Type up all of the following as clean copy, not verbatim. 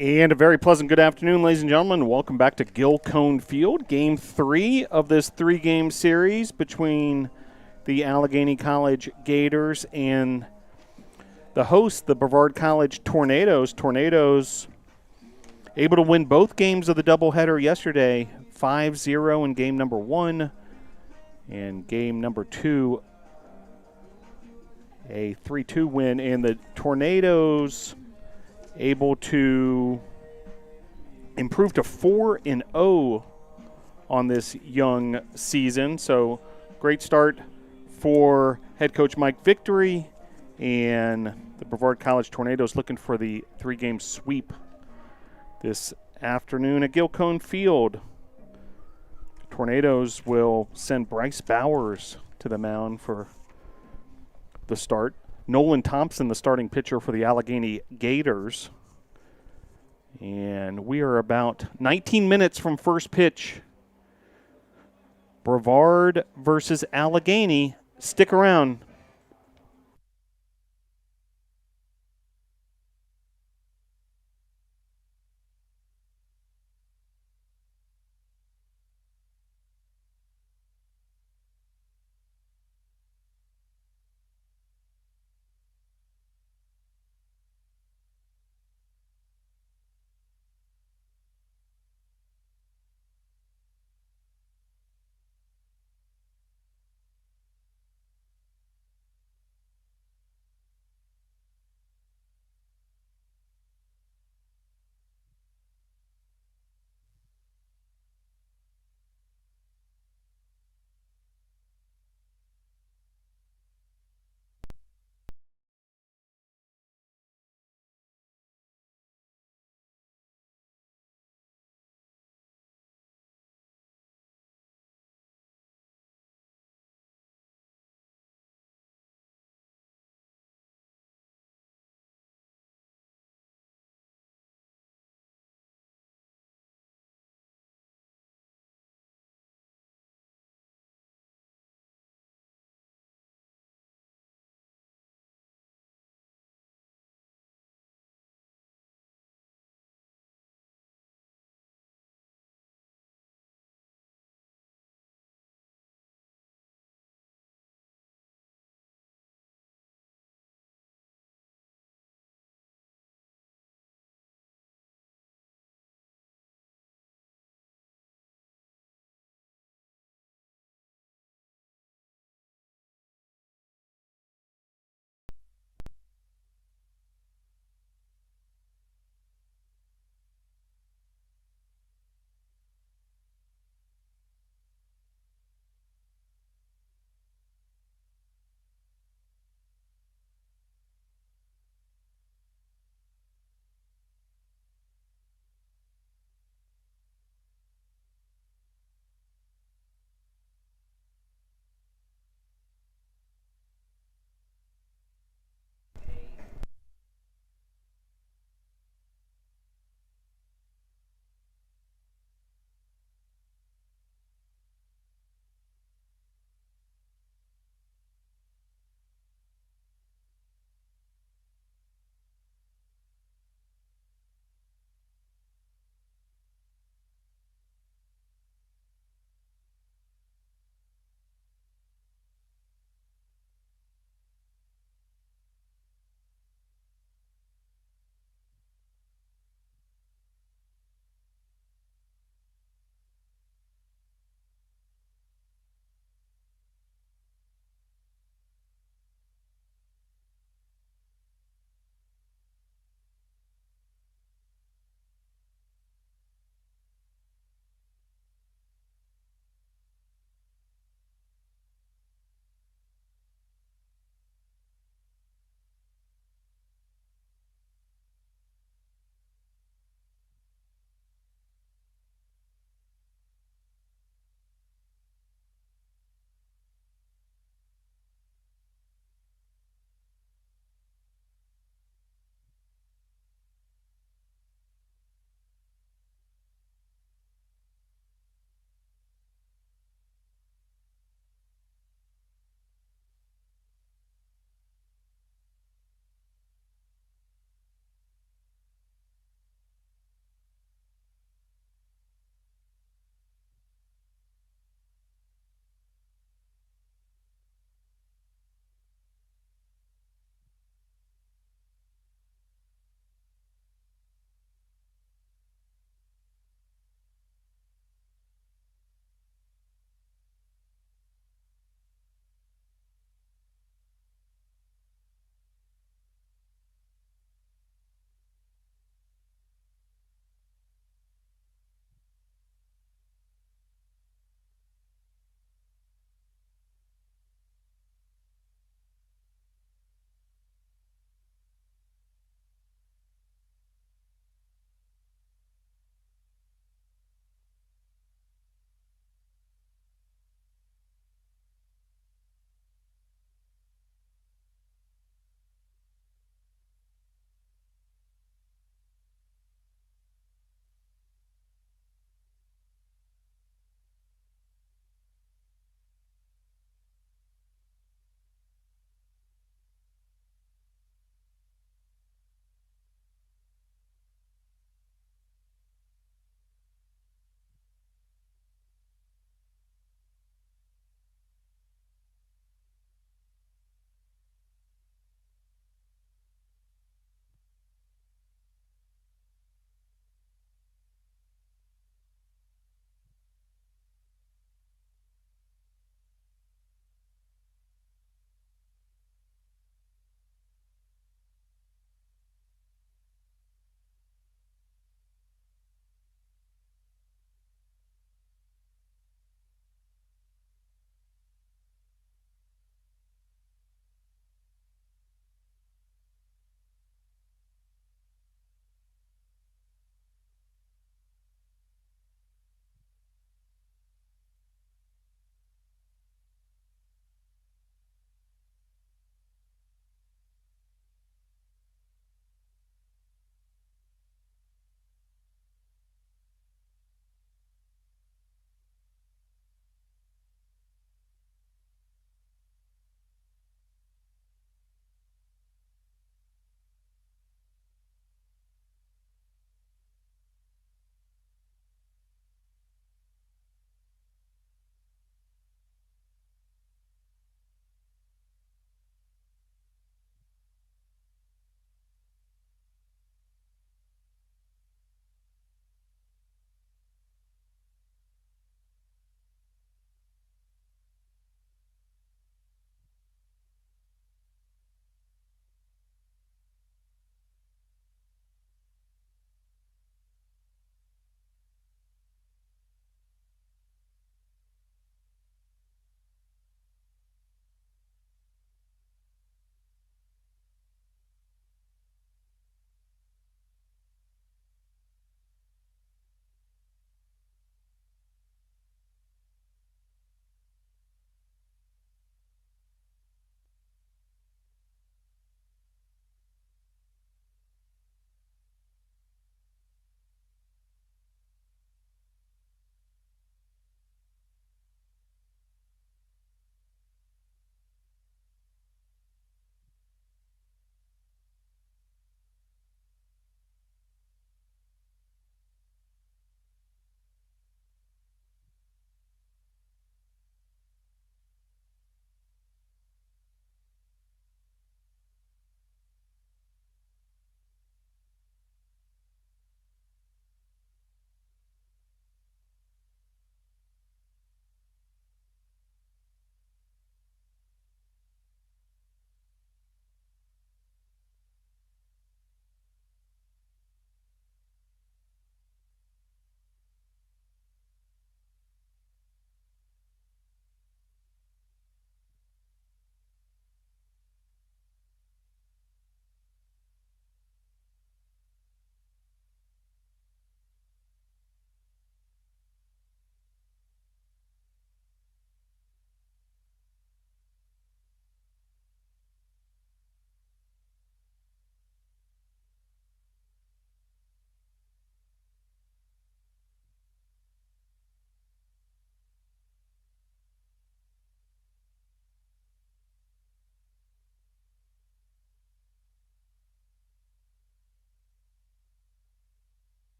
And a very pleasant good afternoon, ladies and gentlemen. Welcome back to Gilcone Field, Game 3 of this three-game series between the Allegheny College Gators and the host, the Brevard College Tornadoes. Tornadoes able to win both games of the doubleheader yesterday, 5-0 in game number 1, and game number 2, a 3-2 win. And the Tornadoes able to improve to 4-0 on this young season. So great start for head coach Mike Victory, and the Brevard College Tornadoes looking for the three-game sweep this afternoon at Gilcone Field. Tornadoes will send Bryce Bowers to the mound for the start. Nolan Thompson, the starting pitcher for the Allegheny Gators. And we are about 19 minutes from first pitch. Brevard versus Allegheny. Stick around.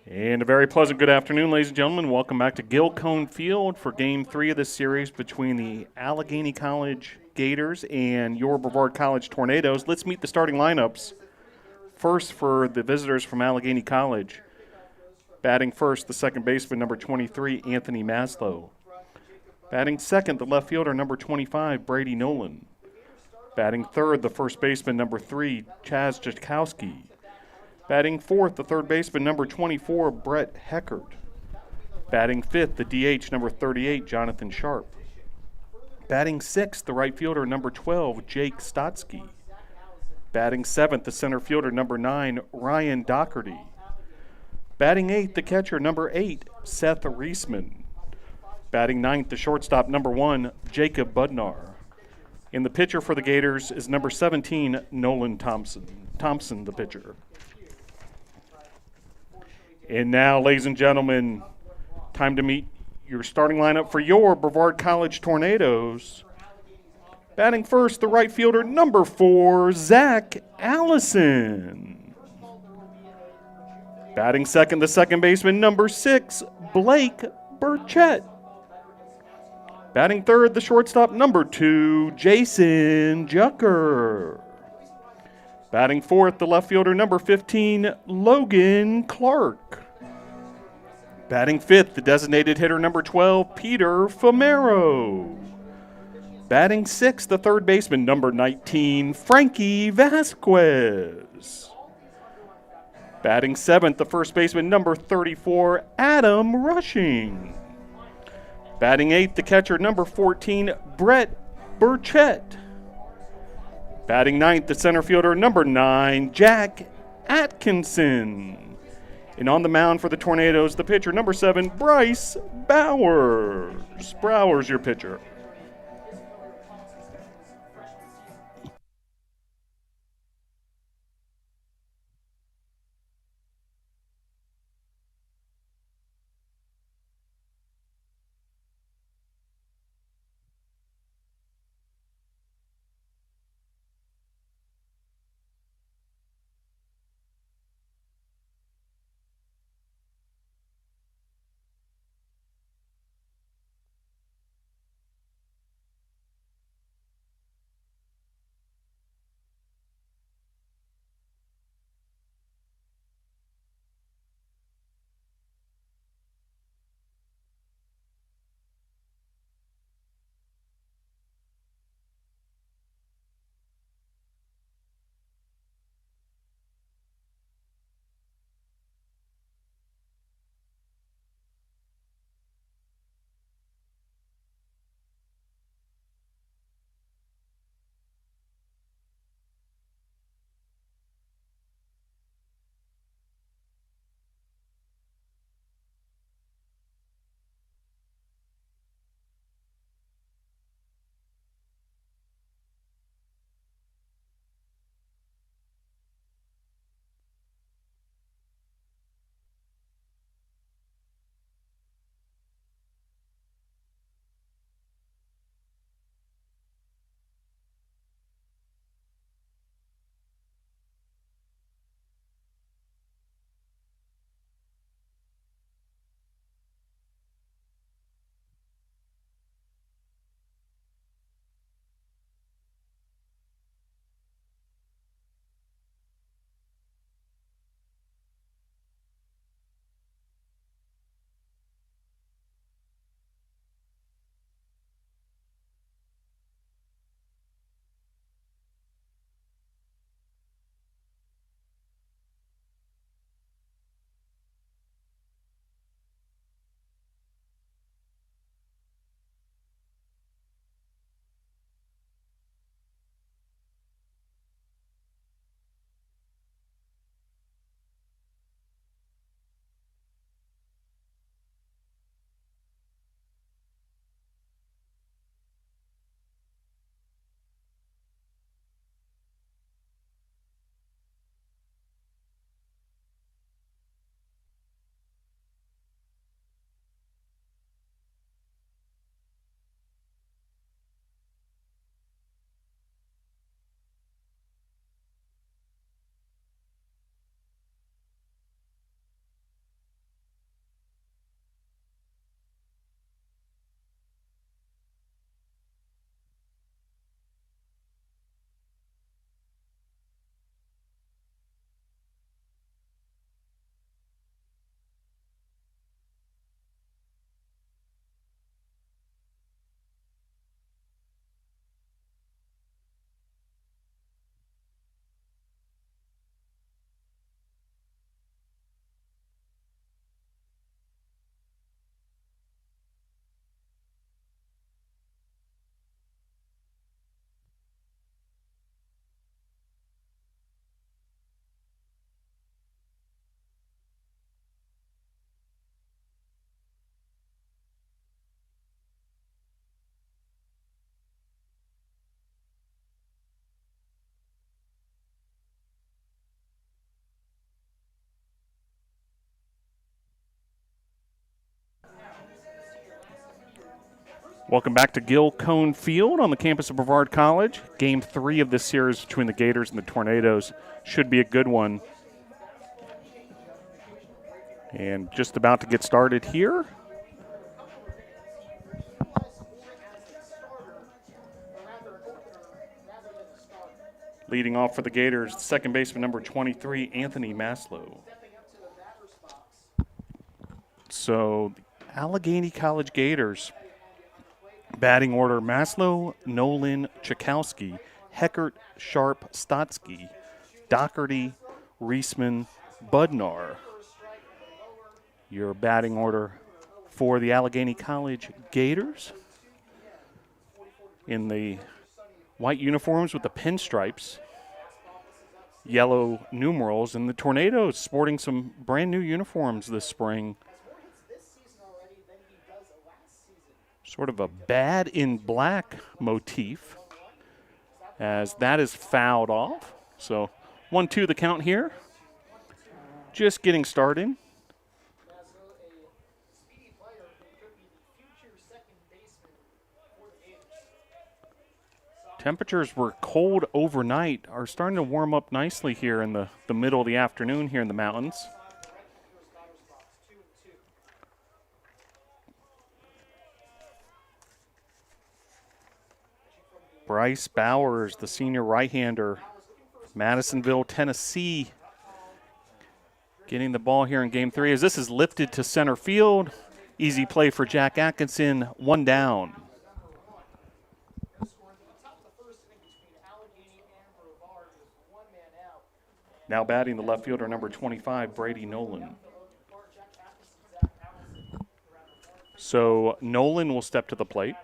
And a very pleasant good afternoon, ladies and gentlemen. Welcome back to Gil Cone Field for Game 3 of this series between the Allegheny College Gators and your Brevard College Tornadoes. Let's meet the starting lineups. First, for the visitors from Allegheny College. Batting first, the second baseman, number 23, Anthony Maslow. Batting second, the left fielder, number 25, Brady Nolan. Batting third, the first baseman, number 3, Chaz Jackowski. Batting fourth, the third baseman, number 24, Brett Heckert. Batting fifth, the DH, number 38, Jonathan Sharp. Batting sixth, the right fielder, number 12, Jake Stotsky. Batting seventh, the center fielder, number 9, Ryan Doherty. Batting eighth, the catcher, number 8, Seth Reisman. Batting ninth, the shortstop, number 1, Jacob Budnar. And the pitcher for the Gators is number 17, Nolan Thompson. Thompson, the pitcher. And now, ladies and gentlemen, time to meet your starting lineup for your Brevard College Tornadoes. Batting first, the right fielder, number 4, Zach Allison. Batting second, the second baseman, number 6, Blake Burchett. Batting third, the shortstop, number 2, Jason Jucker. Batting fourth, the left fielder, number 15, Logan Clark. Batting fifth, the designated hitter, number 12, Peter Famero. Batting sixth, the third baseman, number 19, Frankie Vasquez. Batting seventh, the first baseman, number 34, Adam Rushing. Batting eighth, the catcher, number 14, Brett Burchett. Batting ninth, the center fielder, number 9, Jack Atkinson. And on the mound for the Tornadoes, the pitcher, number 7, Bryce Bowers. Bowers, your pitcher. Welcome back to Gil Cone Field on the campus of Brevard College. Game 3 of this series between the Gators and the Tornadoes should be a good one. And just about to get started here. Leading off for the Gators, second baseman number 23, Anthony Maslow. So, the Allegheny College Gators, batting order: Maslow, Nolan, Chakowski, Heckert, Sharp, Stotsky, Doherty, Reisman, Budnar. Your batting order for the Allegheny College Gators in the white uniforms with the pinstripes, yellow numerals, and the Tornadoes sporting some brand new uniforms this spring. Sort of a bad in black motif, as that is fouled off. So 1-2 the count here. Just getting started. Temperatures were cold overnight, are starting to warm up nicely here in the middle of the afternoon here in the mountains. Bryce Bowers, the senior right-hander, Madisonville, Tennessee, getting the ball here in Game 3 as this is lifted to center field. Easy play for Jack Atkinson, one down. Now batting the left fielder, number 25, Brady Nolan. So Nolan will step to the plate.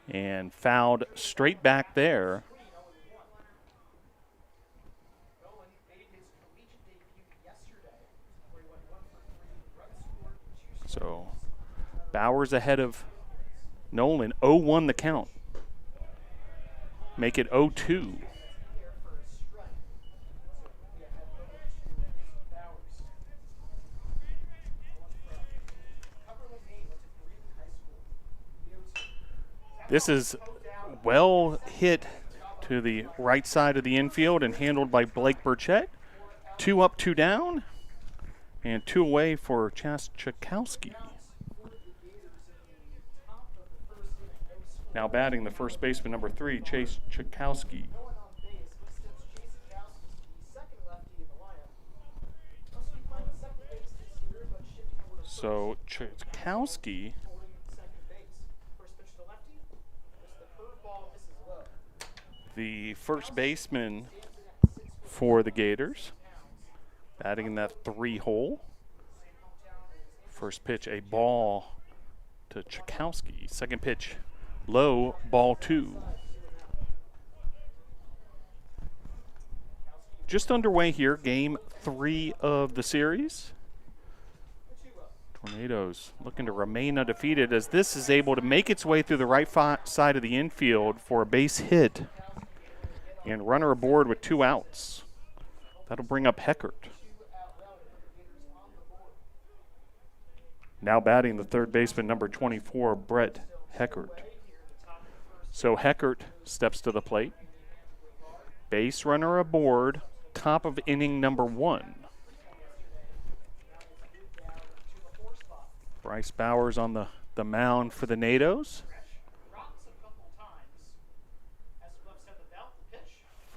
And fouled straight back there. So Bowers ahead of Nolan, 0-1 the count. Make it 0-2. This is well hit to the right side of the infield and handled by Blake Burchett. 2 up, 2 down, and 2 away for Chas Chakowski. Now batting the first baseman, number 3, Chase Chakowski. So Chakowski the first baseman for the Gators, batting in that 3 hole. First pitch, a ball to Chakowski. Second pitch, low, ball 2. Just underway here, Game 3 of the series. Tornadoes looking to remain undefeated as this is able to make its way through the right side of the infield for a base hit. And runner aboard with 2 outs. That'll bring up Heckert. Now batting the third baseman, number 24, Brett Heckert. So Heckert steps to the plate. Base runner aboard, top of inning number 1. Bryce Bowers on the mound for the Nados.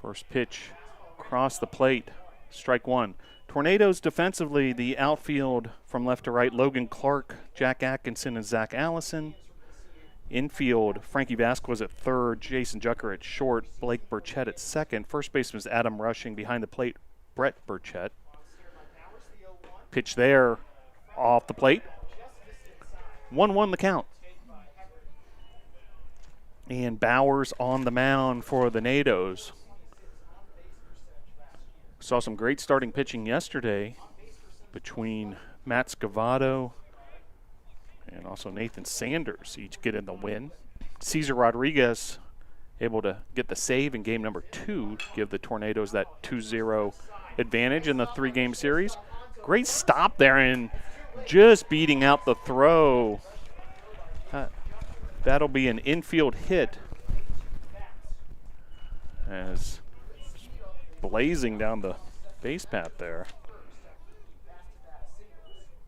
First pitch across the plate, strike 1. Tornadoes defensively, the outfield from left to right, Logan Clark, Jack Atkinson, and Zach Allison. Infield, Frankie Vasquez at third, Jason Jucker at short, Blake Burchett at second. First baseman is Adam Rushing. Behind the plate, Brett Burchett. Pitch there, off the plate. 1-1 the count. And Bowers on the mound for the Nados. Saw some great starting pitching yesterday between Matt Scavato and also Nathan Sanders, each getting the win. Cesar Rodriguez able to get the save in game number 2, give the Tornadoes that 2-0 advantage in the 3-game series. Great stop there and just beating out the throw. That'll be an infield hit as blazing down the base path there.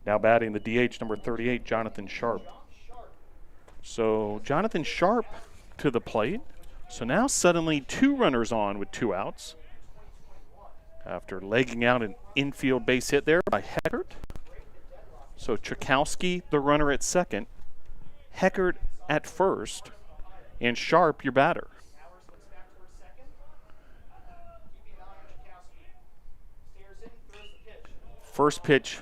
Now batting the DH, number 38, Jonathan Sharp. So Jonathan Sharp to the plate. So now suddenly 2 runners on with 2 outs. After legging out an infield base hit there by Heckert. So Chakowski, the runner at second. Heckert at first. And Sharp, your batter. First pitch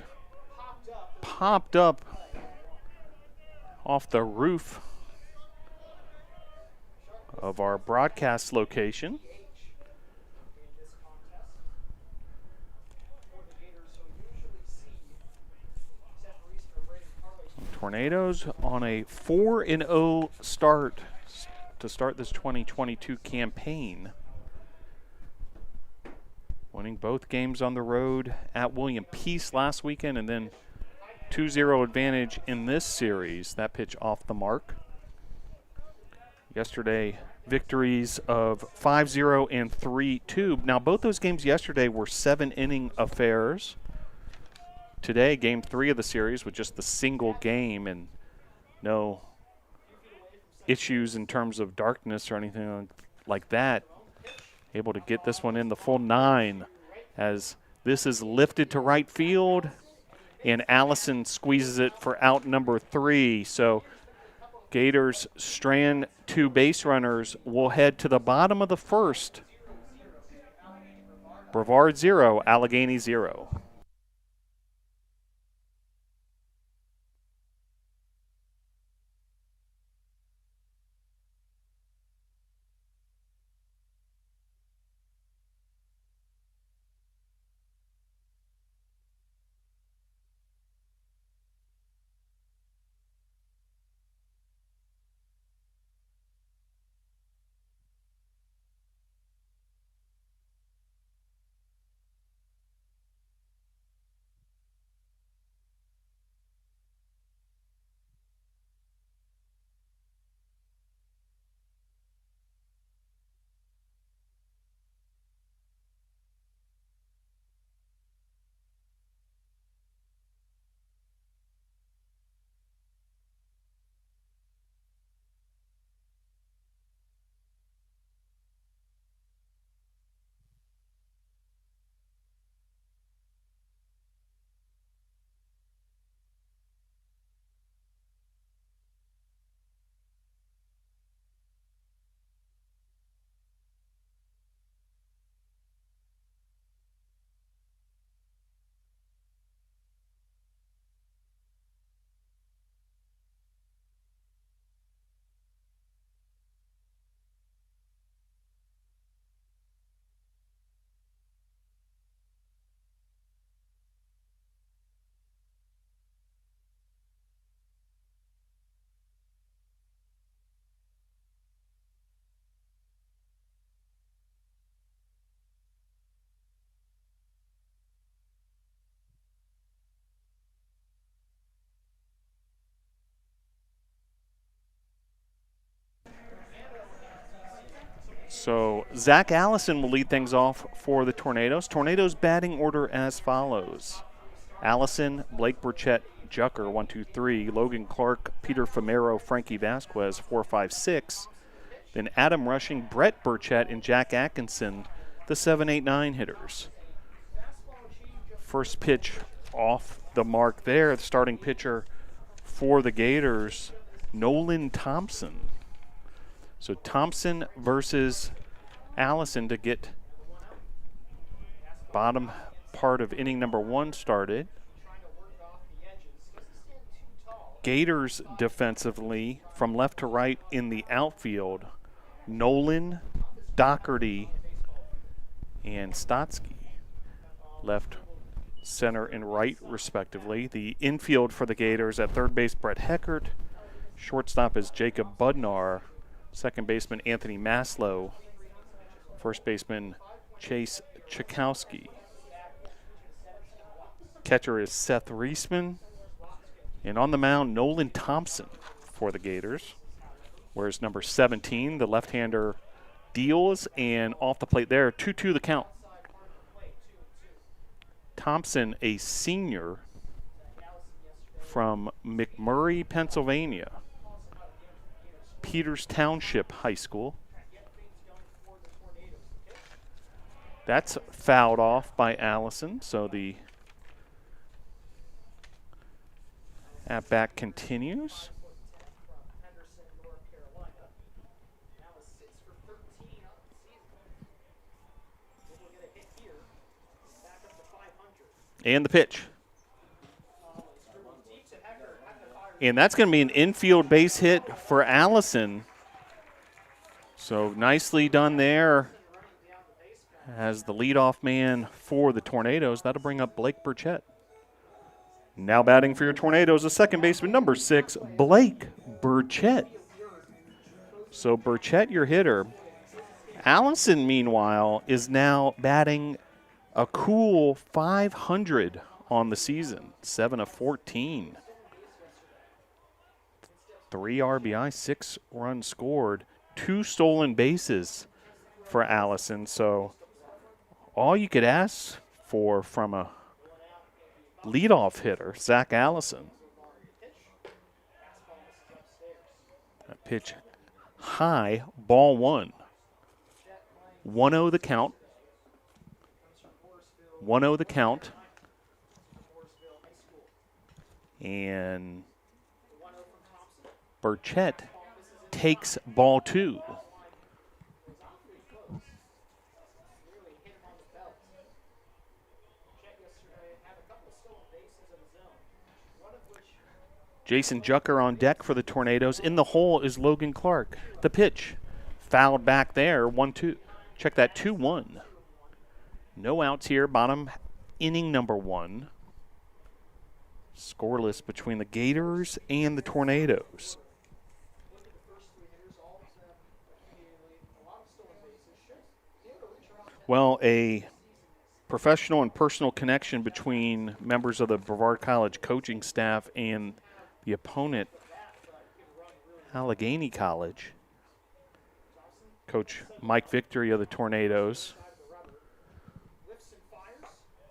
popped up off the roof of our broadcast location. Tornadoes on a 4-0 start to start this 2022 campaign. Winning both games on the road at William Peace last weekend and then 2-0 advantage in this series. That pitch off the mark. Yesterday, victories of 5-0 and 3-2. Now, both those games yesterday were 7-inning affairs. Today, game 3 of the series with just the single game and no issues in terms of darkness or anything like that. Able to get this one in the full 9 as this is lifted to right field and Allison squeezes it for out number 3. So Gators strand 2 base runners will head to the bottom of the first. Brevard 0, Allegheny 0. So Zach Allison will lead things off for the Tornadoes. Tornadoes batting order as follows. Allison, Blake Burchett, Jucker, 1, 2, 3. Logan Clark, Peter Famero, Frankie Vasquez, 4, 5, 6. Then Adam Rushing, Brett Burchett, and Jack Atkinson, the 7, 8, 9 hitters. First pitch off the mark there. The starting pitcher for the Gators, Nolan Thompson. So Thompson versus Allison to get bottom part of inning number 1 started. Gators defensively from left to right in the outfield, Nolan, Doherty, and Stotsky. Left, center, and right respectively. The infield for the Gators at third base, Brett Heckert. Shortstop is Jacob Budnar. Second baseman, Anthony Maslow. First baseman, Chase Chakowski. Catcher is Seth Reisman. And on the mound, Nolan Thompson for the Gators. Whereas number 17, the left-hander, deals. And off the plate there, 2-2 the count. Thompson, a senior from McMurray, Pennsylvania. Peters Township High School. That's fouled off by Allison, so the at-bat continues. And the pitch. And that's going to be an infield base hit for Allison. So nicely done there as the leadoff man for the Tornadoes. That'll bring up Blake Burchett. Now batting for your Tornadoes, the second baseman, number 6, Blake Burchett. So Burchett, your hitter. Allison, meanwhile, is now batting a cool .500 on the season, 7 of 14. 3 RBI, 6 runs scored, 2 stolen bases for Allison. So all you could ask for from a leadoff hitter, Zach Allison. That pitch high, ball 1. 1-0 the count. 1-0 the count. And Burchett takes ball 2. Jason Jucker on deck for the Tornadoes. In the hole is Logan Clark. The pitch fouled back there, 1-2. Check that, 2-1. No outs here, bottom inning number 1. Scoreless between the Gators and the Tornadoes. Well, a professional and personal connection between members of the Brevard College coaching staff and the opponent, Allegheny College. Coach Mike Victory of the Tornadoes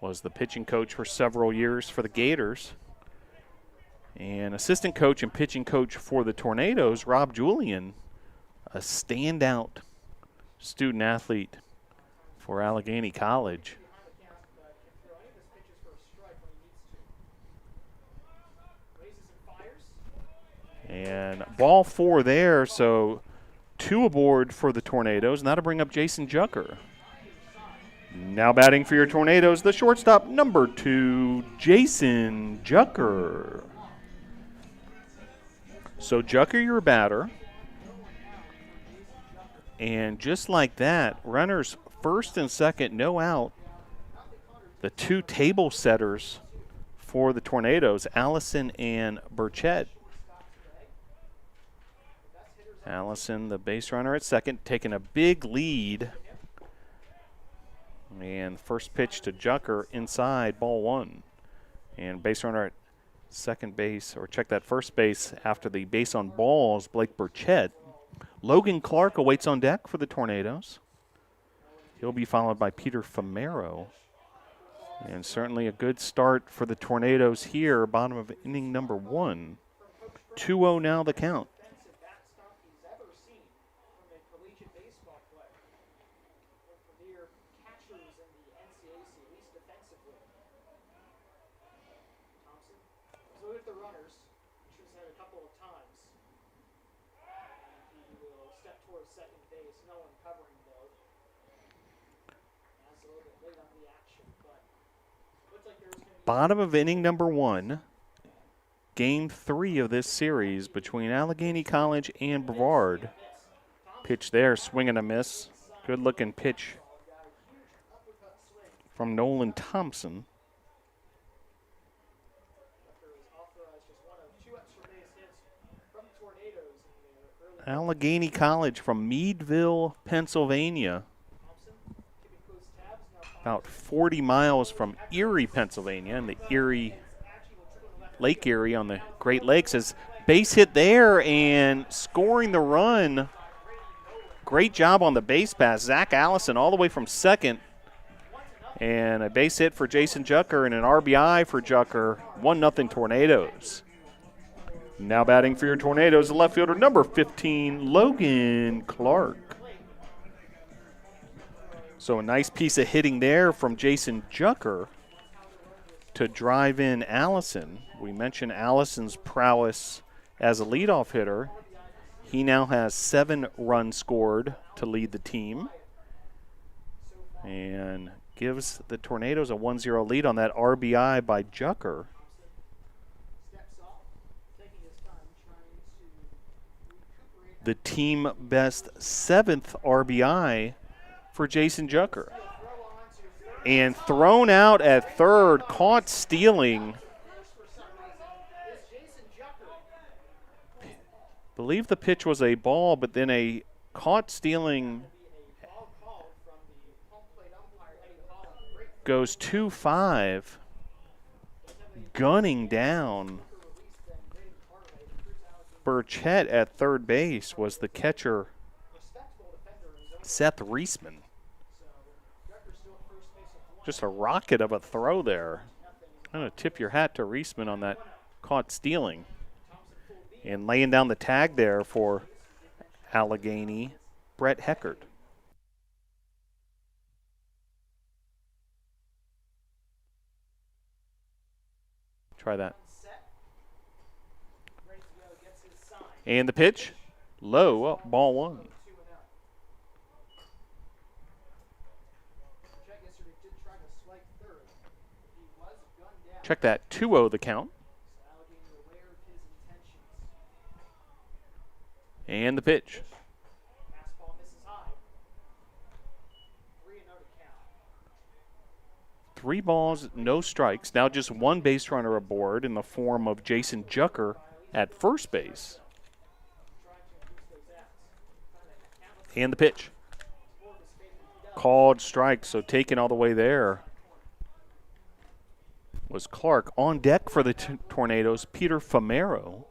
was the pitching coach for several years for the Gators. And assistant coach and pitching coach for the Tornadoes, Rob Julian, a standout student athlete for Allegheny College. And ball 4 there, so 2 aboard for the Tornadoes, and that'll bring up Jason Jucker. Now batting for your Tornadoes, the shortstop, number 2, Jason Jucker. So Jucker, your batter. And just like that, runners first and second, no out. The 2 table setters for the Tornadoes, Allison and Burchett. Allison, the base runner at second, taking a big lead. And first pitch to Jucker inside, ball 1. And base runner at second base, or check that, first base after the base on balls, Blake Burchett. Logan Clark awaits on deck for the Tornadoes. He'll be followed by Peter Famero. And certainly a good start for the Tornadoes here, bottom of inning number 1. 2-0 now the count. Bottom of inning number 1, game 3 of this series between Allegheny College and Brevard. Pitch there, swing and a miss. Good looking pitch from Nolan Thompson. Allegheny College from Meadville, Pennsylvania. about 40 miles from Erie, Pennsylvania, in the Lake Erie on the Great Lakes. As base hit there and scoring the run. Great job on the base pass. Zach Allison all the way from second. And a base hit for Jason Jucker and an RBI for Jucker. 1-0 Tornadoes. Now batting for your Tornadoes, the left fielder, number 15, Logan Clark. So a nice piece of hitting there from Jason Jucker to drive in Allison. We mentioned Allison's prowess as a leadoff hitter. He now has 7 runs scored to lead the team and gives the Tornadoes a 1-0 lead on that RBI by Jucker. The team best 7th RBI for Jason Jucker. And thrown out at third, caught stealing. Believe the pitch was a ball, but then a caught stealing goes 2-5, gunning down. Burchett at third base was the catcher, Seth Reisman. Just a rocket of a throw there. I'm going to tip your hat to Reisman on that caught stealing. And laying down the tag there for Allegheny, Brett Heckert. Try that. And the pitch, low, ball 1. Check that, 2-0 the count. And the pitch. 3 balls, no strikes. Now just 1 base runner aboard in the form of Jason Jucker at first base. And the pitch. Called strike, so taken all the way there was Clark. On deck for the Tornadoes, Peter Famero.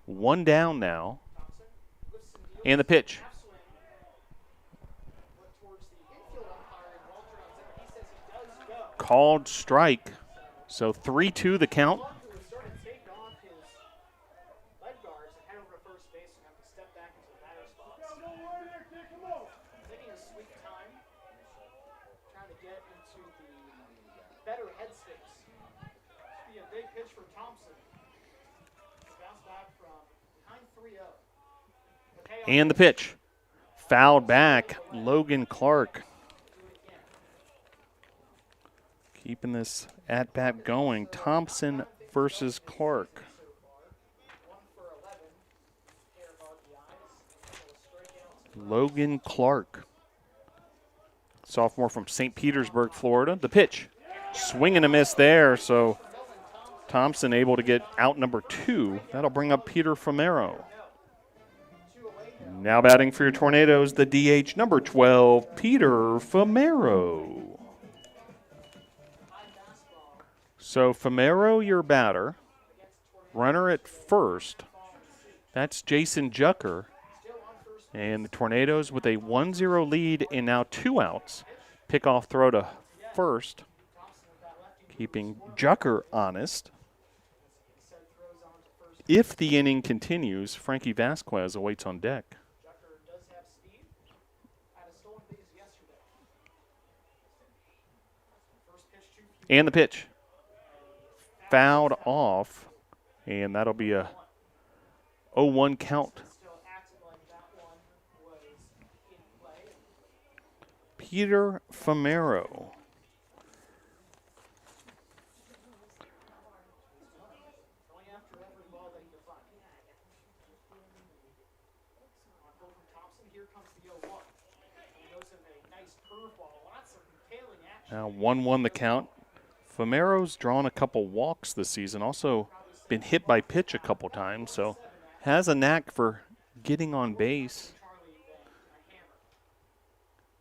1 down now. And the pitch. Called strike. So 3-2 the count. And the pitch. Fouled back, Logan Clark. Keeping this at-bat going. Thompson versus Clark. Logan Clark. Sophomore from St. Petersburg, Florida. The pitch. Swing and a miss there, so Thompson able to get out number 2. That'll bring up Peter Famero. Now batting for your Tornadoes, the DH number 12, Peter Famero. So Famero, your batter. Runner at first. That's Jason Jucker. And the Tornadoes with a 1-0 lead and now 2 outs. Pickoff throw to first. Keeping Jucker honest. If the inning continues, Frankie Vasquez awaits on deck. And the pitch. Fouled off, and that'll be a 0-1 count. Peter Famero. Now 1-1 the count. Famero's drawn a couple walks this season, also been hit by pitch a couple times, so has a knack for getting on base.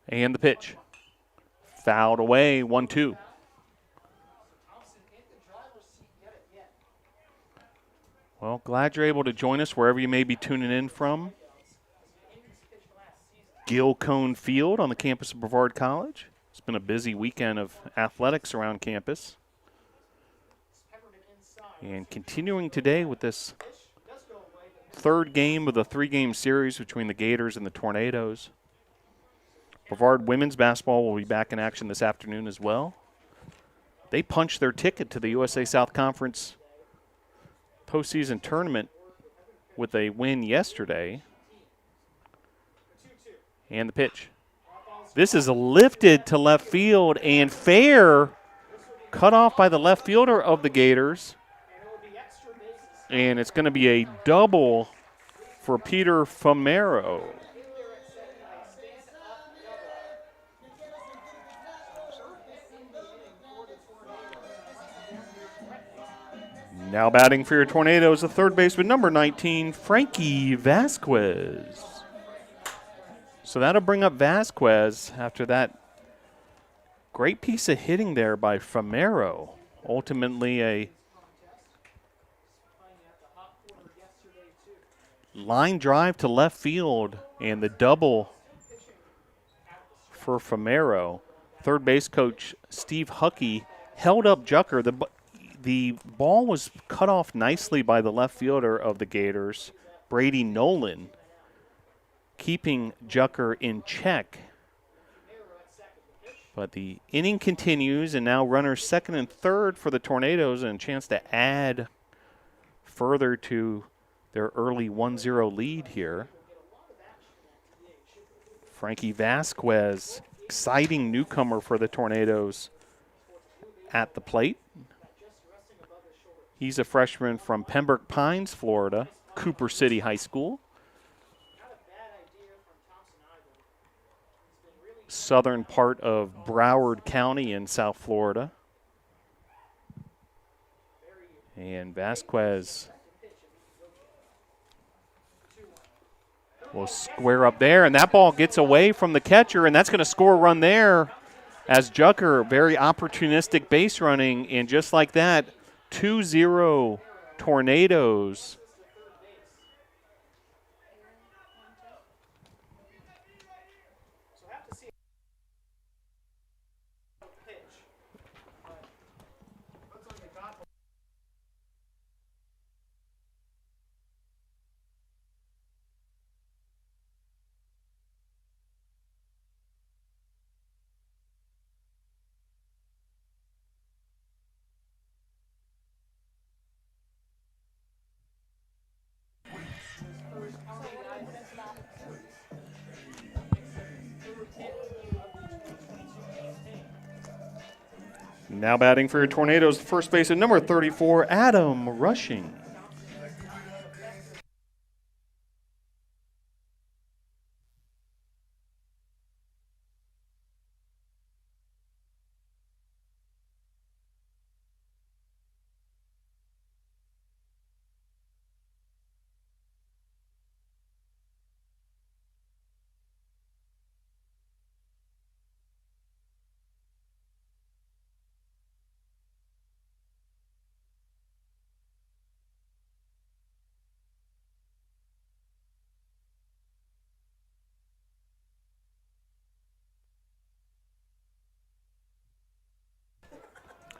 And the pitch. Fouled away, 1-2. Well, glad you're able to join us wherever you may be tuning in from. Gil Cone Field on the campus of Brevard College. It's been a busy weekend of athletics around campus. And continuing today with this third game of the three-game series between the Gators and the Tornadoes. Brevard women's basketball will be back in action this afternoon as well. They punched their ticket to the USA South Conference postseason tournament with a win yesterday. And the pitch. This is lifted to left field and fair, cut off by the left fielder of the Gators. And it's going to be a double for Peter Famero. Now batting for your Tornadoes, the third baseman, number 19, Frankie Vasquez. So that'll bring up Vasquez after that great piece of hitting there by Famero. Ultimately a line drive to left field and the double for Famero. Third base coach Steve Huckey held up Jucker. The ball was cut off nicely by the left fielder of the Gators, Brady Nolan, keeping Jucker in check. But the inning continues, and now runners second and third for the Tornadoes, and a chance to add further to their early 1-0 lead here. Frankie Vasquez, exciting newcomer for the Tornadoes at the plate. He's a freshman from Pembroke Pines, Florida, Cooper City High School. Southern part of Brevard County in South Florida. And Vasquez will square up there, and that ball gets away from the catcher, and that's going to score a run there as Jucker, very opportunistic base running, and just like that, 2-0 Tornadoes. Now batting for your Tornadoes, first baseman number 34, Adam Rushing.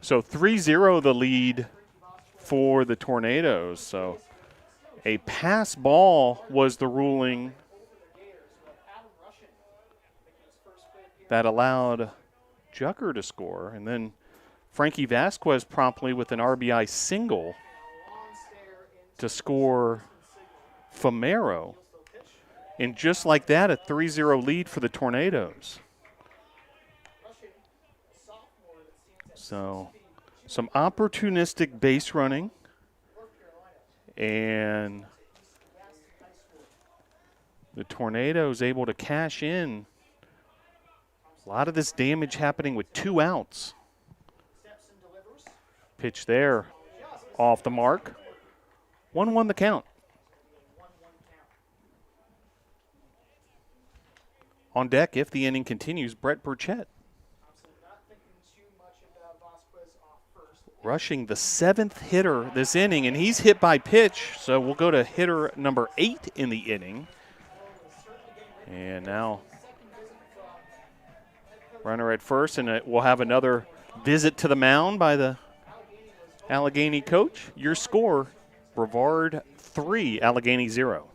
So 3-0 the lead for the Tornadoes. So a pass ball was the ruling that allowed Jucker to score. And then Frankie Vasquez promptly with an RBI single to score Famero. And just like that, a 3-0 lead for the Tornadoes. So some opportunistic base running, and the Tornadoes able to cash in. A lot of this damage happening with 2 outs. Pitch there, off the mark. 1-1 the count. On deck, if the inning continues, Brett Burchett. Rushing the 7th hitter this inning, and he's hit by pitch, so we'll go to hitter number 8 in the inning. And now runner at first, and we'll have another visit to the mound by the Allegheny coach. Your score, Brevard 3, Allegheny 0.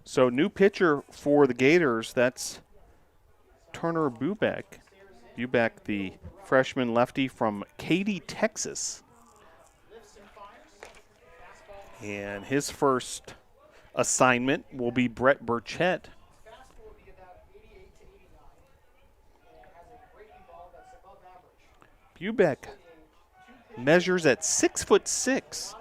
So new pitcher for the Gators, that's Turner Bubeck. Bubeck, the freshman lefty from Katy, Texas. And his first assignment will be Brett Burchett. Bubeck measures at 6'6".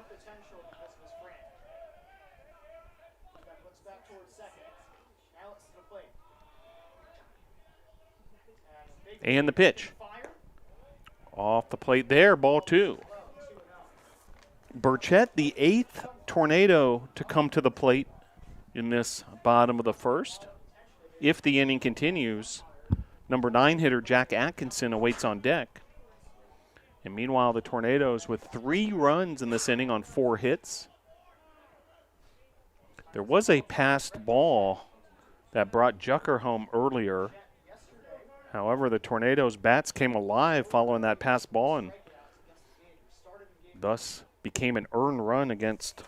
And the pitch. Off the plate there, ball 2. Burchett, the 8th tornado to come to the plate in this bottom of the first. If the inning continues, number 9 hitter Jack Atkinson awaits on deck. And meanwhile, the Tornadoes with 3 runs in this inning on 4 hits. There was a passed ball that brought Jucker home earlier. However, the Tornadoes' bats came alive following that passed ball and thus became an earned run against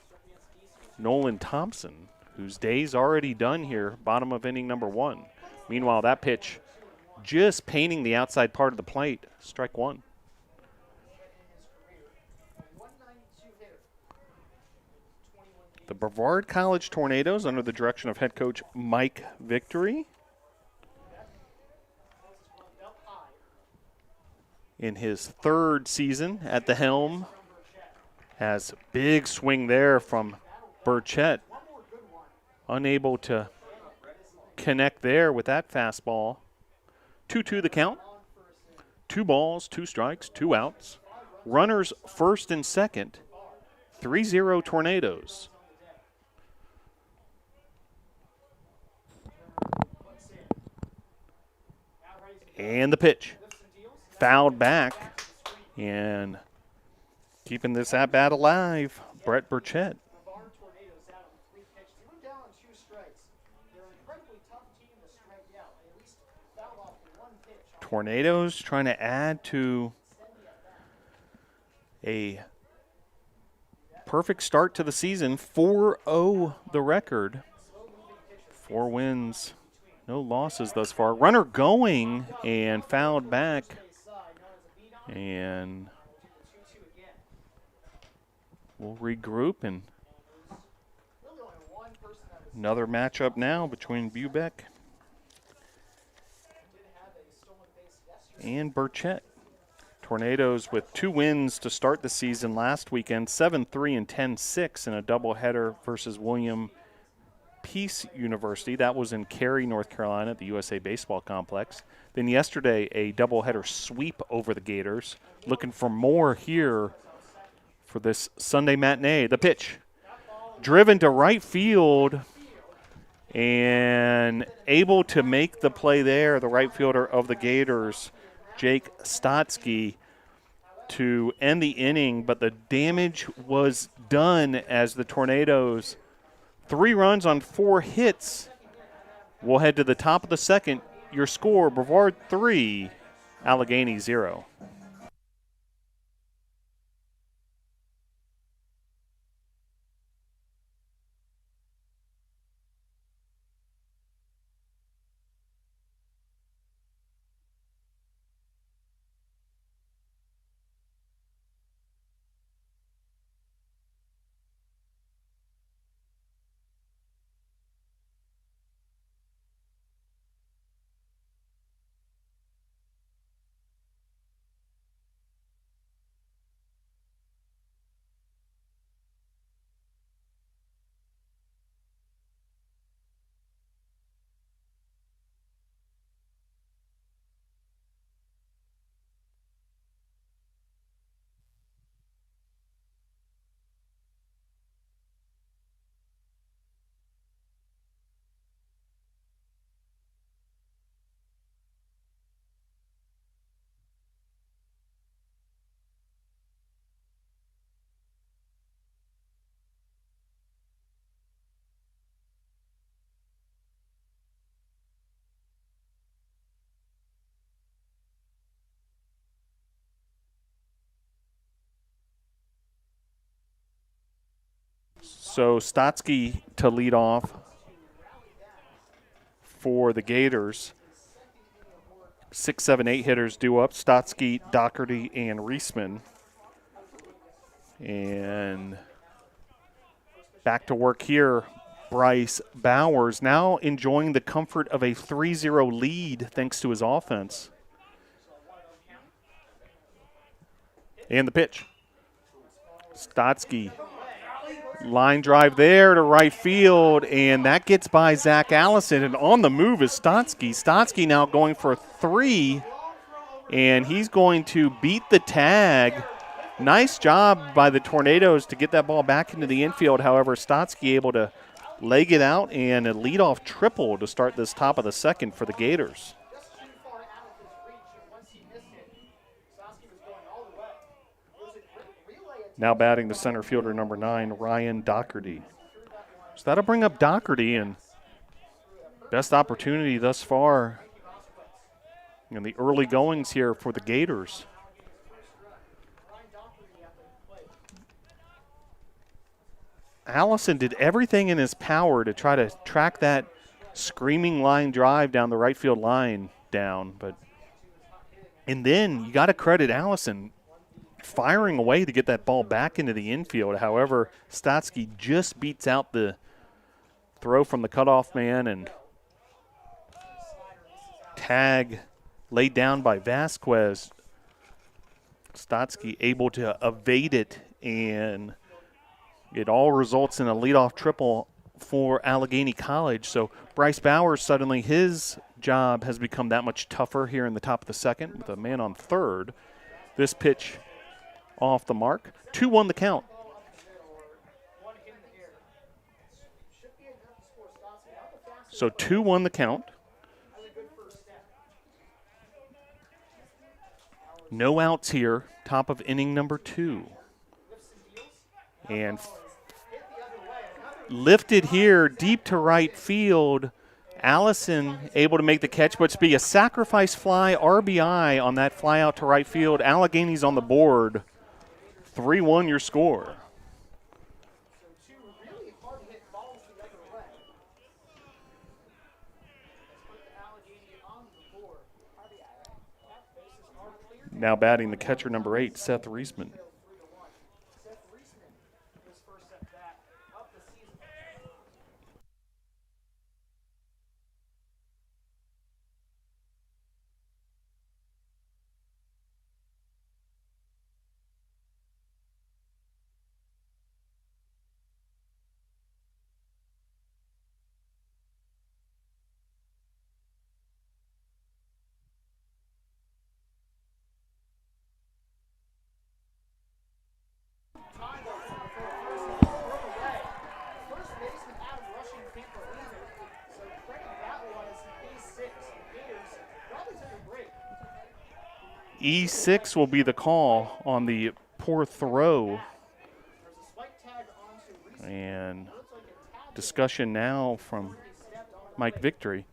Nolan Thompson, whose day's already done here, bottom of inning number 1. Meanwhile, that pitch just painting the outside part of the plate, strike 1. The Brevard College Tornadoes under the direction of head coach Mike Victory. In his 3rd season at the helm, has big swing there from Burchett. Unable to connect there with that fastball. 2-2 the count. 2 balls, 2 strikes, 2 outs. Runners first and second. 3-0 Tornadoes. And the pitch. Fouled back. And keeping this at-bat alive, Brett Burchett. Tornadoes trying to add to a perfect start to the season. 4-0 the record. 4 wins, no losses thus far. Runner going and fouled back. And we'll regroup, and another matchup now between Bubeck and Burchett. Tornadoes with 2 wins to start the season last weekend, 7-3 and 10-6 in a doubleheader versus William Peace University. That was in Cary, North Carolina at the USA Baseball Complex. Then yesterday, a doubleheader sweep over the Gators. Looking for more here for this Sunday matinee. The pitch, driven to right field and able to make the play there, the right fielder of the Gators, Jake Stotsky, to end the inning, but the damage was done as the Tornadoes, 3 runs on 4 hits. We'll head to the top of the second. Your score, Brevard 3, Allegheny 0. So Stotsky to lead off for the Gators. 6, 7, 8 hitters due up. Stotsky, Doherty, and Reisman. And back to work here, Bryce Bowers, now enjoying the comfort of a 3-0 lead thanks to his offense. And the pitch. Stotsky, line drive there to right field, and that gets by Zach Allison. And on the move is Stotsky. Stotsky now going for 3, and he's going to beat the tag. Nice job by the Tornadoes to get that ball back into the infield. However, Stotsky able to leg it out and a leadoff triple to start this top of the second for the Gators. Now batting the center fielder, number 9, Ryan Doherty. So that'll bring up Doherty, and best opportunity thus far in the early goings here for the Gators. Allison did everything in his power to try to track that screaming line drive down the right field line down, and then you got to credit Allison firing away to get that ball back into the infield. However, Stotsky just beats out the throw from the cutoff man, and tag laid down by Vasquez. Stotsky able to evade it, and it all results in a leadoff triple for Allegheny College. So Bryce Bowers, suddenly his job has become that much tougher here in the top of the second with a man on third. This pitch off the mark. 2-1 the count. So 2-1 the count. No outs here, top of inning number 2. And lifted here deep to right field. Allison able to make the catch, but it's be a sacrifice fly RBI on that fly out to right field. Allegheny's on the board. 3-1 your score. Now batting the catcher number 8, Seth Reisman. E6 will be the call on the poor throw. And discussion now from Mike Victory.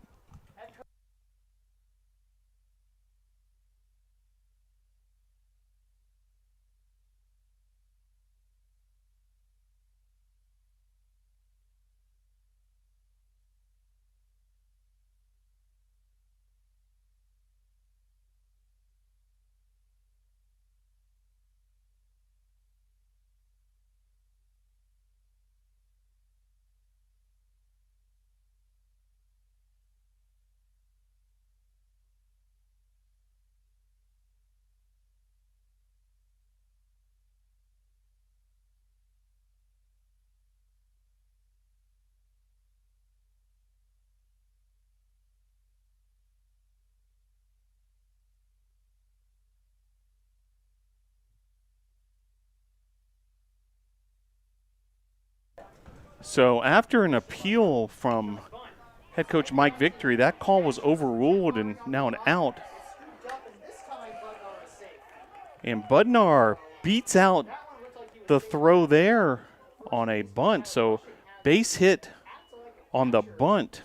So after an appeal from head coach Mike Victory, that call was overruled and now an out. And Budnar beats out the throw there on a bunt. So base hit on the bunt.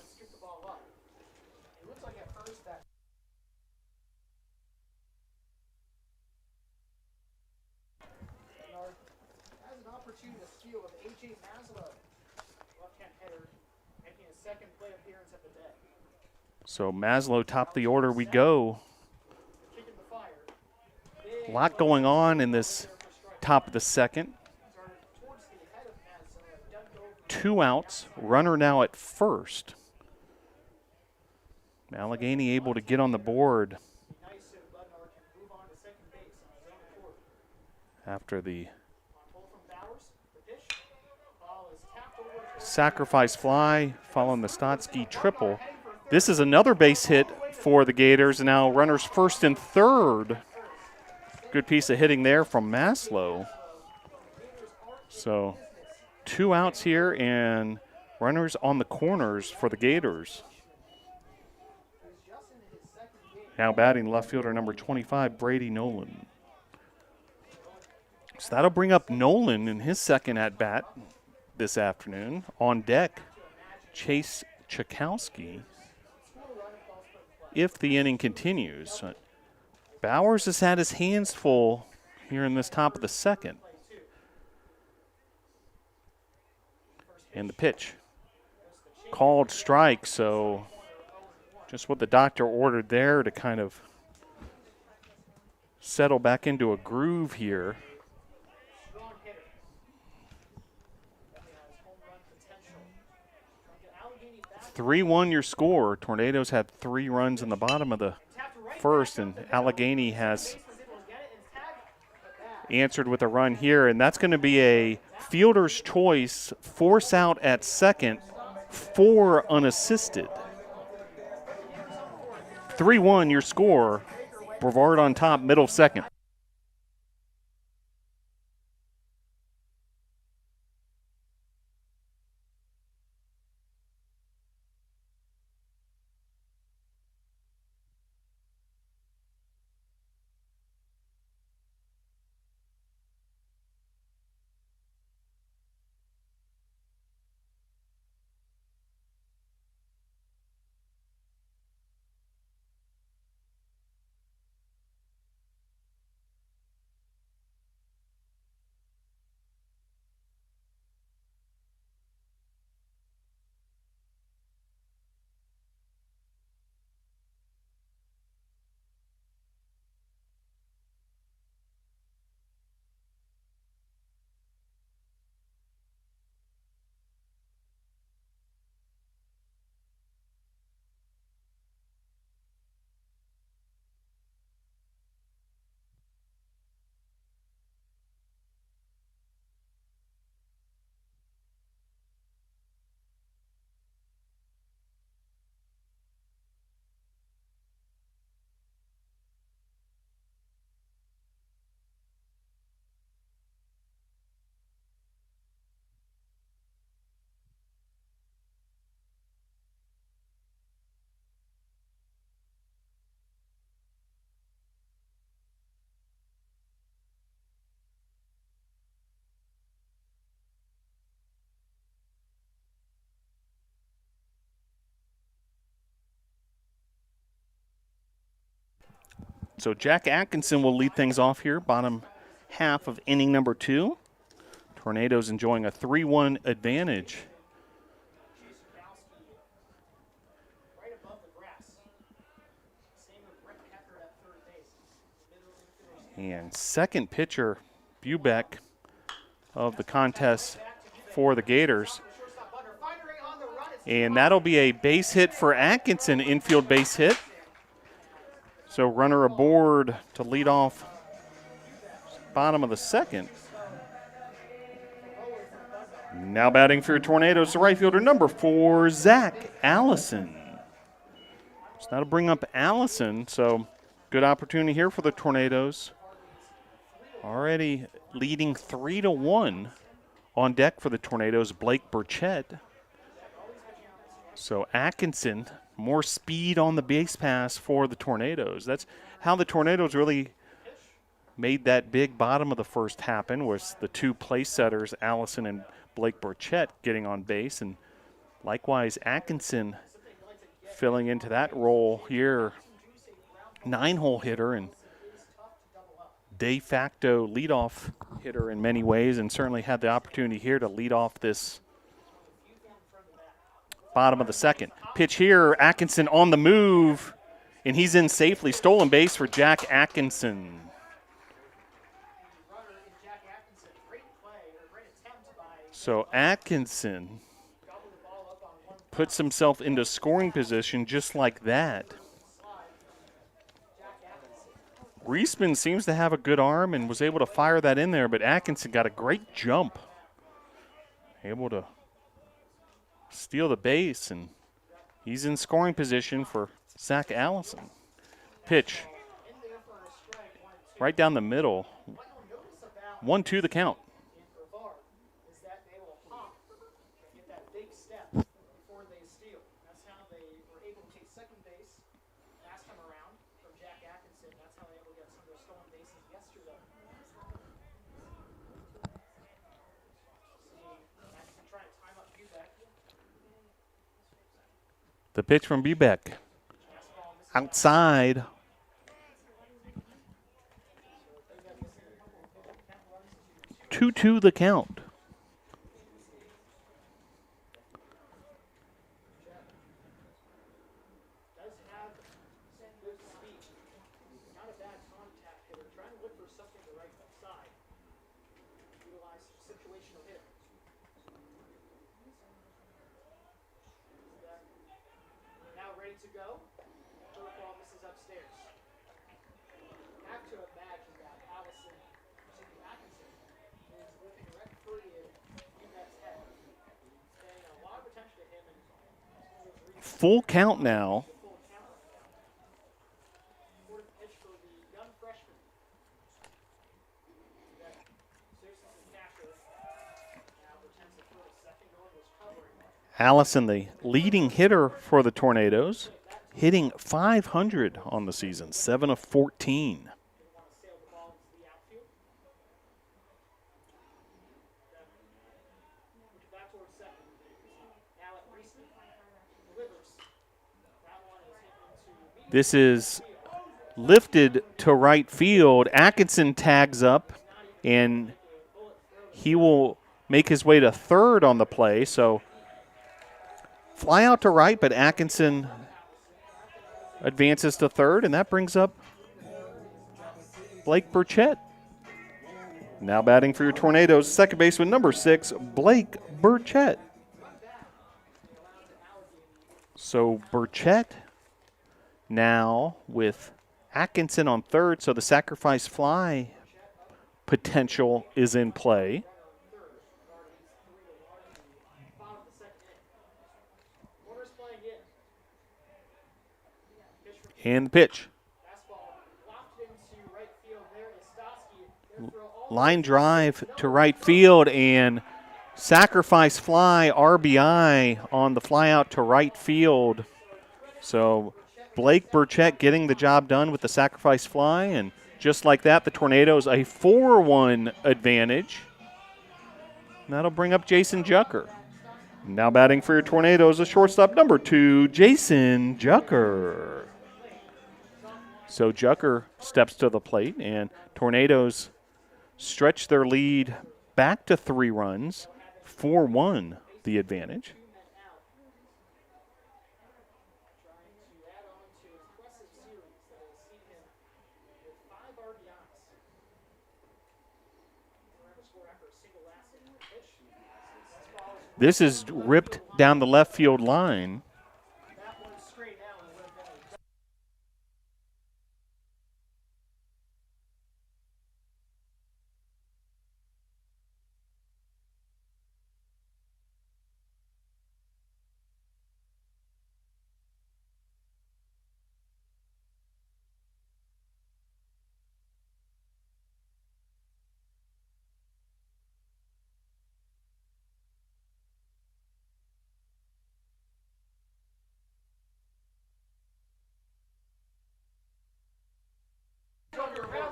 So Maslow top the order we go. A lot going on in this top of the second. 2 outs, runner now at first. Allegheny able to get on the board after the sacrifice fly following the Stotsky triple. This is another base hit for the Gators. Now runners first and third. Good piece of hitting there from Maslow. So 2 outs here and runners on the corners for the Gators. Now batting left fielder number 25, Brady Nolan. So that'll bring up Nolan in his second at-bat this afternoon. On deck, Chase Chakowski. If the inning continues. Bowers has had his hands full here in this top of the second. And the pitch. Called strike, so just what the doctor ordered there to kind of settle back into a groove here. 3-1 your score. Tornadoes had 3 runs in the bottom of the first, and Allegheny has answered with a run here, and that's going to be a fielder's choice, force out at second, 4 unassisted. 3-1 your score. Brevard on top, middle second. So Jack Atkinson will lead things off here, bottom half of inning number 2. Tornadoes enjoying a 3-1 advantage. And second pitcher, Bubeck, of the contest for the Gators. And that'll be a base hit for Atkinson, infield base hit. So runner aboard to lead off bottom of the second. Now batting for your Tornadoes, the right fielder, number 4, Zach Allison. So that'll bring up Allison, so good opportunity here for the Tornadoes. Already leading 3-1 on deck for the Tornadoes, Blake Burchett. So Atkinson, more speed on the base pass for the Tornadoes. That's how the Tornadoes really made that big bottom of the first happen, was the 2 place setters, Allison and Blake Burchett, getting on base. And likewise, Atkinson filling into that role here. 9-hole hitter and de facto leadoff hitter in many ways, and certainly had the opportunity here to lead off this bottom of the second. Pitch here, Atkinson on the move, and he's in safely. Stolen base for Jack Atkinson. So Atkinson puts himself into scoring position just like that. Reisman seems to have a good arm and was able to fire that in there, but Atkinson got a great jump. Able to steal the base, and he's in scoring position for Zach Allison. Pitch right down the middle. 1-2 the count. The pitch from Bubeck. Outside. Two the count. Full count now. Allison, the leading hitter for the Tornadoes, hitting .500 on the season, 7 of 14. This is lifted to right field. Atkinson tags up, and he will make his way to third on the play. So fly out to right, but Atkinson advances to third, and that brings up Blake Burchett. Now batting for your Tornadoes, second baseman number 6, Blake Burchett. So Burchett now with Atkinson on third, so the sacrifice fly potential is in play. And the pitch. Line drive to right field, and sacrifice fly, RBI on the fly out to right field. So Blake Burchett getting the job done with the sacrifice fly, and just like that, the Tornadoes a 4-1 advantage. And that'll bring up Jason Jucker. Now batting for your Tornadoes, a shortstop number 2, Jason Jucker. So Jucker steps to the plate, and Tornadoes stretch their lead back to 3 runs, 4-1 the advantage. This is ripped down the left field line.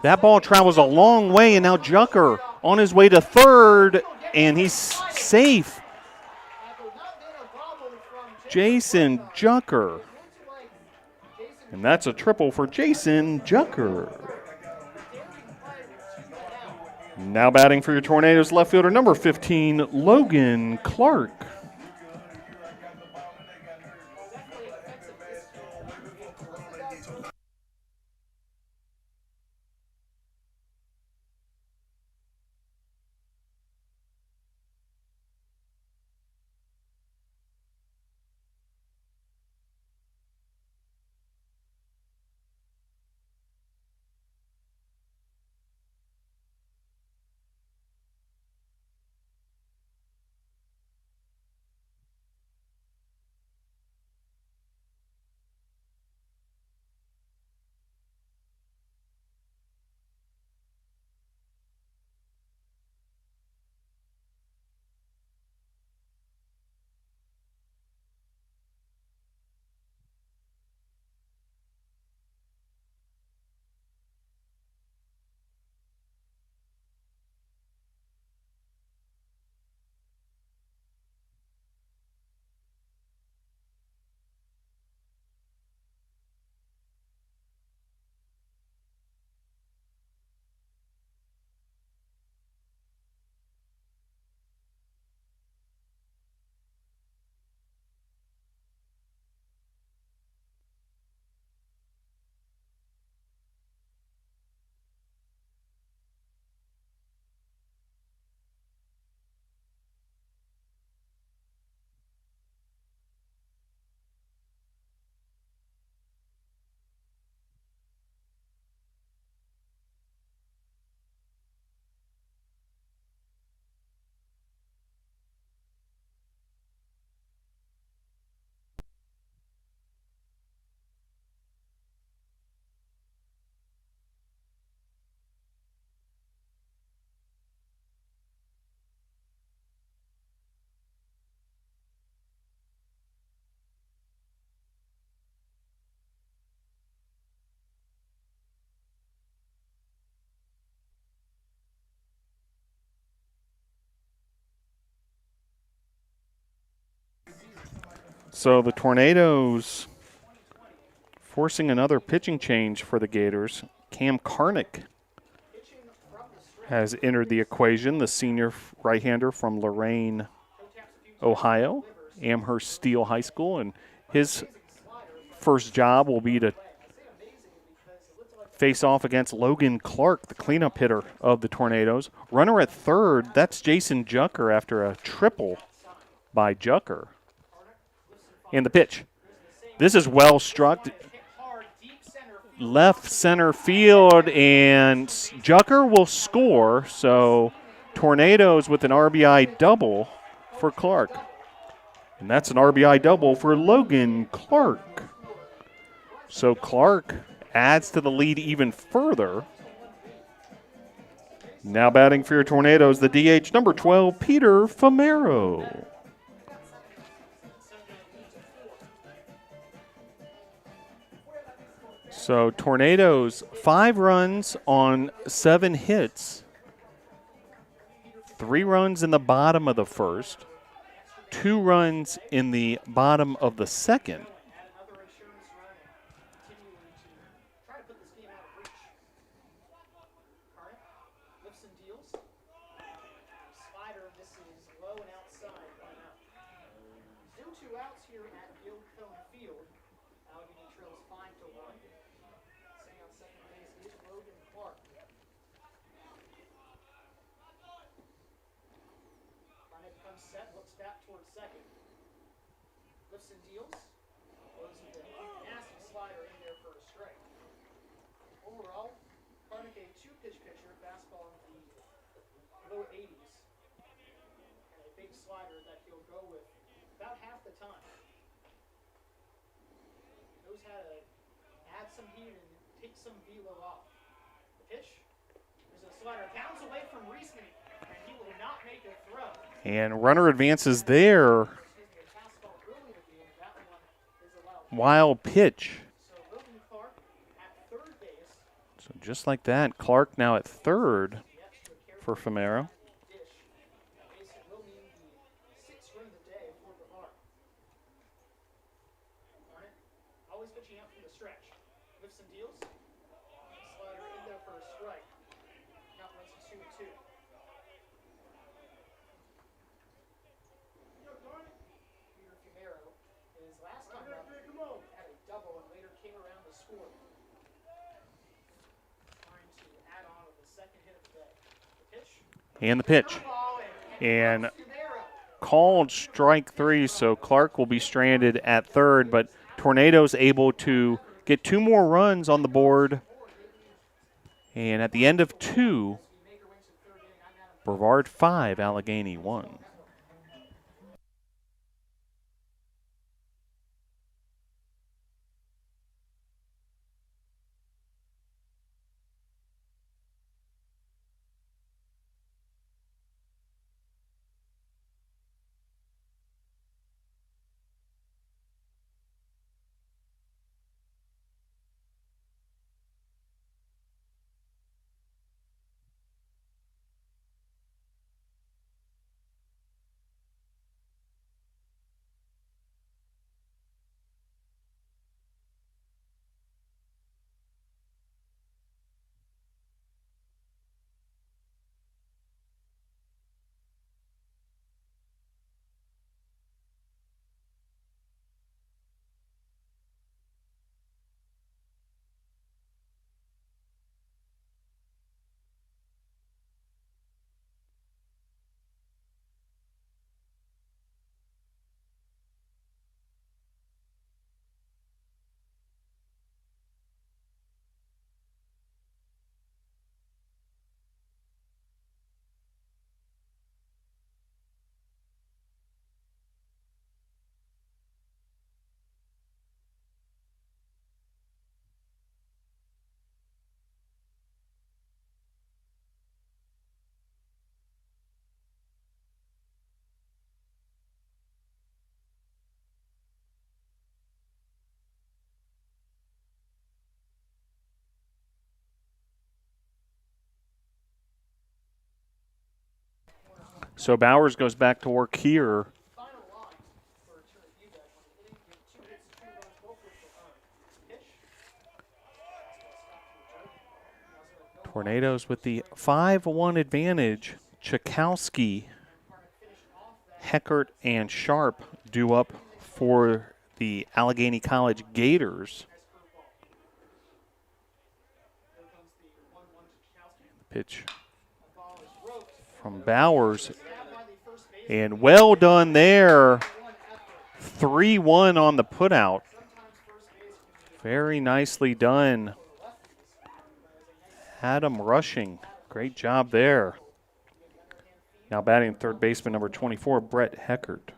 That ball travels a long way, and now Jucker on his way to third, and he's safe. Jason Jucker. And that's a triple for Jason Jucker. Now batting for your Tornadoes, left fielder number 15, Logan Clark. So the Tornadoes forcing another pitching change for the Gators. Cam Karnick has entered the equation, the senior right-hander from Lorain, Ohio, Amherst Steel High School, and his first job will be to face off against Logan Clark, the cleanup hitter of the Tornadoes. Runner at third, that's Jason Jucker after a triple by Jucker. And the pitch. This is well struck. Left center field, and Jucker will score. So Tornadoes with an RBI double for Clark. And that's an RBI double for Logan Clark. So Clark adds to the lead even further. Now batting for your Tornadoes, the DH number 12, Peter Famero. So Tornadoes, 5 runs on 7 hits. 3 runs in the bottom of the first. 2 runs in the bottom of the second. outs here at Gilcone Field. Allegheny trails 5-1. Sitting on second base is Logan Clark. Runner becomes set, looks back towards second. Lifts and deals. Goes with a nasty slider in there for a strike. Overall, Clark a two-pitch pitcher, fastball in the low 80s. And a big slider that he'll go with about half the time. Knows how to add some heat and take some velo off. The pitch. There's a slider. Bounds away from Reisman, and he will not make a throw. And runner advances there. Wild pitch. So Logan Clark at third base. So just like that, Clark now at third for Famero. Base will mean the 6th run of the day for Brevard. Arnett always pitching out from the stretch. Lifts and deals. Slider in there for a strike. Count runs to 2-2. Peter Famero, in his last time up, had a double and later came around to score. Trying to add on with the second hit of the day. The pitch. And the pitch. Ball And Famero. called strike 3, so Clark will be stranded at third, but Tornado's able to get 2 more runs on the board. And at the end of 2, Brevard 5, Allegheny 1. So Bowers goes back to work here. Final line for a turn of feedback on the inning with 2 hits, 2 runs, both which were earned. Pitch. Tornadoes with the 5-1 advantage. Chakowski, Heckert, and Sharp due up for the Allegheny College Gators. Pitch from Bowers. And well done there. 3-1 on the putout. Very nicely done. Adam Rushing. Great job there. Now batting third baseman number 24, Brett Heckert.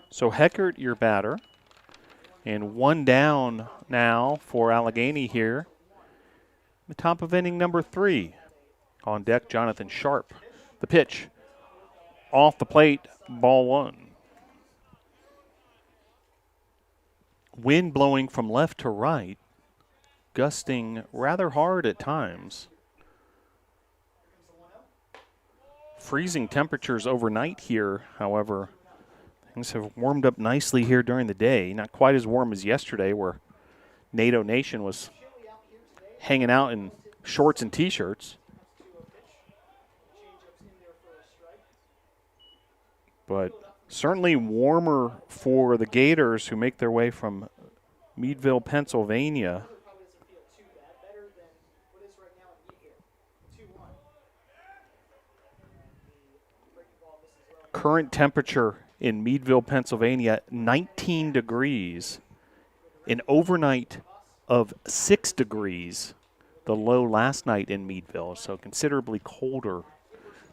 So Heckert, your batter. And 1 down now for Allegheny here. The top of inning number 3. On deck, Jonathan Sharp. The pitch. Off the plate, ball 1. Wind blowing from left to right, gusting rather hard at times. Freezing temperatures overnight here, however. Things have warmed up nicely here during the day. Not quite as warm as yesterday where NATO Nation was hanging out in shorts and T-shirts. But Certainly warmer for the Gators, who make their way from Meadville, Pennsylvania. Probably doesn't feel too bad. Better than what is right now in Meadville. 2-1. Breaking ball misses well. Current temperature in Meadville, Pennsylvania, 19 degrees. An overnight of 6 degrees, the low last night in Meadville, so considerably colder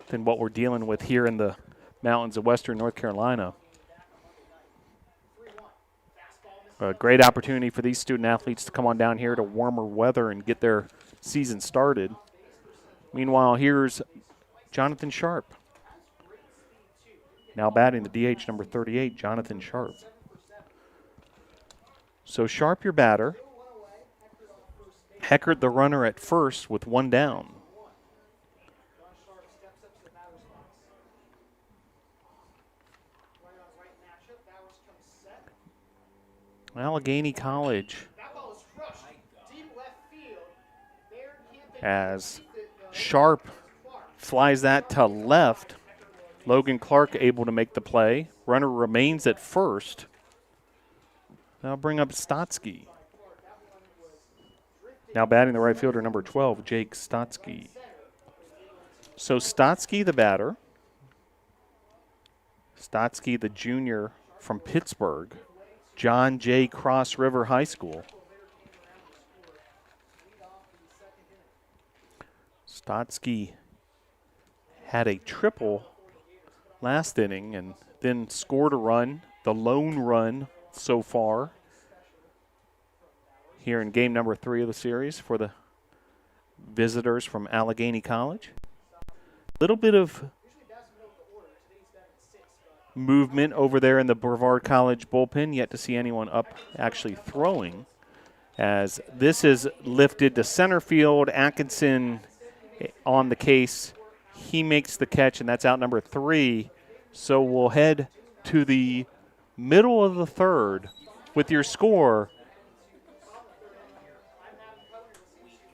than what we're dealing with here in the mountains of western North Carolina. A great opportunity for these student athletes to come on down here to warmer weather and get their season started. Meanwhile, here's Jonathan Sharp. Now batting the DH number 38, Jonathan Sharp. So Sharp, your batter. Heckert, the runner at first with one down. Allegheny College as Sharp flies that to left. Logan Clark able to make the play. Runner remains at first. Now bring up Stotsky. Now batting the right fielder, number 12, Jake Stotsky. So Stotsky, the batter. Stotsky, the junior from Pittsburgh. John Jay Cross River High School. Stotsky had a triple last inning and then scored a run, the lone run so far here in game number 3 of the series for the visitors from Allegheny College. A little bit of movement over there in the Brevard College bullpen, yet to see anyone up actually throwing, as this is lifted to center field. Atkinson on the case. He makes the catch, and that's out number 3. So we'll head to the middle of the third with your score.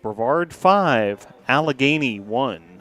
Brevard 5, Allegheny 1.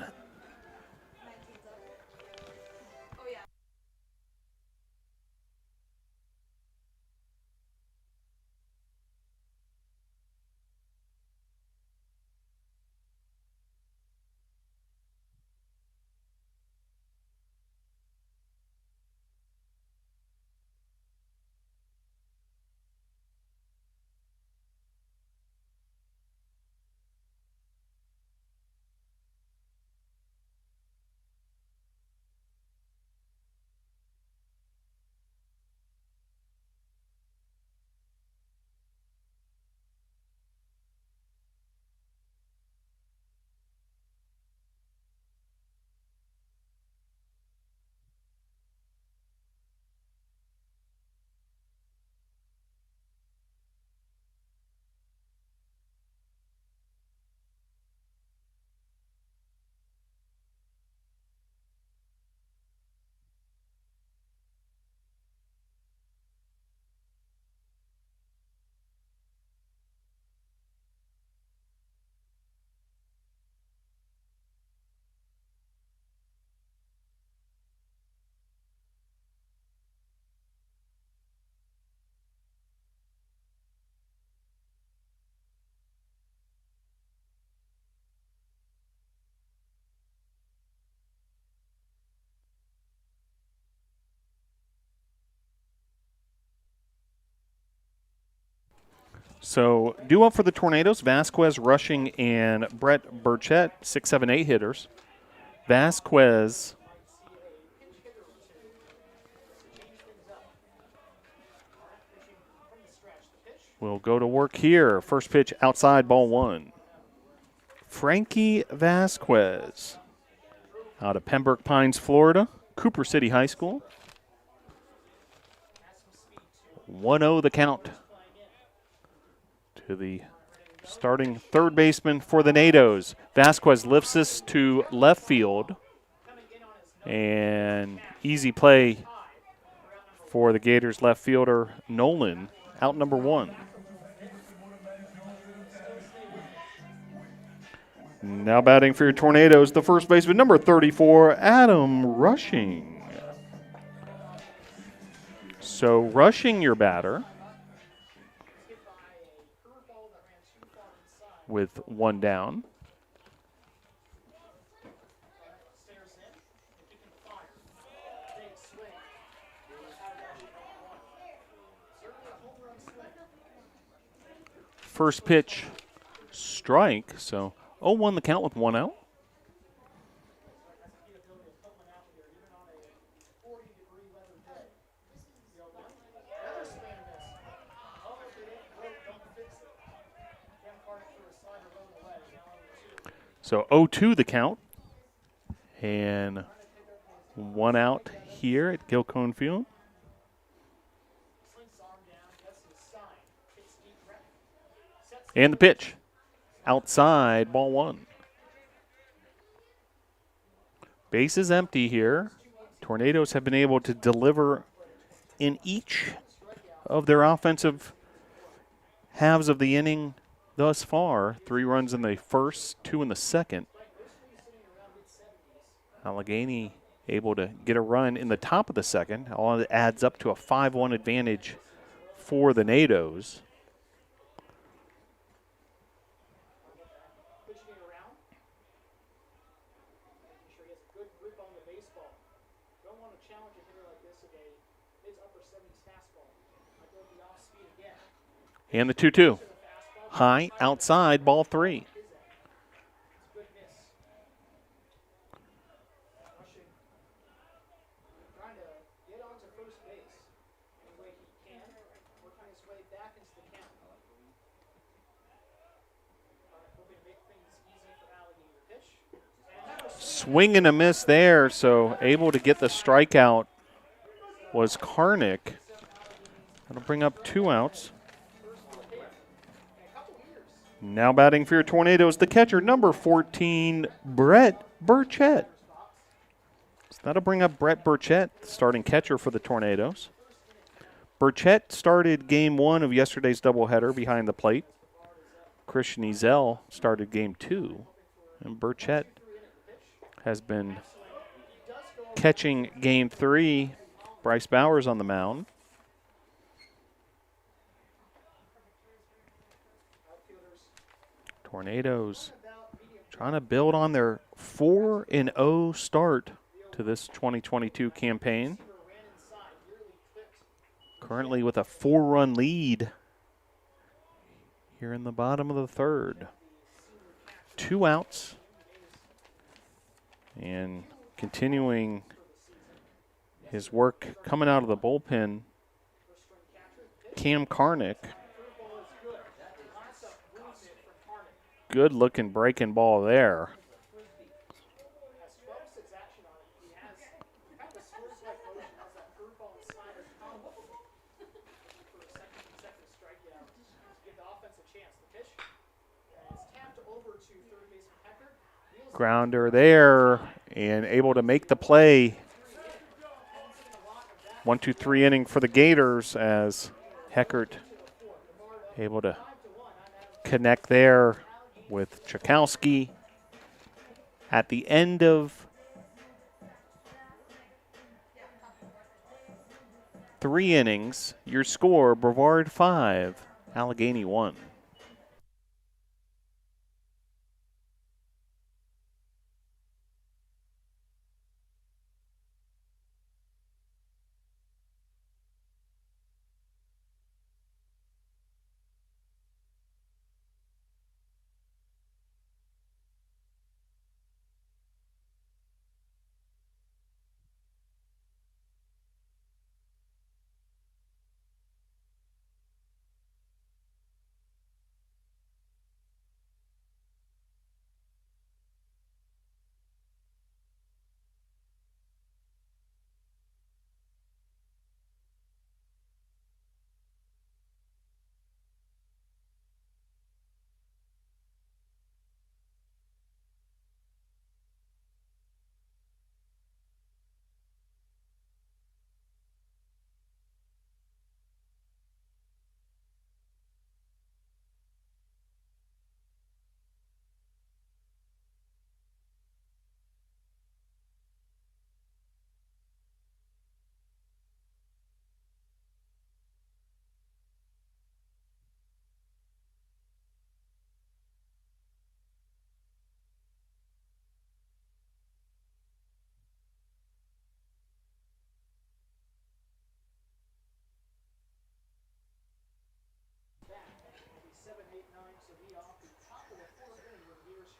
So due up for the Tornadoes, Vasquez rushing and Brett Burchett, 6, 7, 8 hitters. Vasquez will go to work here. First pitch outside, ball 1. Frankie Vasquez out of Pembroke Pines, Florida, Cooper City High School. 1-0 the count to the starting third baseman for the NATOs. Vasquez lifts this to left field. And easy play for the Gators left fielder Nolan, out number 1. Now batting for your Tornadoes, the first baseman, number 34, Adam Rushing. So rushing your batter with one down. First pitch, strike. So 0-1 the count with one out. So 0-2 the count. And one out here at Gilcone Field. And the pitch. Outside, ball one. Base is empty here. Tornadoes have been able to deliver in each of their offensive halves of the inning thus far. 3 runs in the first, 2 in the second. Allegheny able to get a run in the top of the second. All that adds up to a 5-1 advantage for the NATOs. And the 2-2. High, outside, ball 3. Swing and a miss there, so able to get the strikeout was Karnick. That'll bring up 2 outs. Now batting for your Tornadoes, the catcher, number 14, Brett Burchett. So that'll bring up Brett Burchett, starting catcher for the Tornadoes. Burchett started game 1 of yesterday's doubleheader behind the plate. Christian Ezel started game 2. And Burchett has been catching game 3. Bryce Bowers on the mound. Tornadoes trying to build on their 4-0 start to this 2022 campaign. Currently with a 4-run lead here in the bottom of the third. 2 outs. And continuing his work coming out of the bullpen, Cam Karnick. Good looking breaking ball there. Grounder there and able to make the play. 1-2-3 inning for the Gators as Heckert able to connect there with Chakowski. At the end of 3 innings, your score, Brevard 5, Allegheny 1.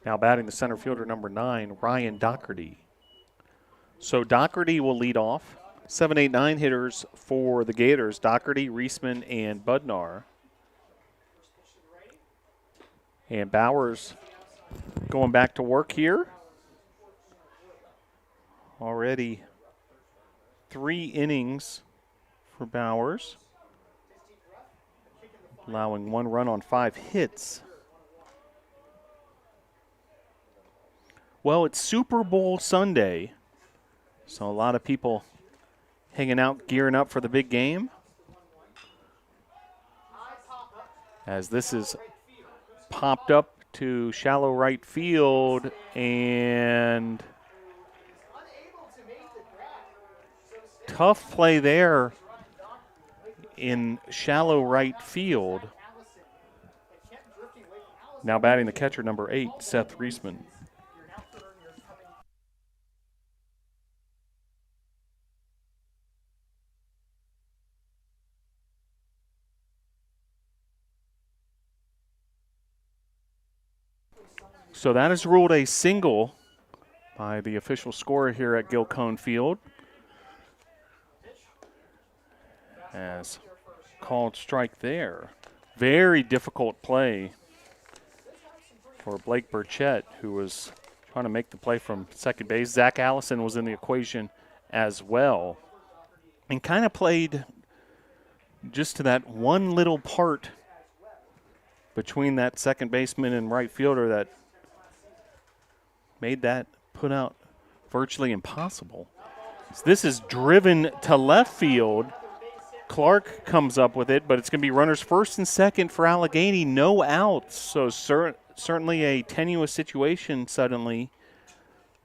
Now batting the center fielder, number 9, Ryan Doherty. So Doherty will lead off. 7, 8, 9 hitters for the Gators, Doherty, Reisman, and Budnar. And Bowers going back to work here. Already 3 innings for Bowers, allowing 1 run on 5 hits. Well, it's Super Bowl Sunday, so a lot of people hanging out, gearing up for the big game. As this is popped up to shallow right field, and tough play there in shallow right field. Now batting the catcher, number 8, Seth Reisman. So that is ruled a single by the official scorer here at Gil Cone Field. As called strike there. Very difficult play for Blake Burchett, who was trying to make the play from second base. Zach Allison was in the equation as well, and kind of played just to that one little part between that second baseman and right fielder that made that put out virtually impossible. So this is driven to left field. Clark comes up with it, but it's going to be runners first and second for Allegheny, no outs. So certainly a tenuous situation suddenly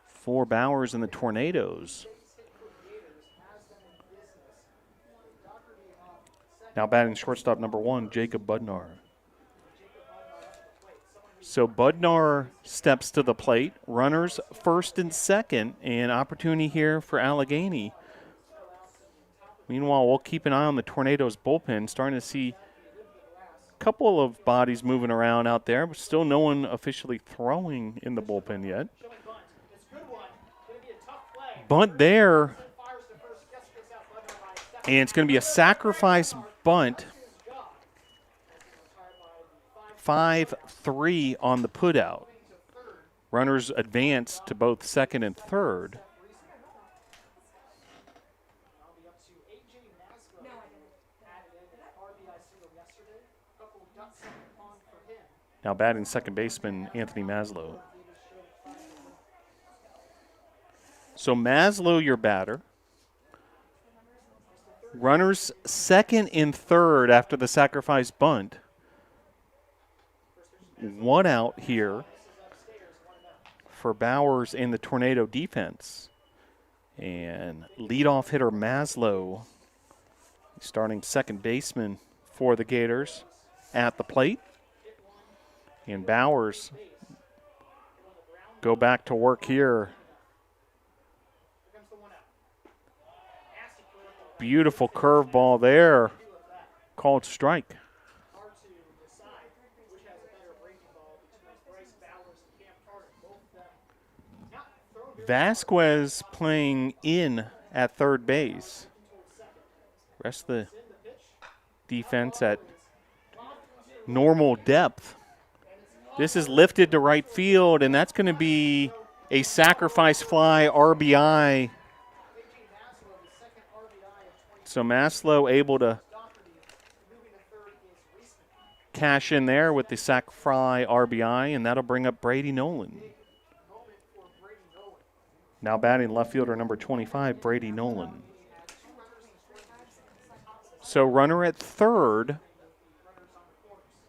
for Bowers and the Tornadoes. Now batting shortstop, number 1, Jacob Budnar. So Budnar steps to the plate. Runners first and second, and opportunity here for Allegheny. Meanwhile, we'll keep an eye on the Tornadoes bullpen, starting to see a couple of bodies moving around out there, but still no one officially throwing in the bullpen yet. Bunt there, and it's going to be a sacrifice bunt. 5-3 on the putout. Runners advance to both second and third. Now batting second baseman Anthony Maslow. So Maslow, your batter. Runners second and third after the sacrifice bunt. 1 out here for Bowers and the Tornado defense. And leadoff hitter Maslow, starting second baseman for the Gators, at the plate. And Bowers go back to work here. Beautiful curveball there. Called strike. Vasquez playing in at third base. Rest of the defense at normal depth. This is lifted to right field, and that's going to be a sacrifice fly RBI. So Maslow able to cash in there with the sac fly RBI, and that'll bring up Brady Nolan. Now batting left fielder number 25, Brady Nolan. So runner at third.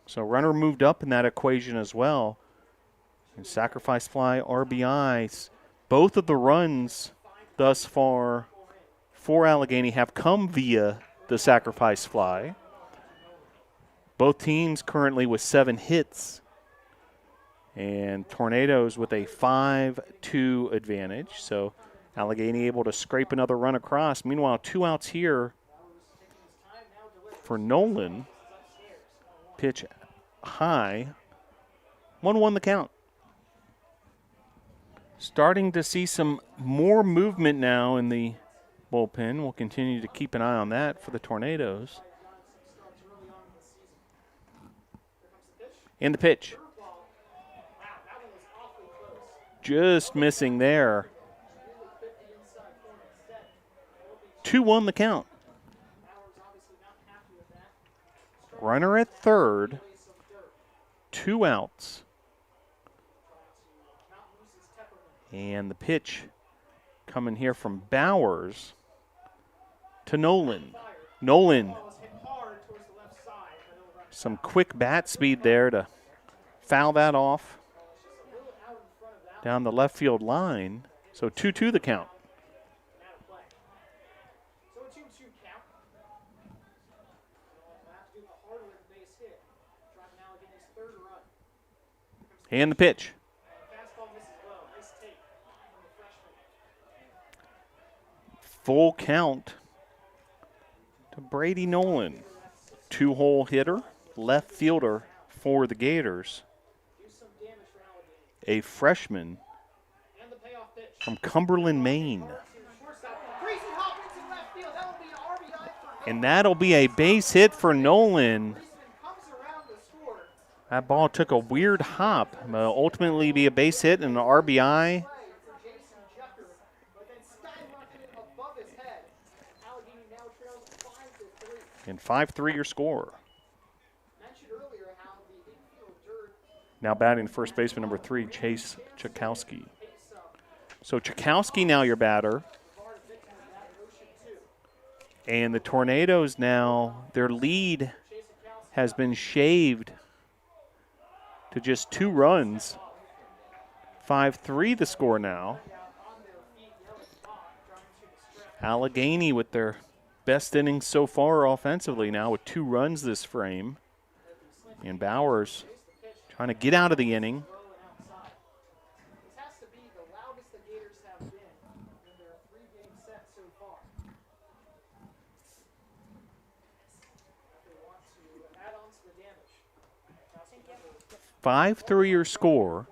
So runner moved up in that equation as well. And sacrifice fly RBIs. Both of the runs thus far for Allegheny have come via the sacrifice fly. Both teams currently with 7 hits. And Tornadoes with a 5-2 advantage. So Allegheny able to scrape another run across. Meanwhile, 2 outs here for Nolan. Pitch high. 1-1 the count. Starting to see some more movement now in the bullpen. We'll continue to keep an eye on that for the Tornadoes. And the pitch. Just missing there. 2-1 the count. Runner at third. 2 outs. And the pitch coming here from Bowers to Nolan. Nolan, some quick bat speed there to foul that off down the left field line. So 2-2 the count. And the pitch. Full count to Brady Nolan. 2-hole hitter, left fielder for the Gators. A freshman from Cumberland, Maine. And that'll be a base hit for Nolan. That ball took a weird hop. Ultimately be a base hit and an RBI. And 5-3 your score. Now batting first baseman number 3, Chase Chakowski. So Chakowski now your batter. And the Tornadoes now, their lead has been shaved to just 2 runs. 5-3 the score now. Allegheny with their best innings so far offensively now with 2 runs this frame. And Bowers trying to get out of the inning. Five 3-year score.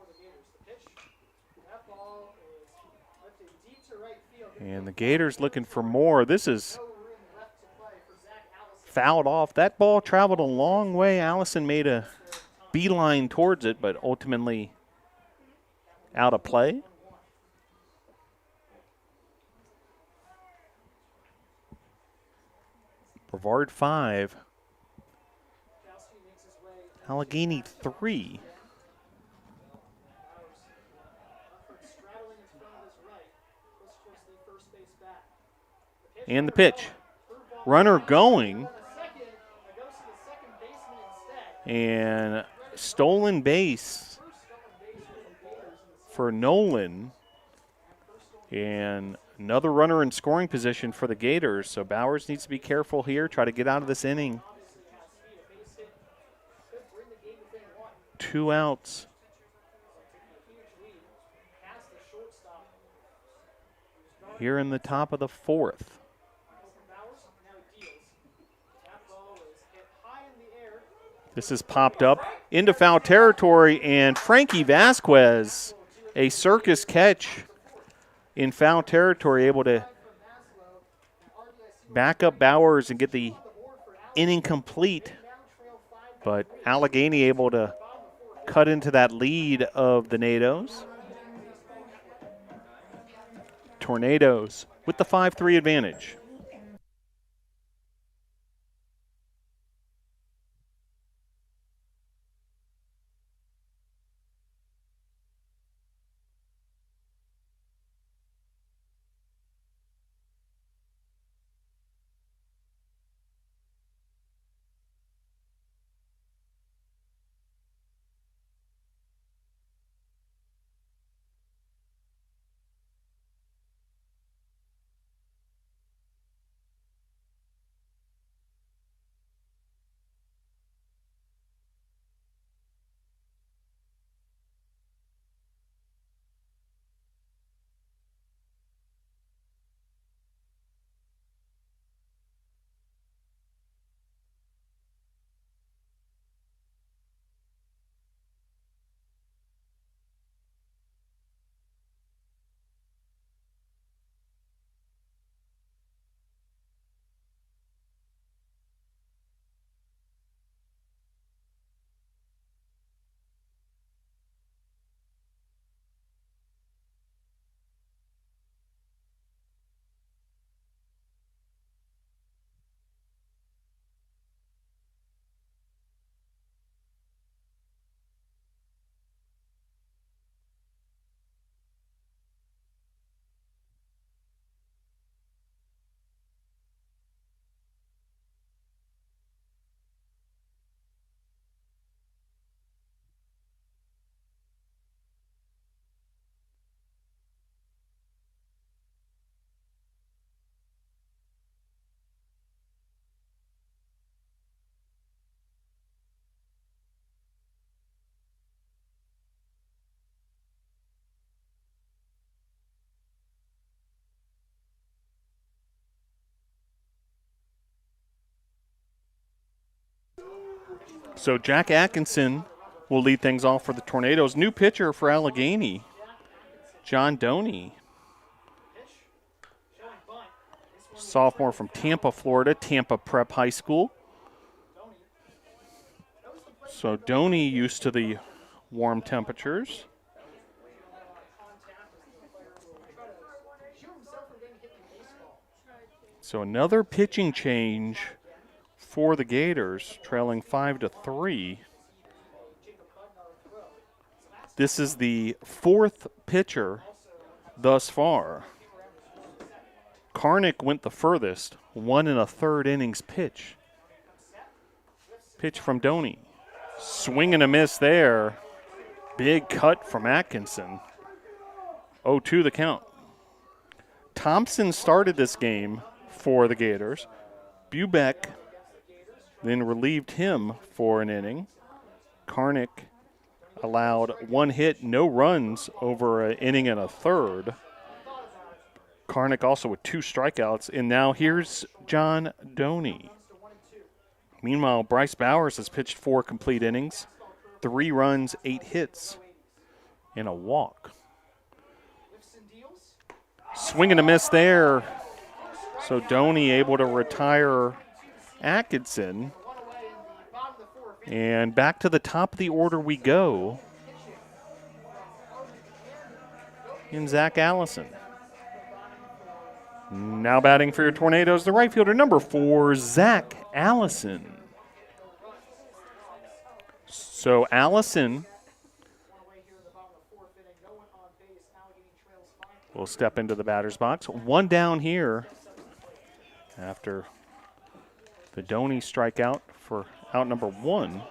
And the Gators looking for more. This is fouled off. That ball traveled a long way. Allison made a beeline towards it, but ultimately out of play. Brevard 5. Allegheny 3. And the pitch. Runner going. And stolen base for Nolan. And another runner in scoring position for the Gators. So Bowers needs to be careful here, try to get out of this inning. 2 outs. Here in the top of the 4th. This is popped up into foul territory, and Frankie Vasquez, a circus catch in foul territory, able to back up Bowers and get the inning complete. But Allegheny able to cut into that lead of the Nados. Tornadoes with the 5-3 advantage. So Jack Atkinson will lead things off for the Tornadoes. New pitcher for Allegheny, John Doney. Sophomore from Tampa, Florida, Tampa Prep High School. So Doney used to the warm temperatures. So another pitching change for the Gators, trailing 5-3. This is the fourth pitcher thus far. Karnick went the furthest, 1 1/3 innings pitch. Pitch from Doney. Swing and a miss there. Big cut from Atkinson. 0-2 the count. Thompson started this game for the Gators. Bubeck then relieved him for an inning. Karnick allowed 1 hit, no runs over an inning and a third. Karnick also with 2 strikeouts. And now here's John Doney. Meanwhile, Bryce Bowers has pitched 4 complete innings, 3 runs, 8 hits, and a walk. Swing and a miss there. So Doney able to retire Atkinson. And back to the top of the order we go. In Zach Allison. Now batting for your Tornadoes, the right fielder, number 4, Zach Allison. So Allison will step into the batter's box. 1 down here after the Doney strikeout for out number 1.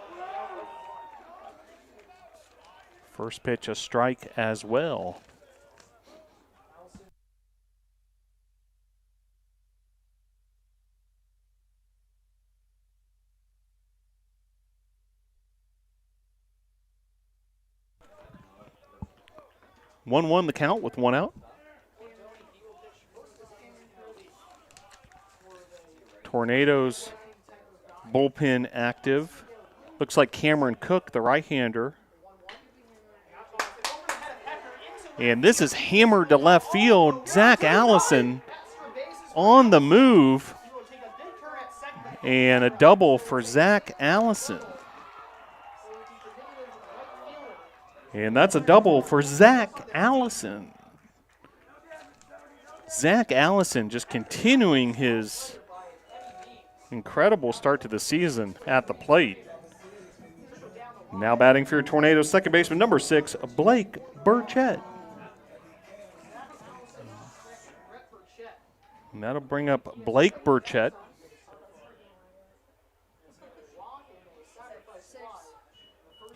First pitch a strike as well. One the count with 1 out. Tornadoes bullpen active. Looks like Cameron Cook, the right-hander. And this is hammered to left field. Zach Allison on the move. And a double for Zach Allison. And that's a double for Zach Allison. Zach Allison just continuing his incredible start to the season at the plate. Now batting for your Tornadoes, second baseman, number 6, Blake Burchett. And that'll bring up Blake Burchett.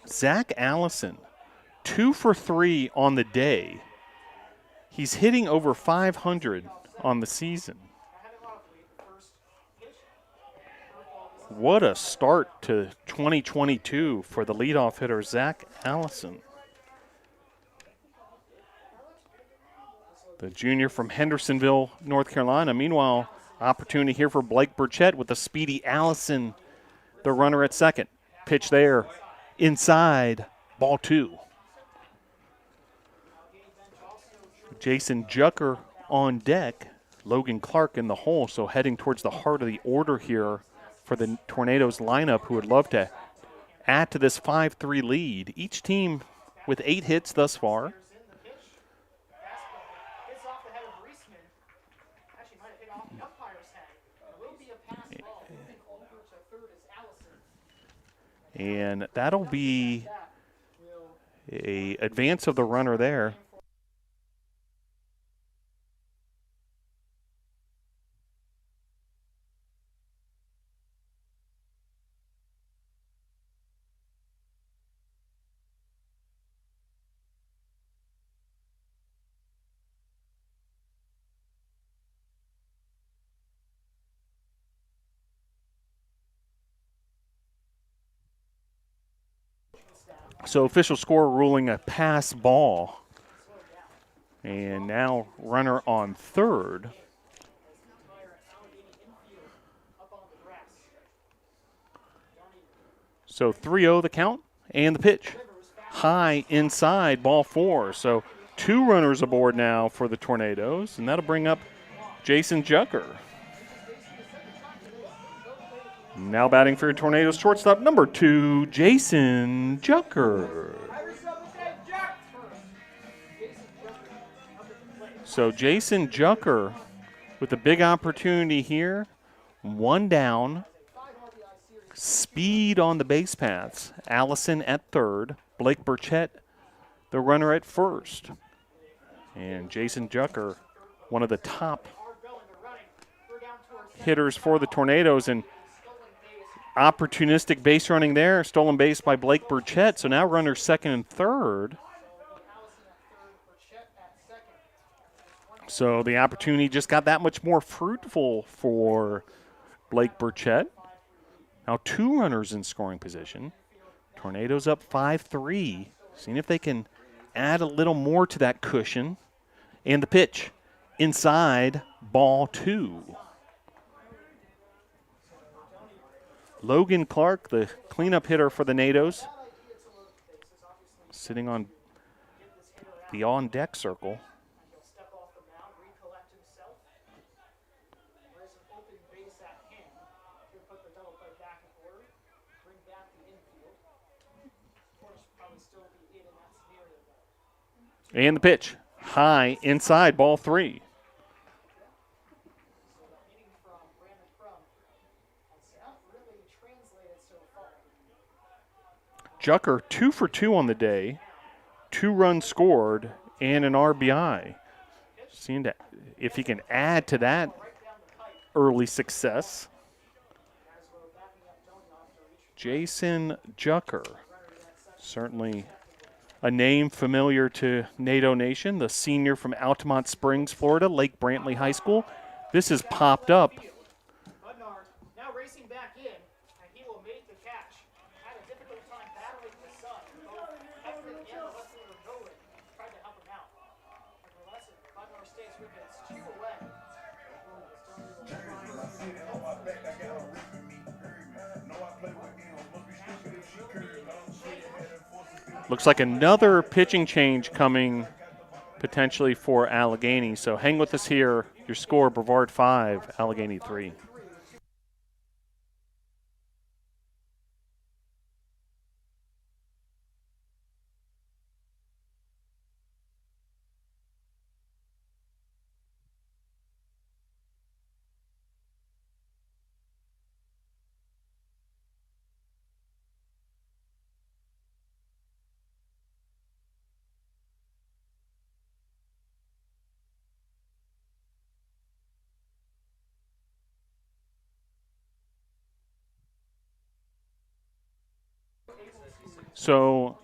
Zach Allison, 2 for 3 on the day. He's hitting over 500 on the season. What a start to 2022 for the leadoff hitter, Zach Allison. The junior from Hendersonville, North Carolina. Meanwhile, opportunity here for Blake Burchett with a speedy Allison, the runner at second. Pitch there, inside, ball 2. Jason Jucker on deck. Logan Clark in the hole, so heading towards the heart of the order here for the Tornadoes lineup, who would love to add to this 5-3 lead. Each team with 8 hits thus far. And that'll be an advance of the runner there. So official score ruling a pass ball. And now runner on third. So 3-0 the count and the pitch. High inside, ball 4. So 2 runners aboard now for the Tornadoes, and that'll bring up Jason Jucker. Now batting for your Tornadoes shortstop, number 2, Jason Jucker. So Jason Jucker with a big opportunity here. 1 down. Speed on the base paths. Allison at third. Blake Burchett, the runner at first. And Jason Jucker, one of the top hitters for the Tornadoes. And opportunistic base running there. Stolen base by Blake Burchett. So now runners second and third. So the opportunity just got that much more fruitful for Blake Burchett. Now 2 runners in scoring position. Tornadoes up 5-3. Seeing if they can add a little more to that cushion. And the pitch inside, ball 2. Logan Clark, the cleanup hitter for the Nados, sitting on the on-deck circle. And the pitch, high inside, ball 3. Jucker 2 for 2 on the day, 2 runs scored, and an RBI. Seeing that if he can add to that early success. Jason Jucker, certainly a name familiar to NATO Nation, the senior from Altamont Springs, Florida, Lake Brantley High School. This has popped up. Now racing back in, and he will make the catch. Had a difficult time battling the sun. Both Hefner and the left fielder Nolan tried to help him out. Nevertheless, Budnar stays with it. It's 2 away. Looks like another pitching change coming potentially for Allegheny. So hang with us here. Your score, Brevard 5, Allegheny 3. So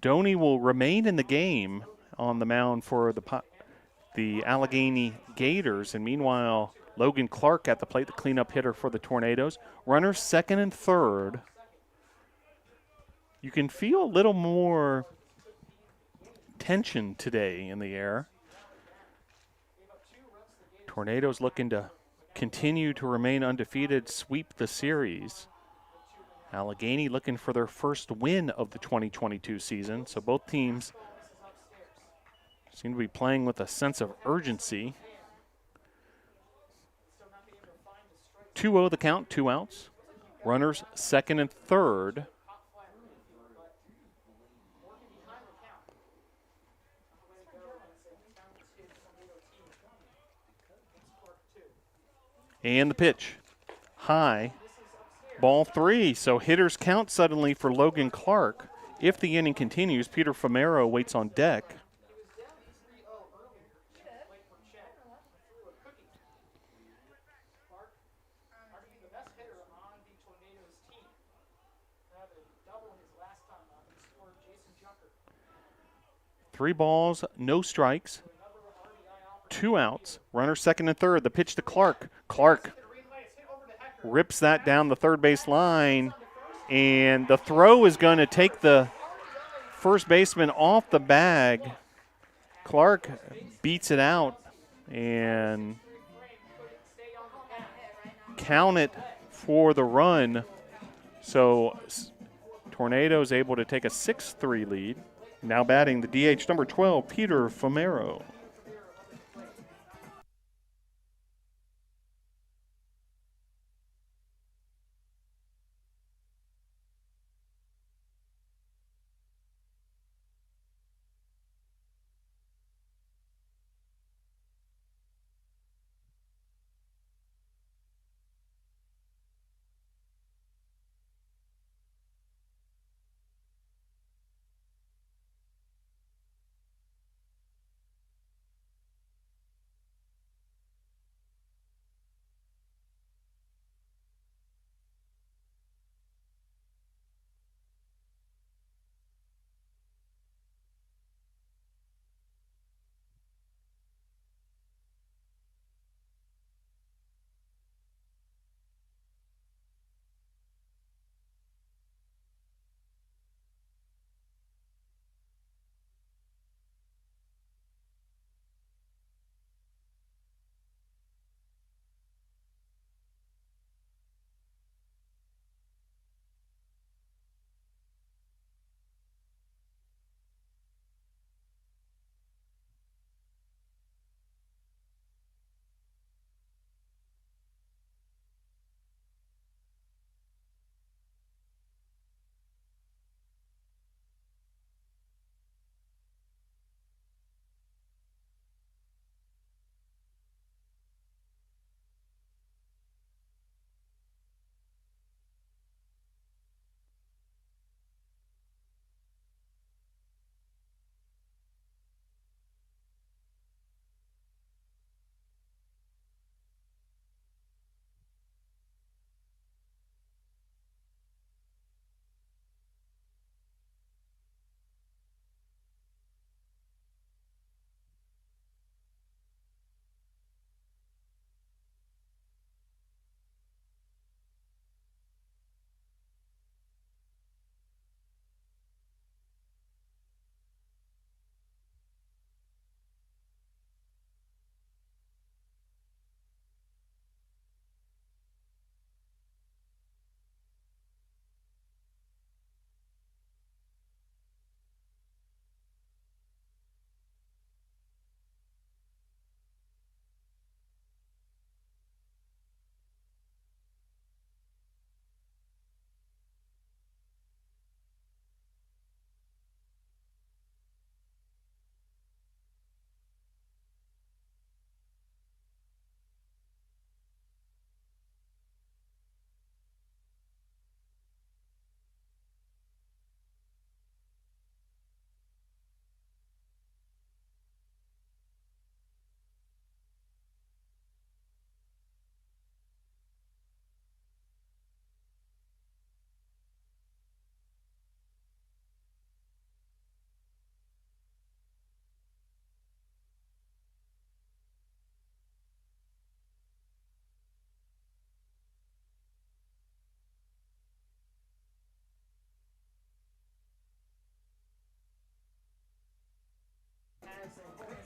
Doney will remain in the game on the mound for the Allegheny Gators, and meanwhile Logan Clark at the plate, the cleanup hitter for the Tornadoes. Runners second and third. You can feel a little more tension today in the air. Tornadoes looking to continue to remain undefeated, sweep the series. Allegheny looking for their first win of the 2022 season. So both teams seem to be playing with a sense of urgency. 2-0 the count, 2 outs. Runners second and third. And the pitch, high, ball 3. So hitters count suddenly for Logan Clark. If the inning continues, Peter Famero waits on deck. Three balls, no strikes. 2 outs, runner second and third. The pitch to Clark. Clark rips that down the third base line, and the throw is going to take the first baseman off the bag. Clark beats it out, and count it for the run. So Tornadoes able to take a 6-3 lead. Now batting the DH number 12, Peter Famero.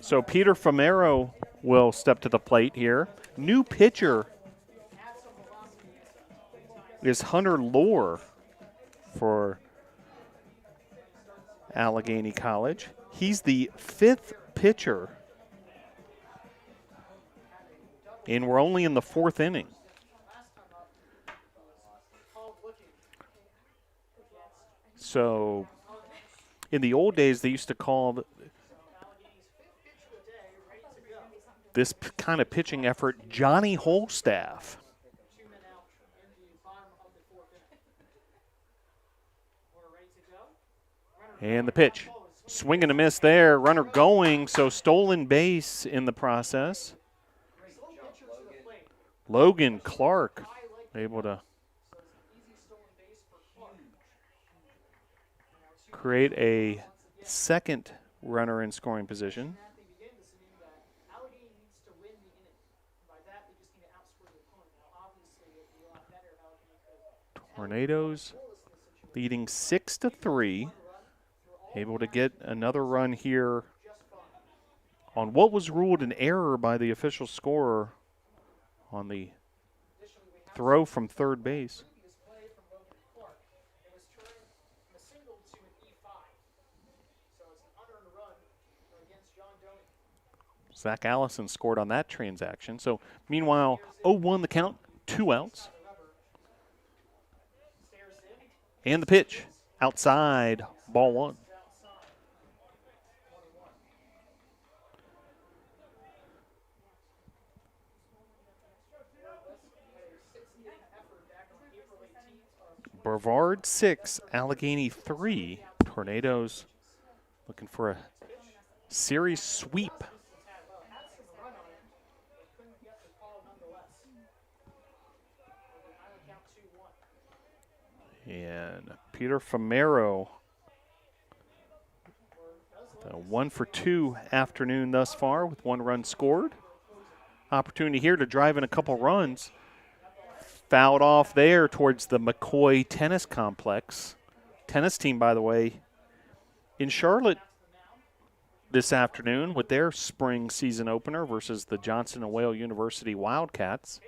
So Peter Famero will step to the plate here. New pitcher is Hunter Lohr for Allegheny College. He's the 5th pitcher, and we're only in the 4th inning. So in the old days, they used to call this kind of pitching effort Johnny Holstaff. And the pitch. Swing and a miss there. Runner going, so stolen base in the process. Logan Clark able to create a second runner in scoring position. Tornadoes leading 6-3. Able to get another run here on what was ruled an error by the official scorer on the throw from third base. Previous play from Logan Clark. It was turned from a single to an E5. So it's an unearned run against John Downey. Zach Allison scored on that transaction. So meanwhile, 0-1 the count, 2 outs. And the pitch outside, ball 1. Brevard 6, Allegheny 3. Tornadoes looking for a series sweep. And Peter Famero, the 1-for-2 afternoon thus far with 1 run scored. Opportunity here to drive in a couple runs. Fouled off there towards the McCoy Tennis Complex. Tennis team, by the way, in Charlotte this afternoon with their spring season opener versus the Johnson & Wales University Wildcats.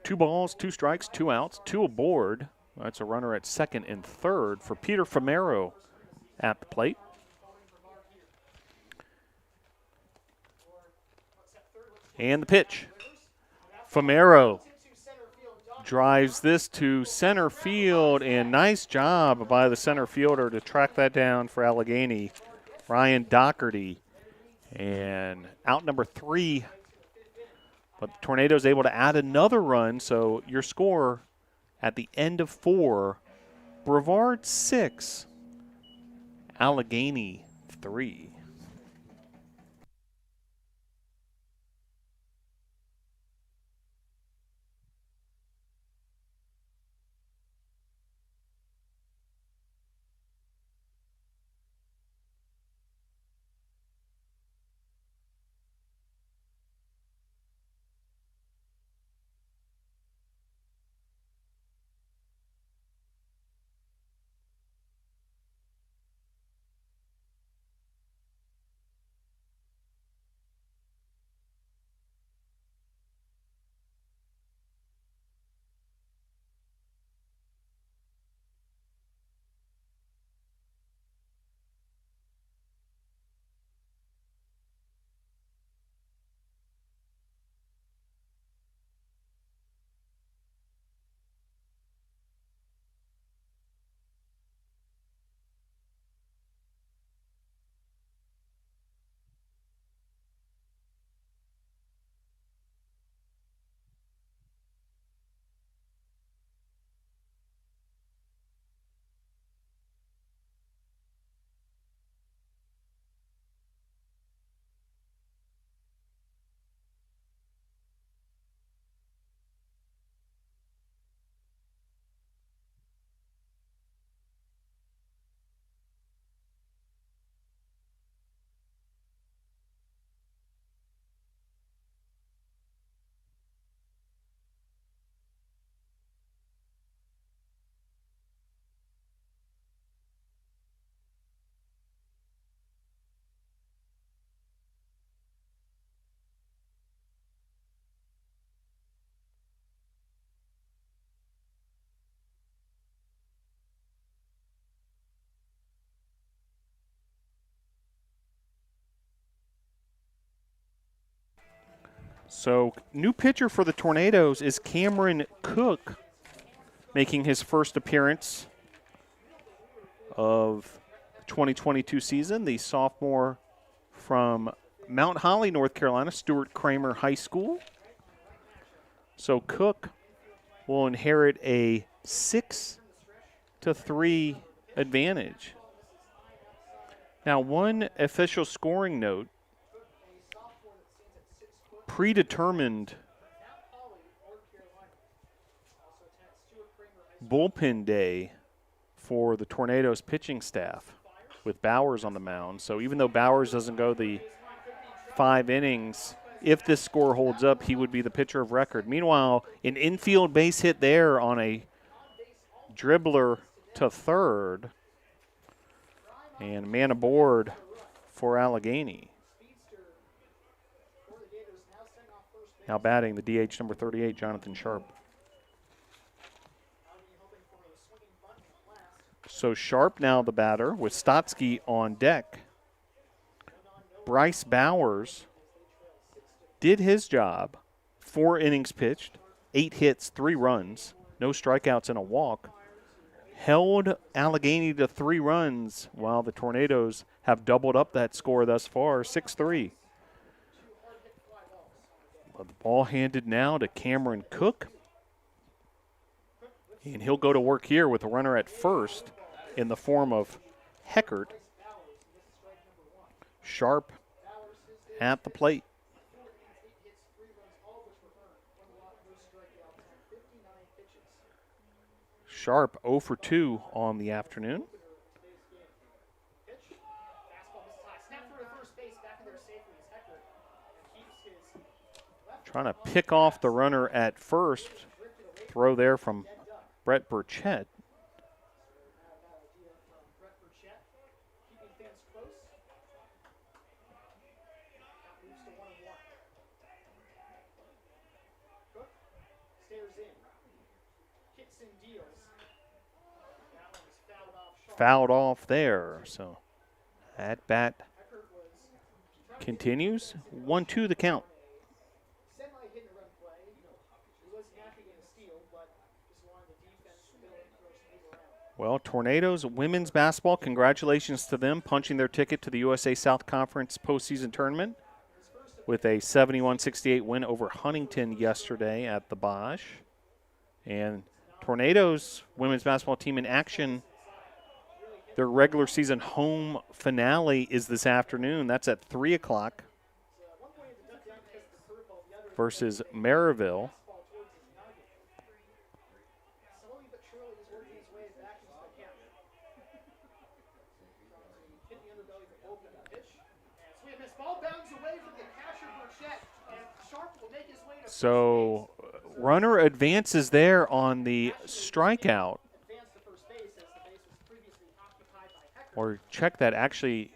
2 balls, 2 strikes, 2 outs, 2 aboard. That's a runner at second and third for Peter Famero at the plate. And the pitch. Famero drives this to center field, and nice job by the center fielder to track that down for Allegheny, Ryan Doherty. And out number 3. But the Tornadoes able to add another run, so your score at the end of 4, Brevard 6, Allegheny 3. So new pitcher for the Tornadoes is Cameron Cook, making his first appearance of the 2022 season. The sophomore from Mount Holly, North Carolina, Stuart Kramer High School. So Cook will inherit a 6-3 advantage. Now, one official scoring note. Predetermined bullpen day for the Tornadoes pitching staff with Bowers on the mound. So even though Bowers doesn't go the 5 innings, if this score holds up, he would be the pitcher of record. Meanwhile, an infield base hit there on a dribbler to third, and man aboard for Allegheny. Now batting the DH number 38, Jonathan Sharp. So Sharp now the batter with Stotsky on deck. Bryce Bowers did his job. 4 innings pitched, 8 hits, 3 runs, no strikeouts and a walk. Held Allegheny to 3 runs while the Tornadoes have doubled up that score thus far, 6-3. The ball handed now to Cameron Cook. And he'll go to work here with a runner at first in the form of Heckert. Sharp at the plate. Sharp 0 for 2 on the afternoon. Trying to pick off the runner at first. Throw there from Brett Burchett. Fouled off there, so at bat continues. 1-2 the count. Well, Tornadoes women's basketball, congratulations to them, punching their ticket to the USA South Conference postseason tournament with a 71-68 win over Huntington yesterday at the Bosch. And Tornadoes women's basketball team in action. Their regular season home finale is this afternoon. That's at 3 o'clock versus Maryville. So runner advances there on the strikeout. Or check that, actually,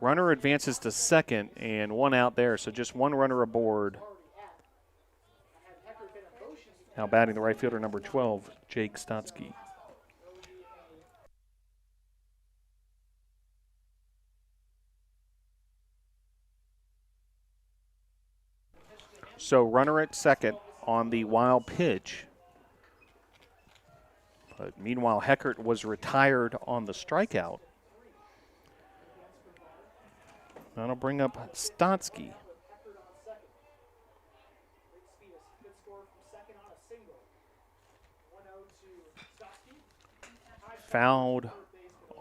runner advances to second and 1 out there, so just 1 runner aboard. Now batting the right fielder, number 12, Jake Stotsky. So runner at second on the wild pitch. But meanwhile, Heckert was retired on the strikeout. That'll bring up Stotsky. Fouled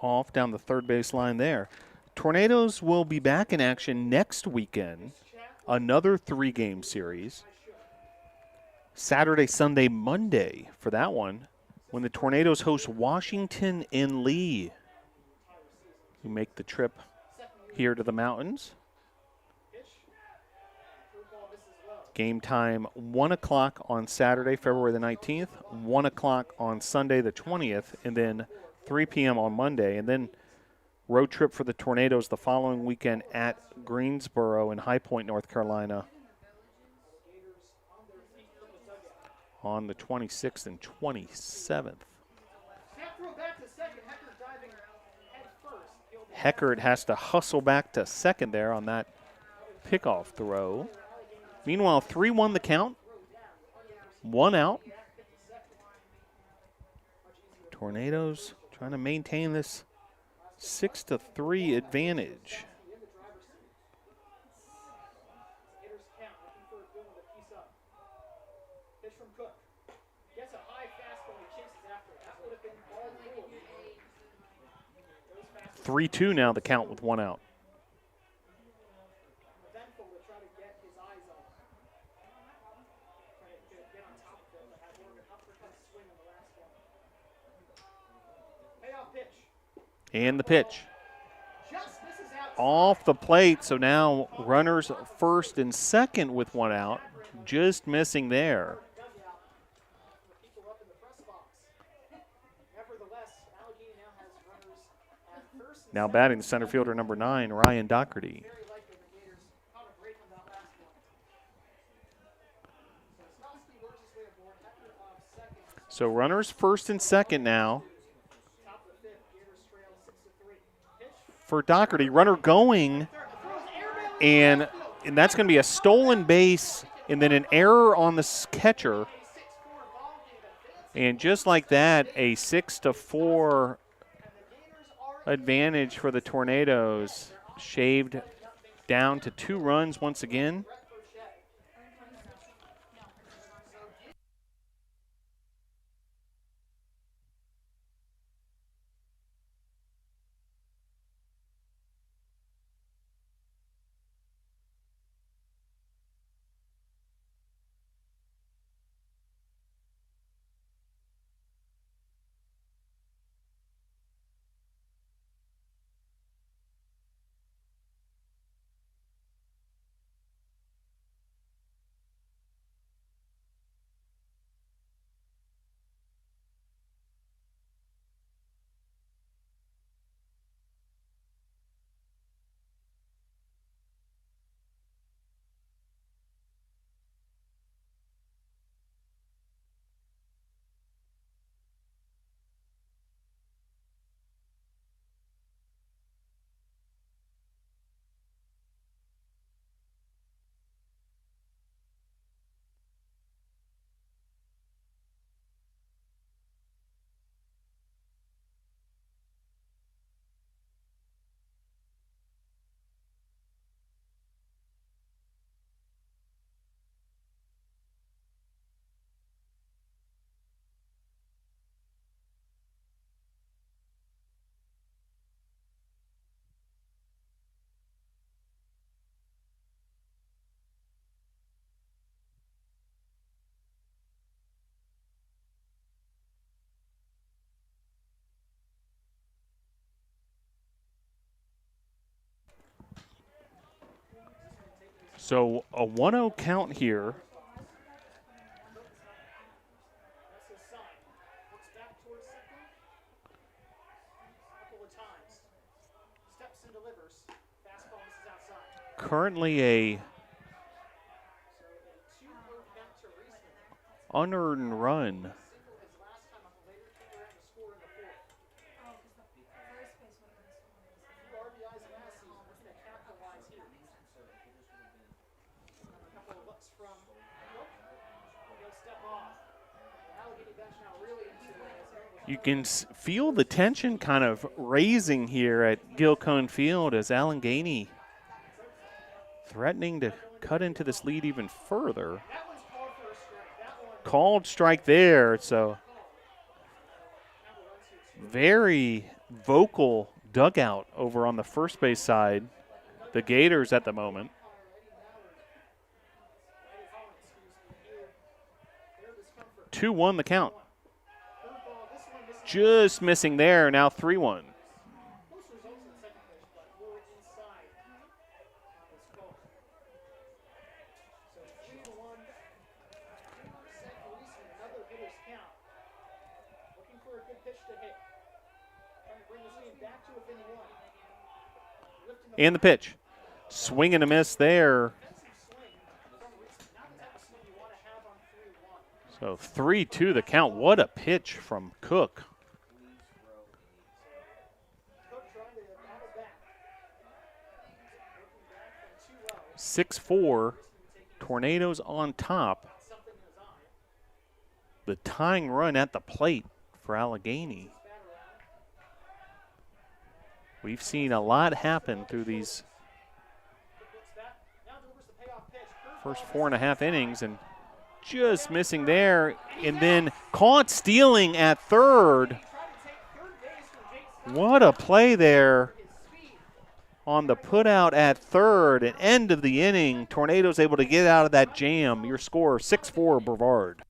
off down the third base line there. Tornadoes will be back in action next weekend. Another 3-game series. Saturday, Sunday, Monday for that one, when the Tornadoes host Washington and Lee, who make the trip here to the mountains. Game time 1 o'clock on Saturday, February the 19th, 1 o'clock on Sunday the 20th, and then 3 p.m. on Monday. And then road trip for the Tornadoes the following weekend at Greensboro in High Point, North Carolina on the 26th and 27th. Heckert has to hustle back to second there on that pickoff throw. Meanwhile, 3-1 the count. 1 out. Tornadoes trying to maintain this 6-3 advantage. (3-2) now the count with 1 out. And the pitch. Off the plate, so now runners first and second with 1 out. Just missing there. Now batting the center fielder, number 9, Ryan Doherty. So runners first and second now. For Doherty, runner going, and that's going to be a stolen base and then an error on the catcher. And just like that, a 6-4 advantage for the Tornadoes, shaved down to 2 runs once again. So a 1-0 count here. Currently a unearned run. You can feel the tension kind of raising here at Gilcone Field as Allegheny threatening to cut into this lead even further. Called strike there, so very vocal dugout over on the first base side. The Gators at the moment. Two 1 the count. Just missing there, now 3-1. And the pitch. Swing and a miss there. So 3-2 the count. What a pitch from Cook. 6-4. Tornadoes on top. The tying run at the plate for Allegheny. We've seen a lot happen through these first 4.5 innings, and just missing there, and then caught stealing at third. What a play there on the put out at third and end of the inning. Tornadoes able to get out of that jam. Your score 6-4 Brevard.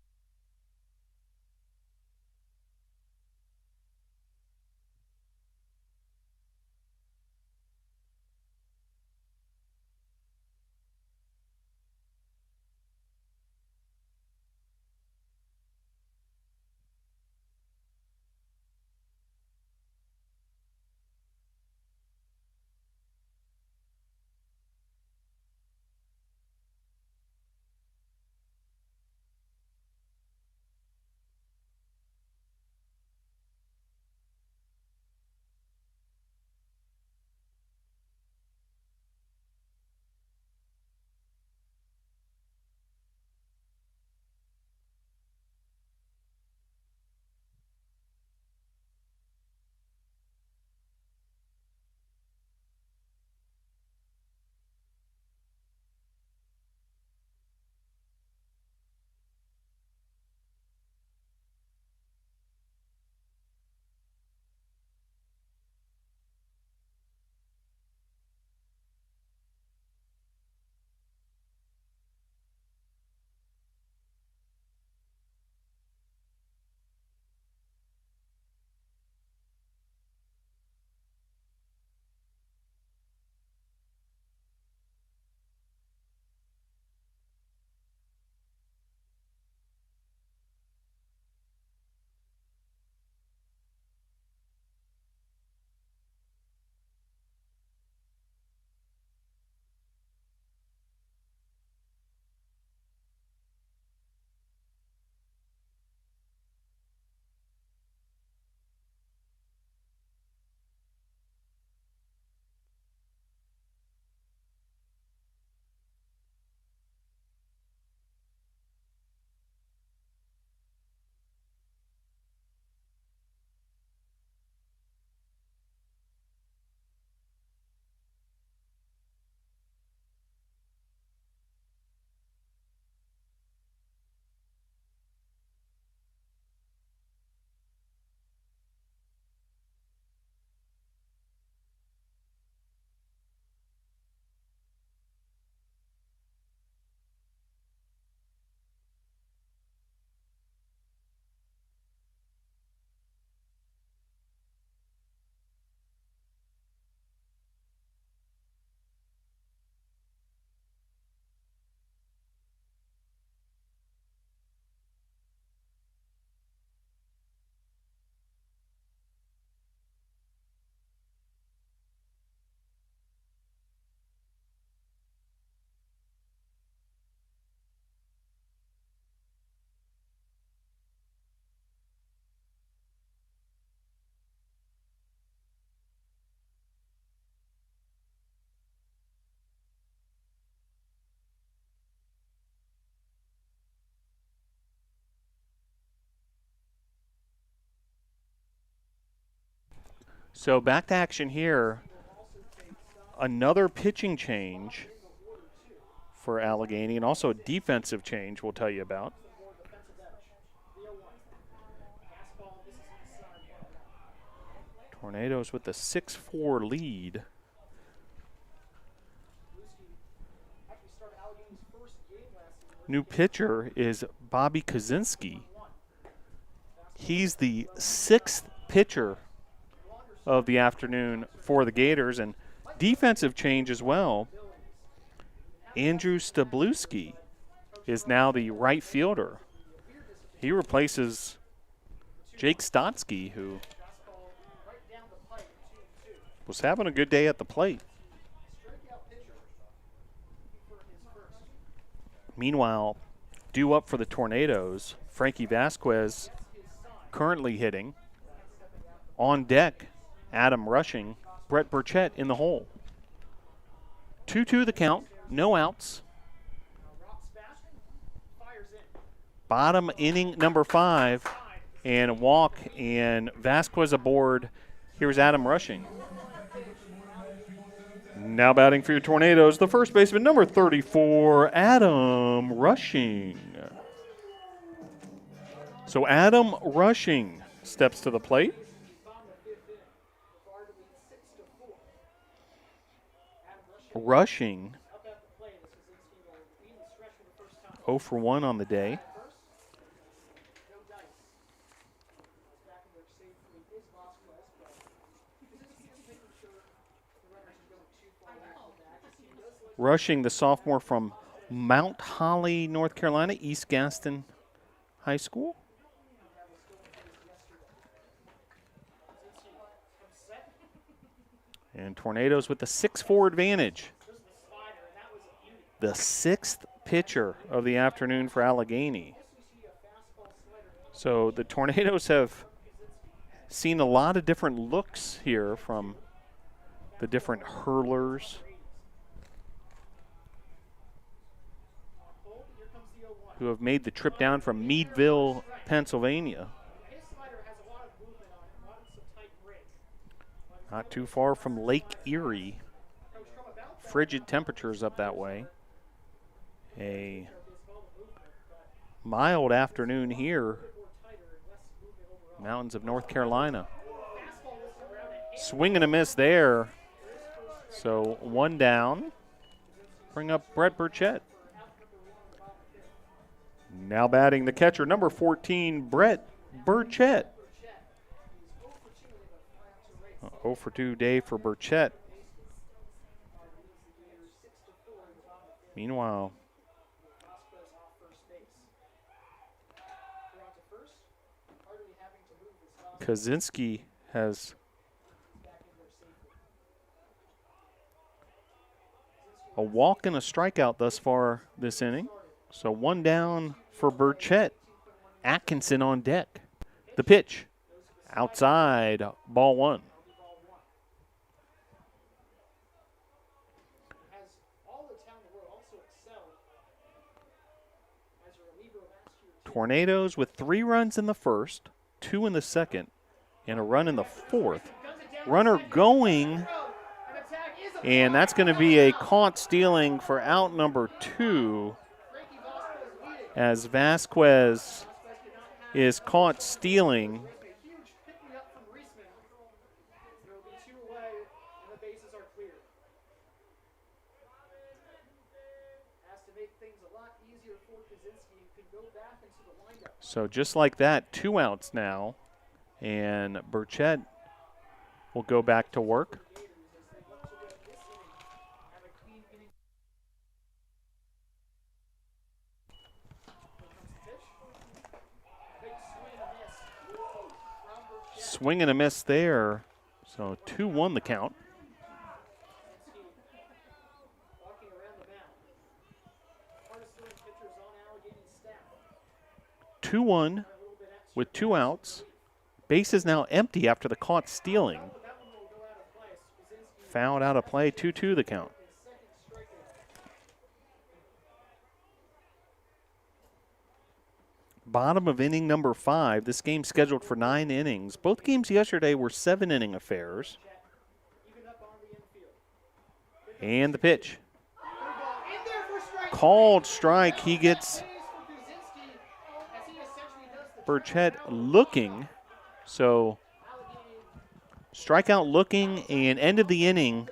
So back to action here. Another pitching change for Allegheny, and also a defensive change we'll tell you about. Tornadoes with the 6-4 lead. New pitcher is Bobby Kaczynski. He's the 6th pitcher of the afternoon for the Gators, and defensive change as well. Andrew Stabluski is now the right fielder. He replaces Jake Stotsky, who was having a good day at the plate. Meanwhile, due up for the Tornadoes, Frankie Vasquez currently hitting. On deck, Adam Rushing, Brett Burchett in the hole. 2-2 the count, no outs. Bottom inning number 5, and a walk, and Vasquez aboard. Here's Adam Rushing. Now batting for your Tornadoes, the first baseman, number 34, Adam Rushing. So Adam Rushing steps to the plate. Rushing 0 for 1 on the day. Rushing, the sophomore from Mount Holly, North Carolina, East Gaston High School. And Tornadoes with the 6-4 advantage. The 6th pitcher of the afternoon for Allegheny. So the Tornadoes have seen a lot of different looks here from the different hurlers who have made the trip down from Meadville, Pennsylvania. Not too far from Lake Erie. Frigid temperatures up that way. A mild afternoon here. Mountains of North Carolina. Swing and a miss there. So 1 down. Bring up Brett Burchett. Now batting the catcher, number 14, Brett Burchett. 0 for 2 day for Burchett. Meanwhile, Kaczynski has a walk and a strikeout thus far this inning. So 1 down for Burchett. Atkinson on deck. The pitch. Outside, ball 1. Tornadoes with 3 runs in the first, 2 in the second, and a run in the fourth. Runner going, and that's going to be a caught stealing for out number 2, as Vasquez is caught stealing. So just like that, 2 outs now, and Burchett will go back to work. Swing and a miss there, so 2-1 the count. 2-1 with 2 outs. Base is now empty after the caught stealing. Fouled out of play, 2-2 the count. bottom of inning number 5. This game's scheduled for 9 innings. Both games yesterday were 7-inning affairs. And the pitch. Called strike. He gets Burchett looking. So strikeout looking, and end of the inning.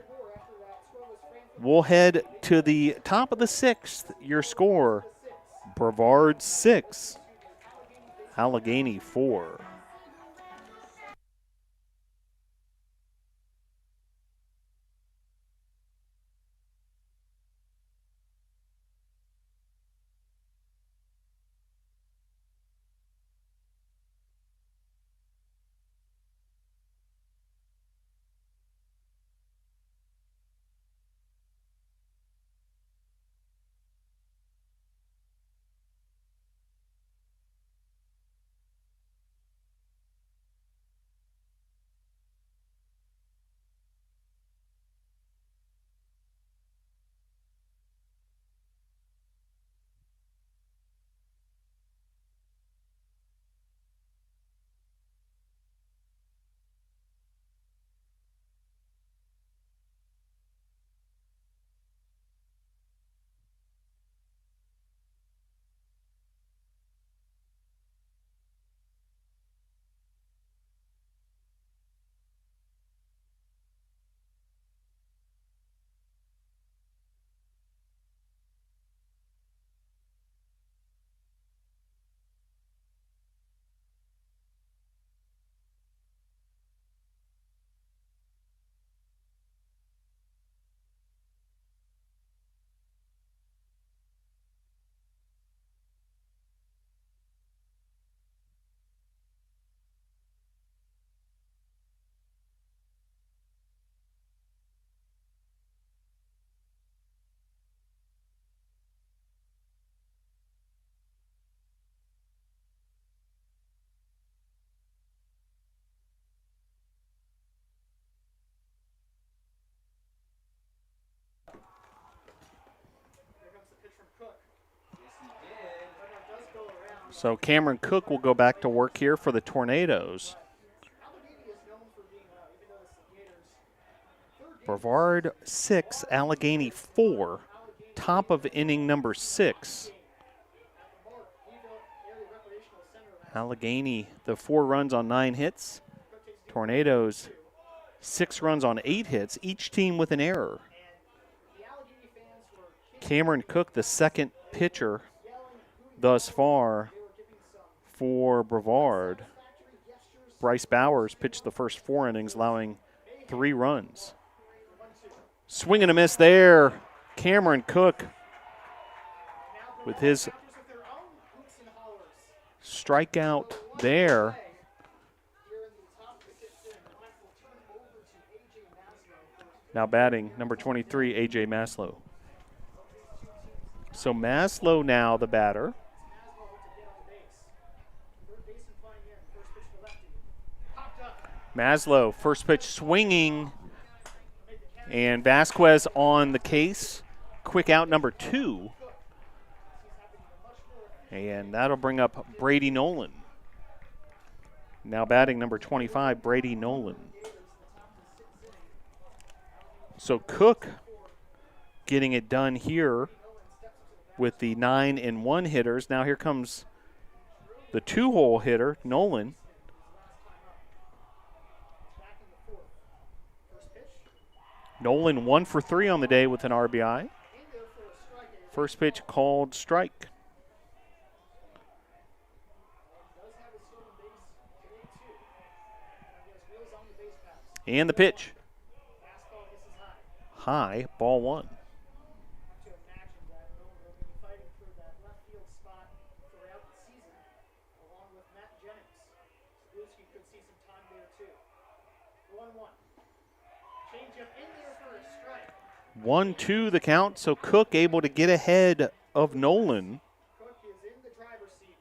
We'll head to the top of the 6th. Your score, Brevard 6, Allegheny 4. So Cameron Cook will go back to work here for the Tornadoes. Brevard 6, Allegheny 4, top of inning number 6. Allegheny, the 4 runs on 9 hits. Tornadoes, 6 runs on 8 hits, each team with an error. Cameron Cook, the second pitcher thus far for Brevard. Bryce Bowers pitched the first 4 innings, allowing 3 runs. Swing and a miss there. Cameron Cook with his strikeout there. Now batting, number 23, A.J. Maslow. So Maslow now the batter. Maslow, first pitch swinging, and Vasquez on the case. Quick out number 2. And that'll bring up Brady Nolan. Now batting number 25, Brady Nolan. So Cook getting it done here with the 9-1 hitters. Now here comes the 2-hole hitter, Nolan. Nolan 1 for 3 on the day with an RBI. First pitch called strike. And the pitch. High, ball 1. One, 2 the count, so Cook able to get ahead of Nolan. Cook is in the driver's seat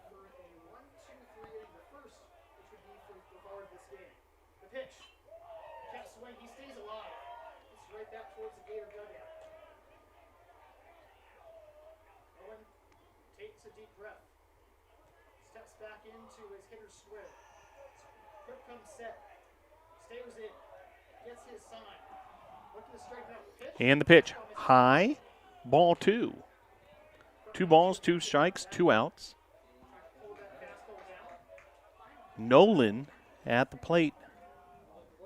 for a 1-2-3 inning, the first, which would be for Brevard this game. The pitch, kept swing, he stays alive. It's right back towards the Gator dugout. Owen takes a deep breath. Steps back into his hitter's square. Grip comes set. Stays in. Gets his sign. Looking to straighten out the pitch. And the pitch. High. Ball 2. 2 balls, 2 strikes, 2 outs. Nolan at the plate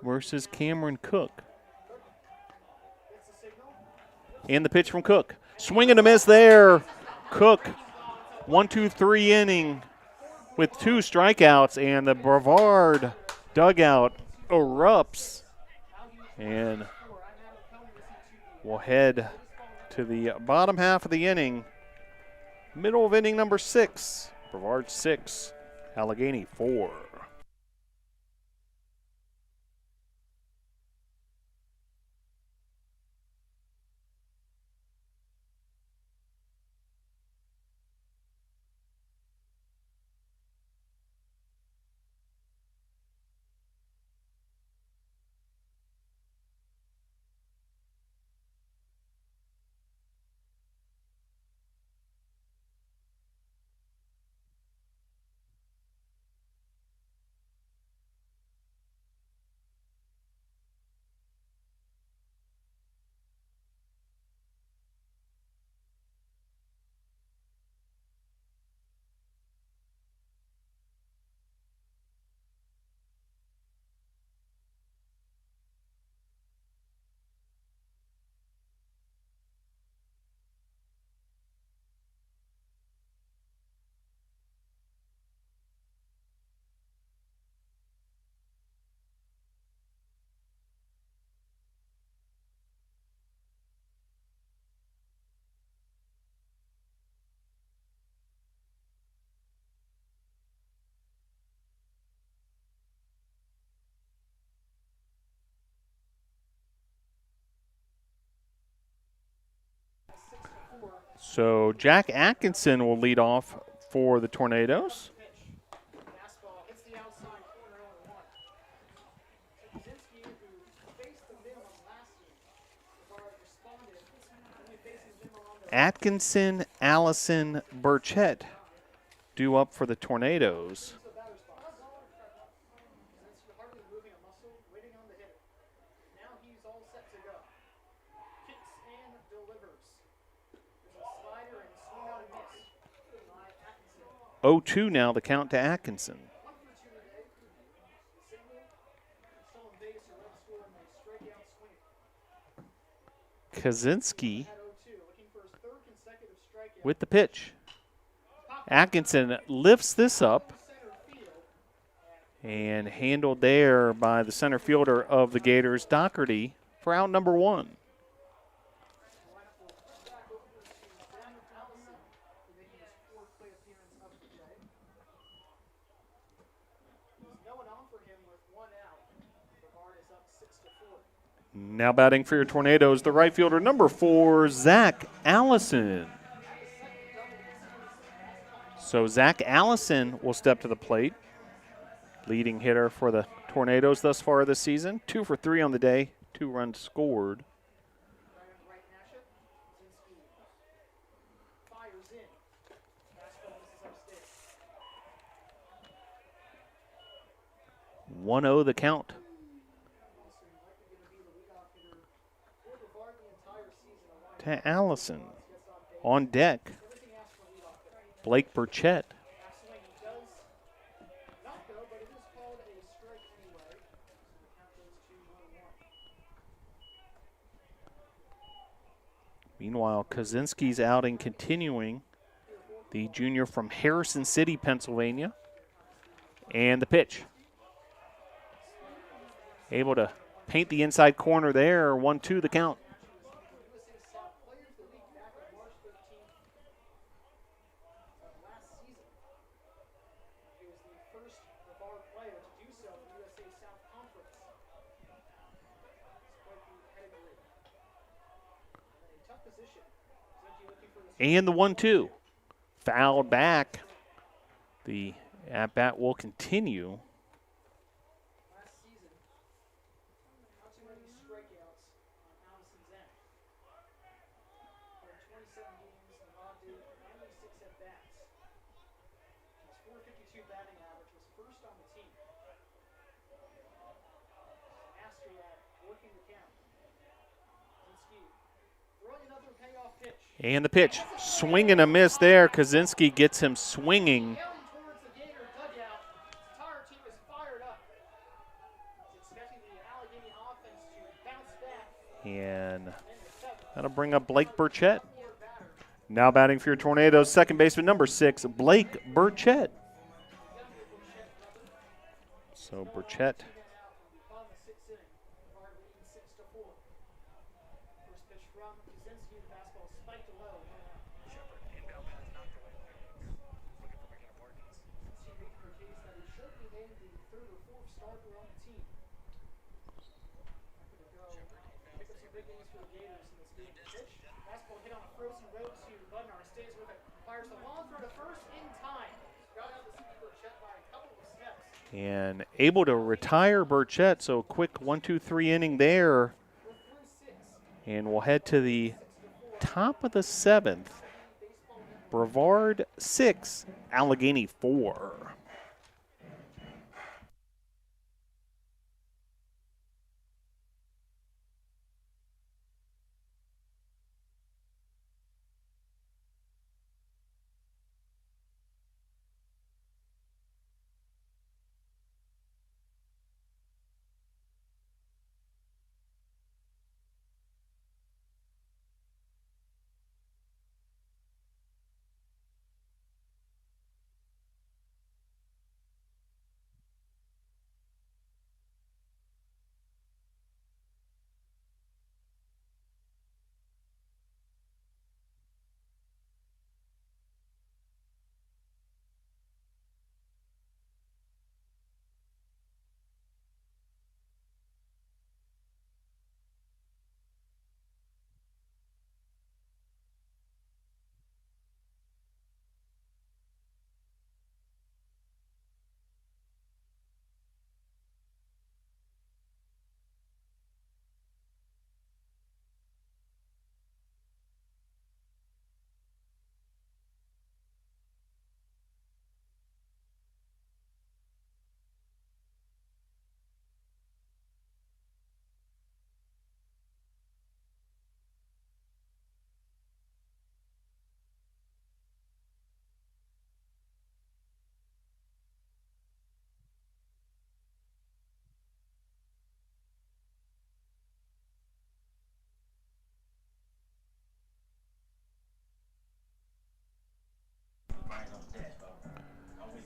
versus Cameron Cook. And the pitch from Cook. Swing and a miss there. Cook, 1-2-3 inning with 2 strikeouts, and the Brevard dugout erupts. And we'll head to the bottom half of the inning. Middle of inning number 6. Brevard 6, Allegheny 4. So Jack Atkinson will lead off for the Tornadoes. Fastball hits the outside corner 0-1. Kaczynski, who faced the minimum last year, Brevard responded, only facing minimum on the Atkinson, Allison, Burchett due up for the Tornadoes. batter's box. Kaczynski hardly moving a muscle, waiting on the hitter. Now he's all set to go. Kicks and delivers. There's a slider and swing out and miss by Atkinson. 0-2 now, the count to Atkinson. 1 for 2 today. Single, stolen base, or run score, and a strikeout swing. Kaczynski At 0-2, looking for his 3rd consecutive strikeout. with the pitch. Atkinson lifts this up Center field. and handled there by the center fielder of the Gators, Doherty, for out number 1. Lineup will come back over to Ben Allison, making his 4th play appearance of the day. There's no one on for him with 1 out. Brevard is up 6-4. Now batting for your Tornadoes, the right fielder, number 4, Zach Allison. So Zach Allison will step to the plate. Leading hitter for the Tornadoes thus far this season. 2 for 3 on the day, 2 runs scored. Right matchup. Kaczynski fires in. Fastball misses upstairs. 1-0 the count Also likely going to be the leadoff hitter for Brevard the entire season. to Allison. On deck, Everything asked for leadoff hitter. Blake Burchett. Half swing he does not go, but it is called a strike anyway. So the count goes to 1-1. Meanwhile, Kaczynski's outing continuing. The junior from Harrison City, Pennsylvania. And the pitch. Able to paint the inside corner there. 1-2 the count. USA South Player of the Week back on March 13th of last season. He was the first Brevard player to do so in the USA South Conference. It's quite the pedigree. In a tough position. Kaczynski looking for the And the 1-2. Fouled back. The at-bat will continue. last season. Not too many strikeouts on Allison's end. In 27 games, Brevard did 96 at-bats. .452 batting average, was first on the team. After that, working the count. Zinsky throwing another payoff pitch. And the pitch. Swing and a miss there. Kaczynski gets him swinging. Yelling towards the Gator dugout. His entire team is fired up. He's expecting the Allegheny offense to bounce back. And that'll bring up Blake Burchett. Now batting for your Tornadoes, second baseman number 6, Blake Burchett. So Burchett. On the sixth inning, Brevard leading 6-4. First pitch from Kaczynski, the fastball spiked low. Kaczynski made for a case that he should be named the third or fourth starter on the team. Happy to go pick up some big innings for the Gators in this game. Pitch, fastball hit on a frozen road to Budnar, stays with it, fires the long throw to first in time. Got out to see Burchett by a couple of steps. And able to retire Burchett, so quick 1-2-3 inning there. And we'll head to the top of the 7th. Brevard 6, Allegheny 4.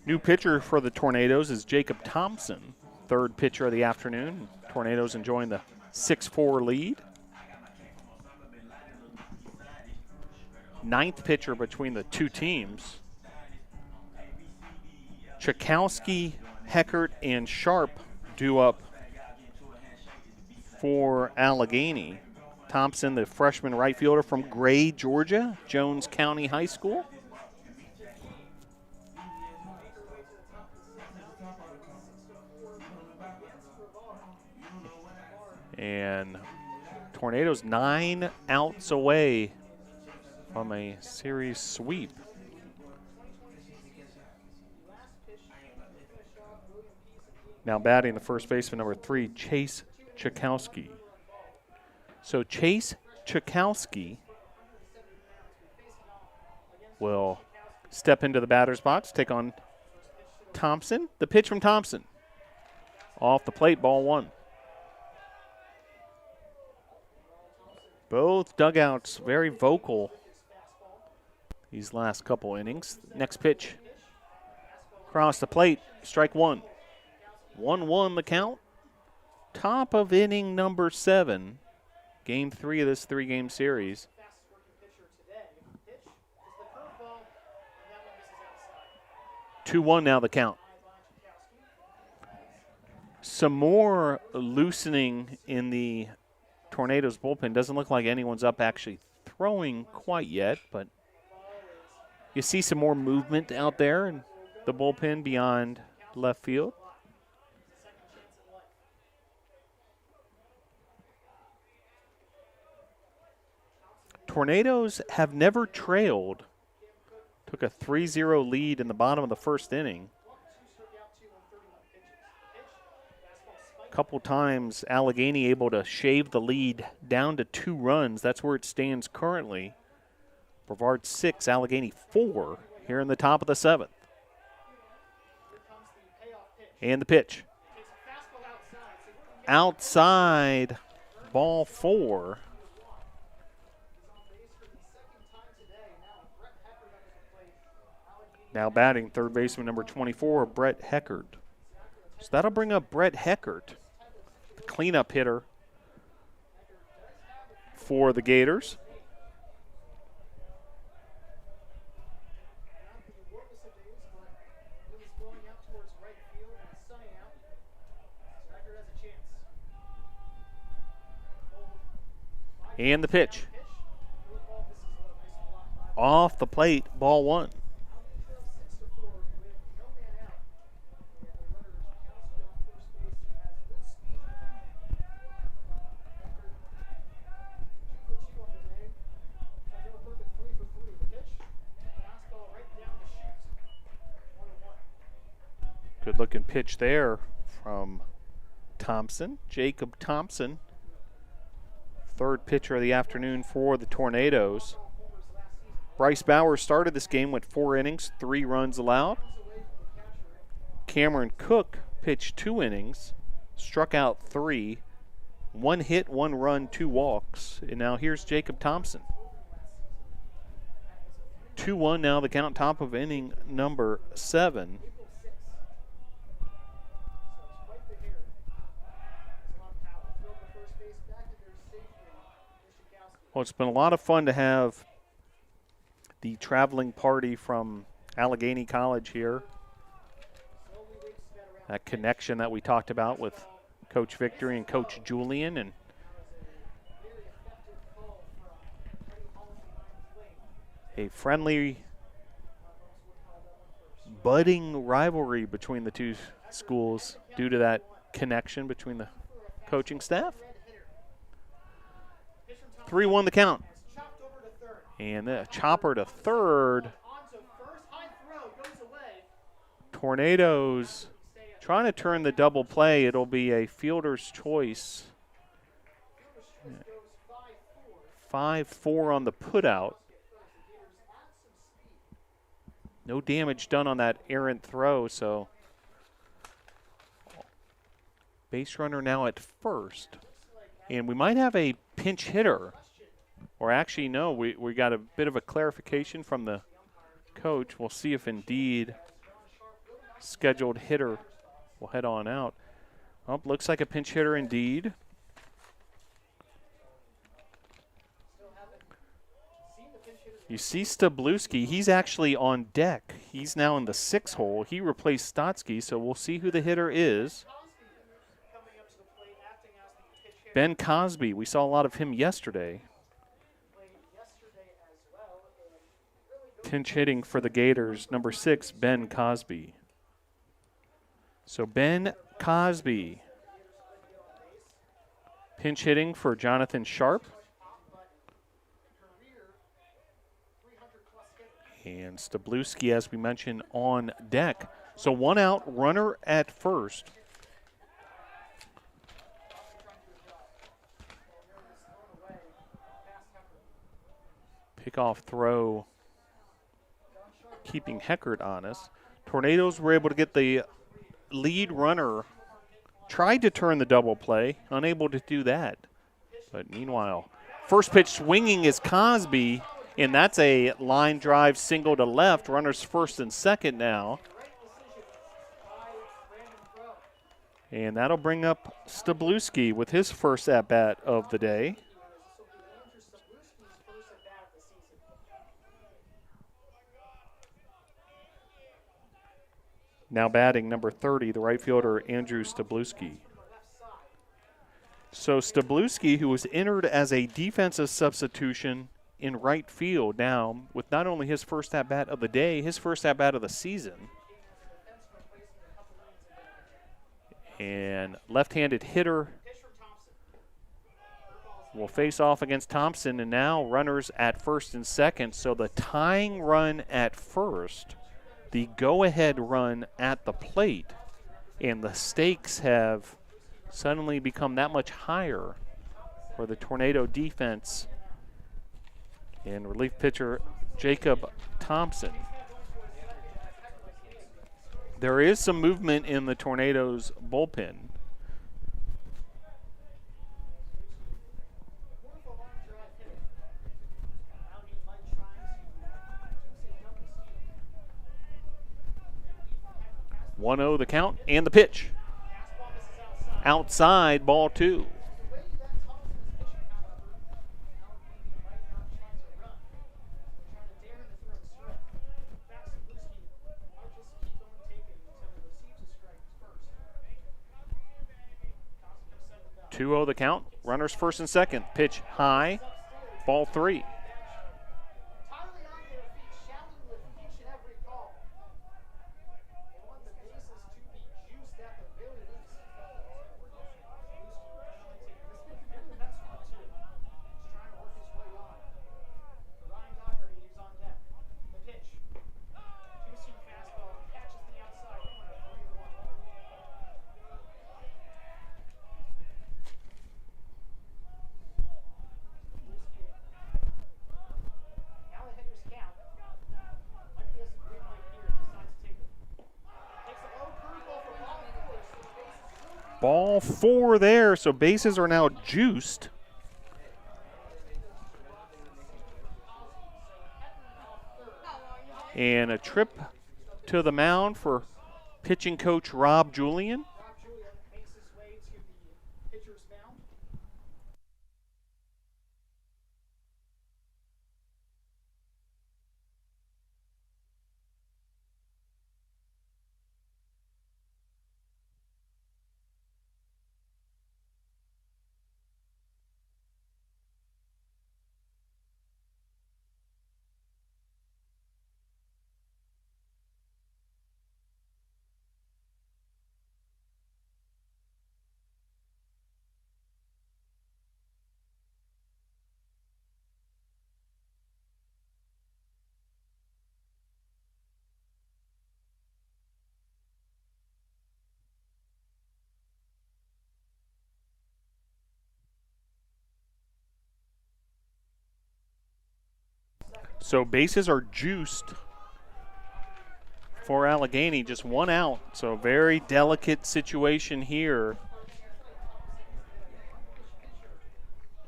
New pitcher for the Tornadoes is Jacob Thompson, third pitcher of the afternoon. Tornadoes enjoying the 6-4 lead. Ninth pitcher between the two teams. Chakowski, Heckert, and Sharp due up for Allegheny. Thompson, the freshman right fielder from Gray, Georgia, Jones County High School. And Tornadoes 9 outs away from a series sweep. Now batting the first baseman, number 3, Chase Chakowski. So Chase Chakowski will step into the batter's box, take on Thompson. The pitch from Thompson. Off the plate, ball 1. Both dugouts very vocal these last couple innings. Next pitch. Across the plate, strike 1. 1-1 the count. Top of inning number 7. Game 3 of this 3-game series. 2-1 now the count. Some more loosening in the Tornadoes bullpen. Doesn't look like anyone's up actually throwing quite yet, but you see some more movement out there in the bullpen beyond left field. Tornadoes have never trailed took a 3-0 lead in the bottom of the first inning. A couple times Allegheny able to shave the lead down to 2 runs. That's where it stands currently. Brevard 6, Allegheny 4 here in the top of the 7th. And the pitch. Outside, ball 4. Now batting third baseman number 24, Brett Heckert. So that'll bring up Brett Heckert, the cleanup hitter for the Gators. And the pitch. Off the plate, ball 1. Good looking pitch there from Thompson, Jacob Thompson. Third pitcher of the afternoon for the Tornadoes. Bryce Bauer started this game with 4 innings, 3 runs allowed. Cameron Cook pitched 2 innings, struck out 3, 1 hit, 1 run, 2 walks. And now here's Jacob Thompson. 2-1 now, the count, top of inning number 7. Well, it's been a lot of fun to have the traveling party from Allegheny College here. That connection that we talked about with Coach Victory and Coach Julian, and a friendly, budding rivalry between the two schools due to that connection between the coaching staff. 3-1 the count. And the chopper to third. Tornadoes trying to turn the double play. It'll be a fielder's choice. 5-4 on the putout. No damage done on that errant throw, so base runner now at first. And we might have a pinch hitter. Or actually, no, we got a bit of a clarification from the coach. We'll see if indeed scheduled hitter will head on out. Oh, looks like a pinch hitter indeed. You see Stabluski, he's actually on deck. He's now in the 6 hole. He replaced Stotsky, so we'll see who the hitter is. Ben Cosby, we saw a lot of him yesterday. Pinch hitting for the Gators, number 6, Ben Cosby. So Ben Cosby. Pinch hitting for Jonathan Sharp. And Stabluski, as we mentioned, on deck. So 1 out, runner at first. Pickoff throw, keeping Heckert honest. Tornadoes were able to get the lead runner, tried to turn the double play, unable to do that. But meanwhile, first pitch swinging is Cosby, and that's a line drive single to left. Runners first and second now. And that'll bring up Stabluski with his first at-bat of the day. Now batting number 30, the right fielder, Andrew Stabluski. So Stabluski, who was entered as a defensive substitution in right field now, with not only his first at-bat of the day, his first at-bat of the season. And left-handed hitter, will face off against Thompson, and now runners at first and second. So the tying run at first, the go-ahead run at the plate, and the stakes have suddenly become that much higher for the Tornado defense and relief pitcher Jacob Thompson. There is some movement in the Tornadoes bullpen. One-0 the count and the pitch. Outside, ball two. Two-0 the count. Runners first and second. Pitch high. Ball three. Ball four there, so bases are now juiced. And a trip to the mound for pitching coach Rob Julian. So bases are juiced for Allegheny, just one out. So very delicate situation here.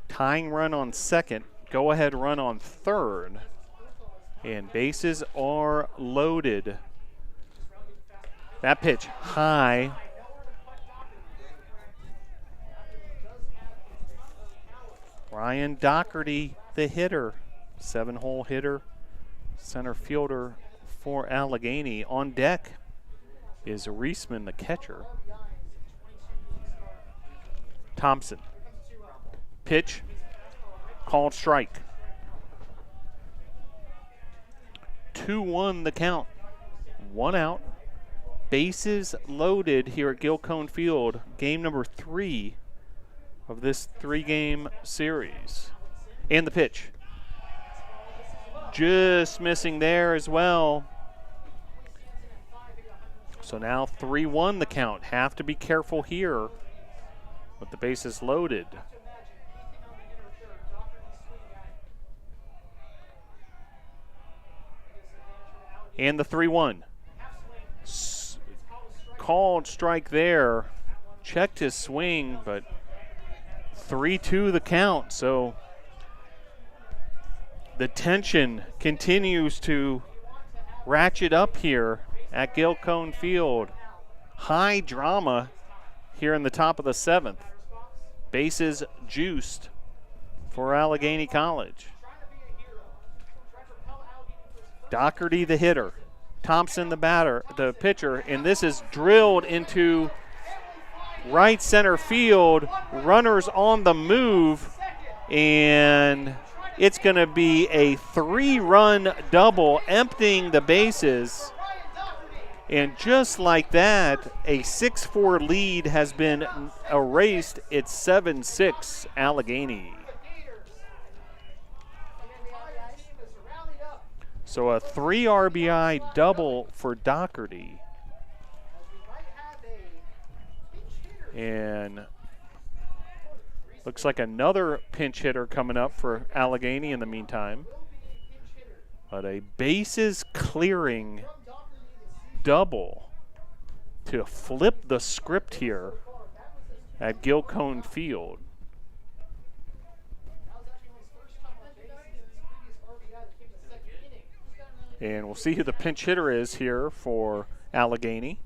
Tying run on second, go ahead run on third. And bases are loaded. That pitch high. Ryan Doherty, the hitter. 7-hole hitter, center fielder for Allegheny. On deck is Reisman, the catcher. Thompson. Pitch, called strike. 2-1 the count. One out. Bases loaded here at Gilcone Field. Game number 3 of this 3-game series. And the pitch. Just missing there as well. So now 3-1 the count. Have to be careful here with the bases loaded. And the 3-1. Called strike there. Checked his swing, but 3-2 the count. So the tension continues to ratchet up here at Gilcone Field. High drama here in the top of the 7th. Bases juiced for Allegheny College. Doherty the hitter. Thompson the batter, the pitcher, and this is drilled into right center field. Runners on the move, and it's going to be a 3-run double, emptying the bases. And just like that, a 6-4 lead has been erased. It's 7-6 Allegheny. So a 3 RBI double for Doherty. And looks like another pinch hitter coming up for Allegheny in the meantime. But a bases clearing double to flip the script here at Gilcone Field. And we'll see who the pinch hitter is here for Allegheny.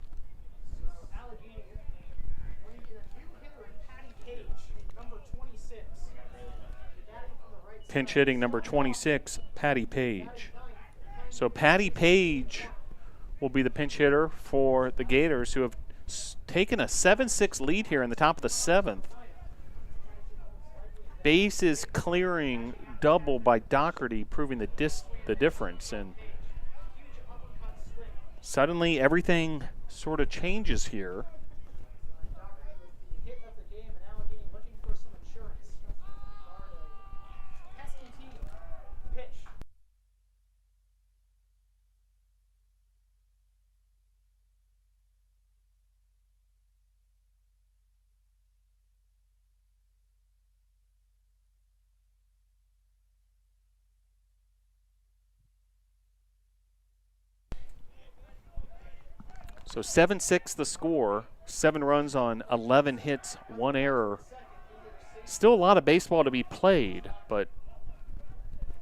Pinch hitting number 26, Patty Page. So Patty Page will be the pinch hitter for the Gators, who have taken a 7-6 lead here in the top of the 7th. Bases clearing double by Doherty, proving the difference. And suddenly everything sort of changes here. So 7-6 the score, 7 runs on 11 hits, 1 error. Still a lot of baseball to be played, but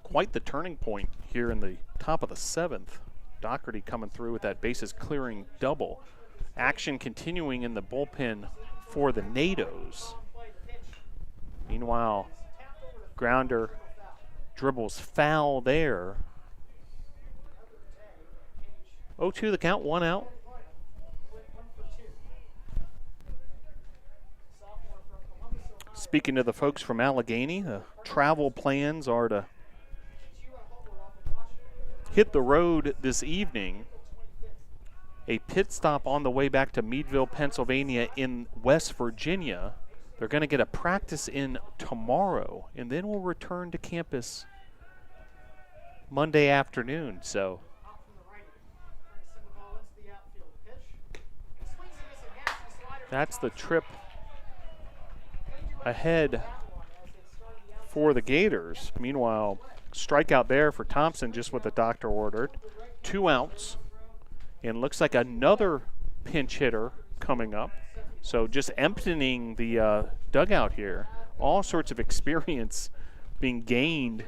quite the turning point here in the top of the 7th. Doherty coming through with that bases clearing double. Action continuing in the bullpen for the NATOs. Meanwhile, grounder dribbles foul there. 0-2 the count, 1 out. Speaking to the folks from Allegheny, the travel plans are to hit the road this evening. A pit stop on the way back to Meadville, Pennsylvania in West Virginia. They're going to get a practice in tomorrow, and then we'll return to campus Monday afternoon. So that's the trip ahead for the Gators. Meanwhile, strikeout there for Thompson, just what the doctor ordered. 2 outs, and looks like another pinch hitter coming up. So just emptying the dugout here. All sorts of experience being gained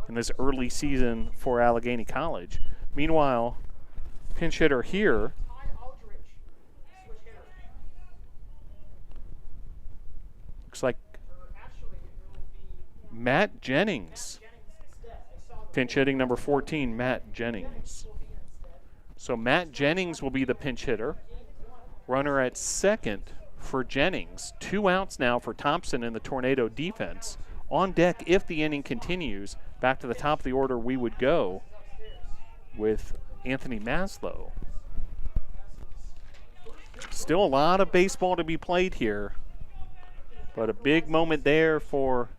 in this early season for Allegheny College. Meanwhile, pinch hitter here looks like Matt Jennings. Pinch hitting number 14, Matt Jennings. So Matt Jennings will be the pinch hitter. Runner at second for Jennings. 2 outs now for Thompson in the Tornado defense. On deck, if the inning continues, back to the top of the order we would go with Anthony Maslow. Still a lot of baseball to be played here, but a big moment there for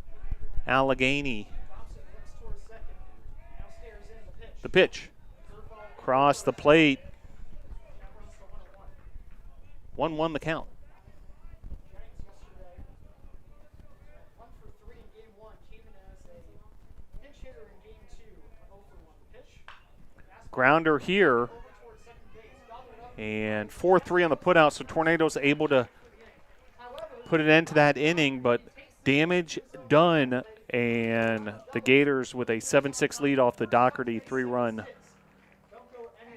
Allegheny. The pitch. Cross the plate. 1-1 the count. Grounder here. And 4-3 on the putout, so Tornado's able to put an end to that inning, but damage done, and the Gators with a 7-6 lead off the Doherty 3-run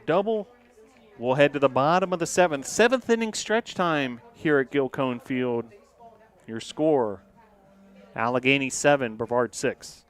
double will head to the bottom of the 7th. 7th inning stretch time here at Gilcone Field. Your score, Allegheny 7, Brevard 6.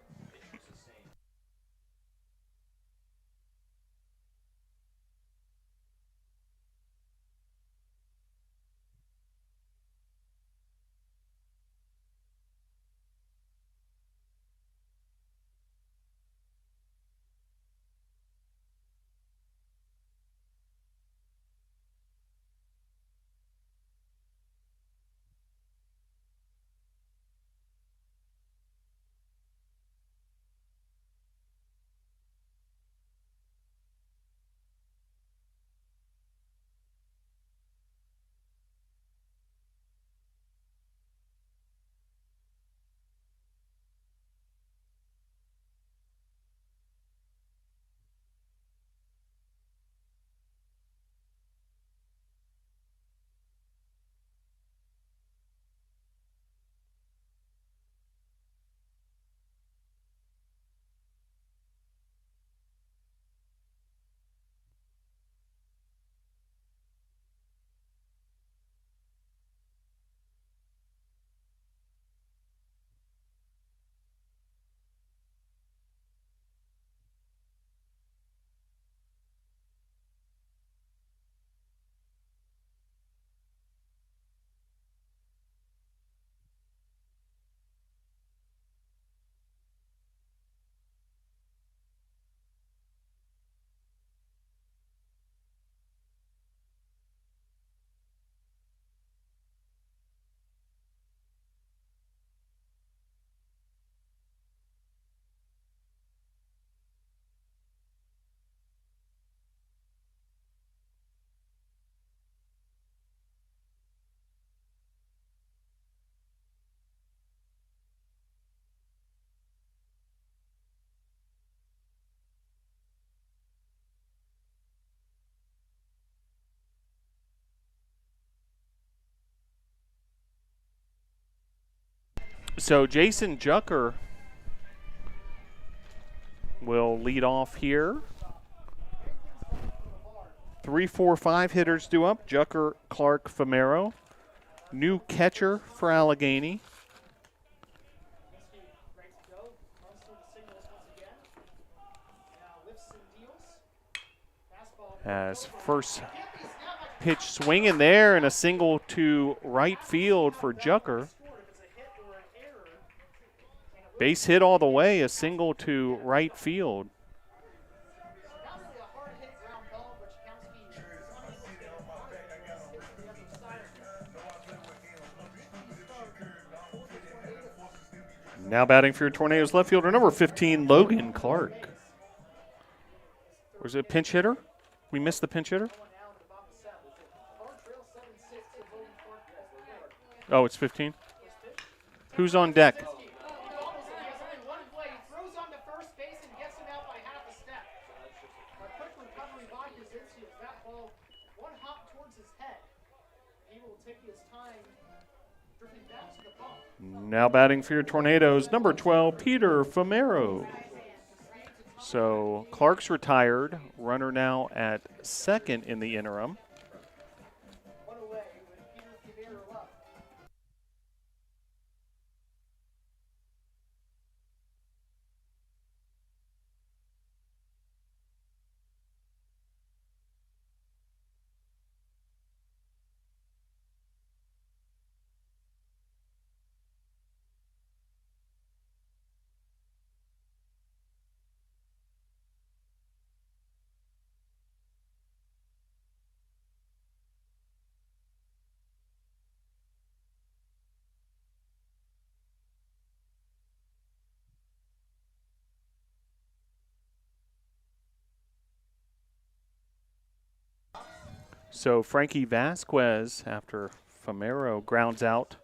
So Jason Jucker will lead off here. 3, 4, 5 hitters due up. Jucker, Clark, Famero. New catcher for Allegheny. As first pitch swinging there and a single to right field for Jucker. Base hit all the way, a single to right field. Now batting for your Tornadoes left fielder, number 15, Logan Clark. Was it a pinch hitter? We missed the pinch hitter? Oh, it's 15? Who's on deck? Now batting for your Tornadoes, number 12, Peter Famero. So Clark's retired. Runner now at second in the interim. So Frankie Vasquez, after Famero grounds out.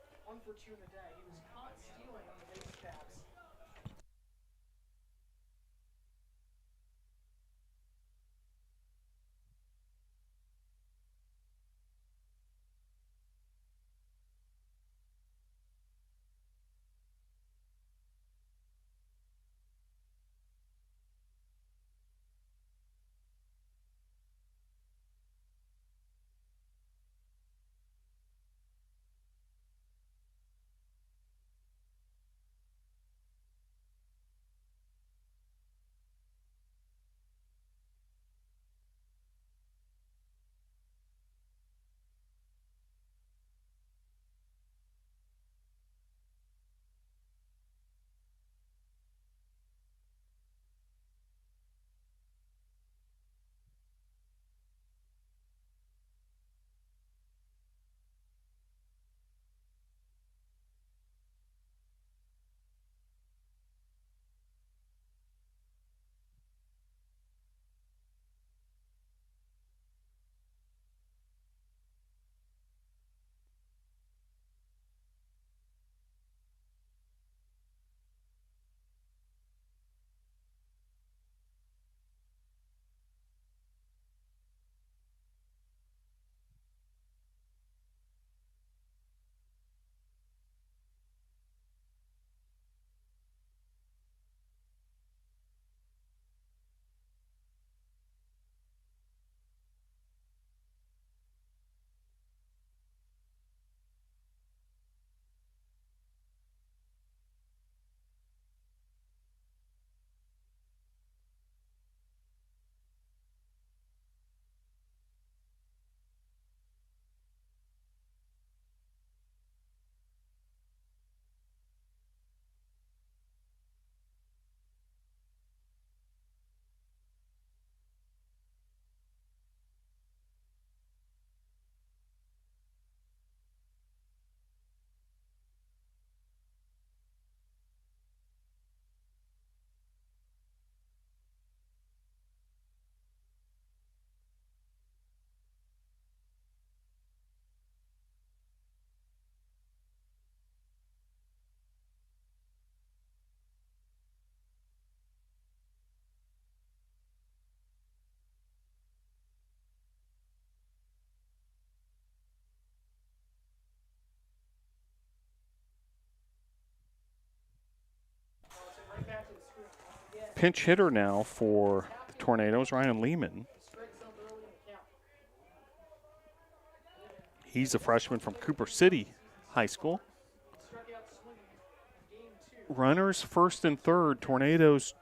pinch hitter now for the Tornadoes, Ryan Lehman. He's a freshman from Cooper City High School. Runners first and third, Tornadoes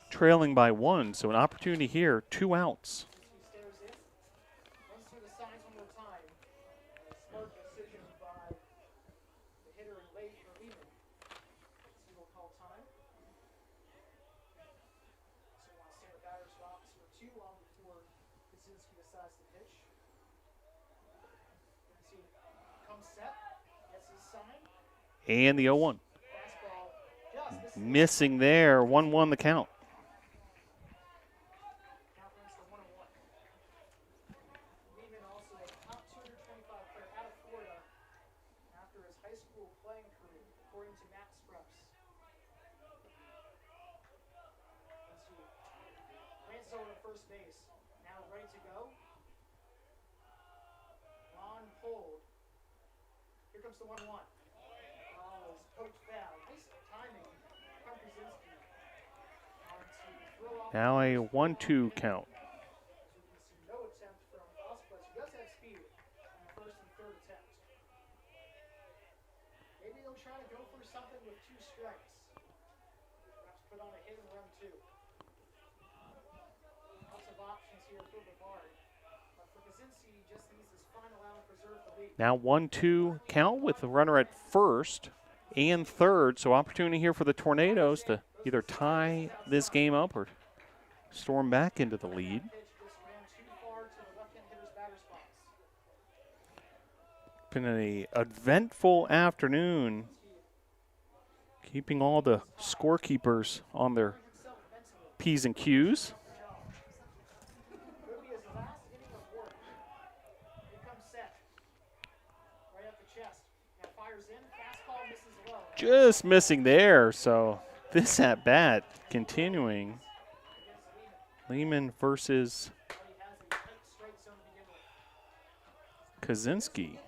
trailing by 1, so an opportunity here, 2 outs. And the 0-1. Missing there, 1-1 the count. First base. Now ready to go. On hold. Here comes the 1-1. Oh, it's poked foul. Nice timing from Kaczynski. Now a 1-2 count. No attempt from Osprey. He does have speed on the first and third attempt. Maybe they'll try to go for something with 2 strikes. Perhaps put on a hit and run 2. Lots of options here for Brevard. But for Kaczynski, just needs his final out and preserve the lead. Now 1-2 count with the runner at first and third. So opportunity here for the Tornadoes to either tie this game up or storm back into the lead. Been an eventful afternoon, keeping all the scorekeepers on their P's and Q's. Just missing there, so this at bat continuing. Lehman versus Kaczynski.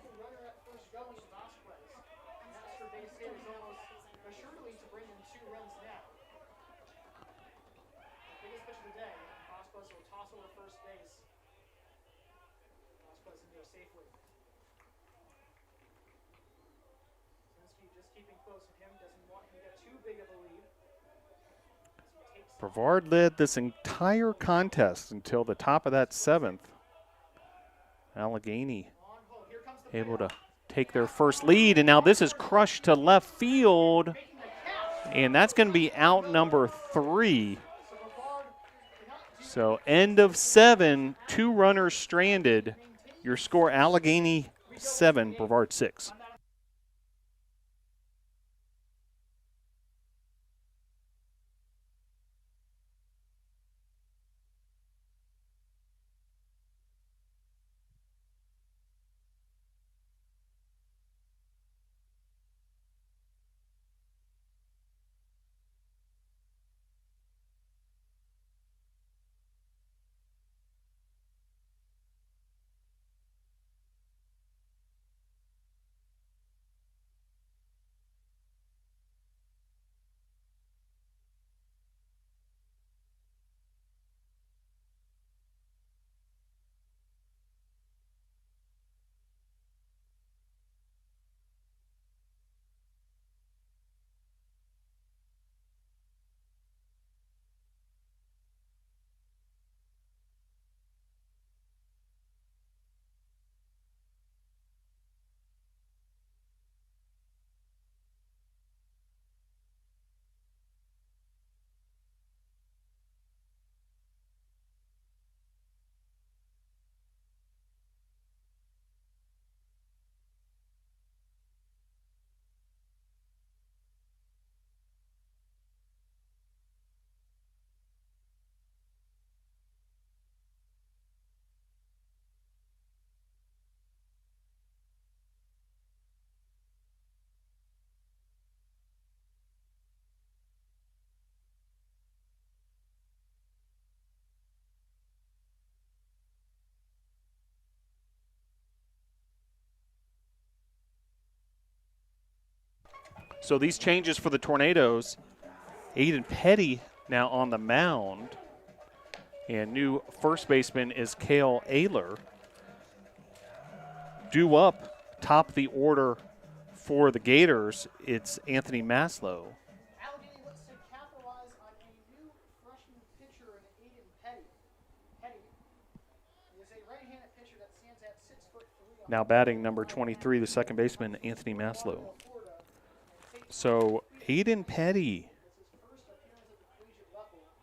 Brevard led this entire contest until the top of that 7th. Allegheny able to take their first lead, and now this is crushed to left field, and that's going to be out number 3. So end of 7, 2 runners stranded. Your score, Allegheny 7, Brevard 6. So these changes for the Tornadoes, Aiden Petty now on the mound. And new first baseman is Cale Ayler. Due up, top of the order for the Gators, it's Anthony Maslow. Allegheny looks to capitalize on a new freshman pitcher in Aiden Petty. Petty is a right-handed pitcher that stands at 6'3". Now batting number 23, the second baseman, Anthony Maslow. So Aiden Petty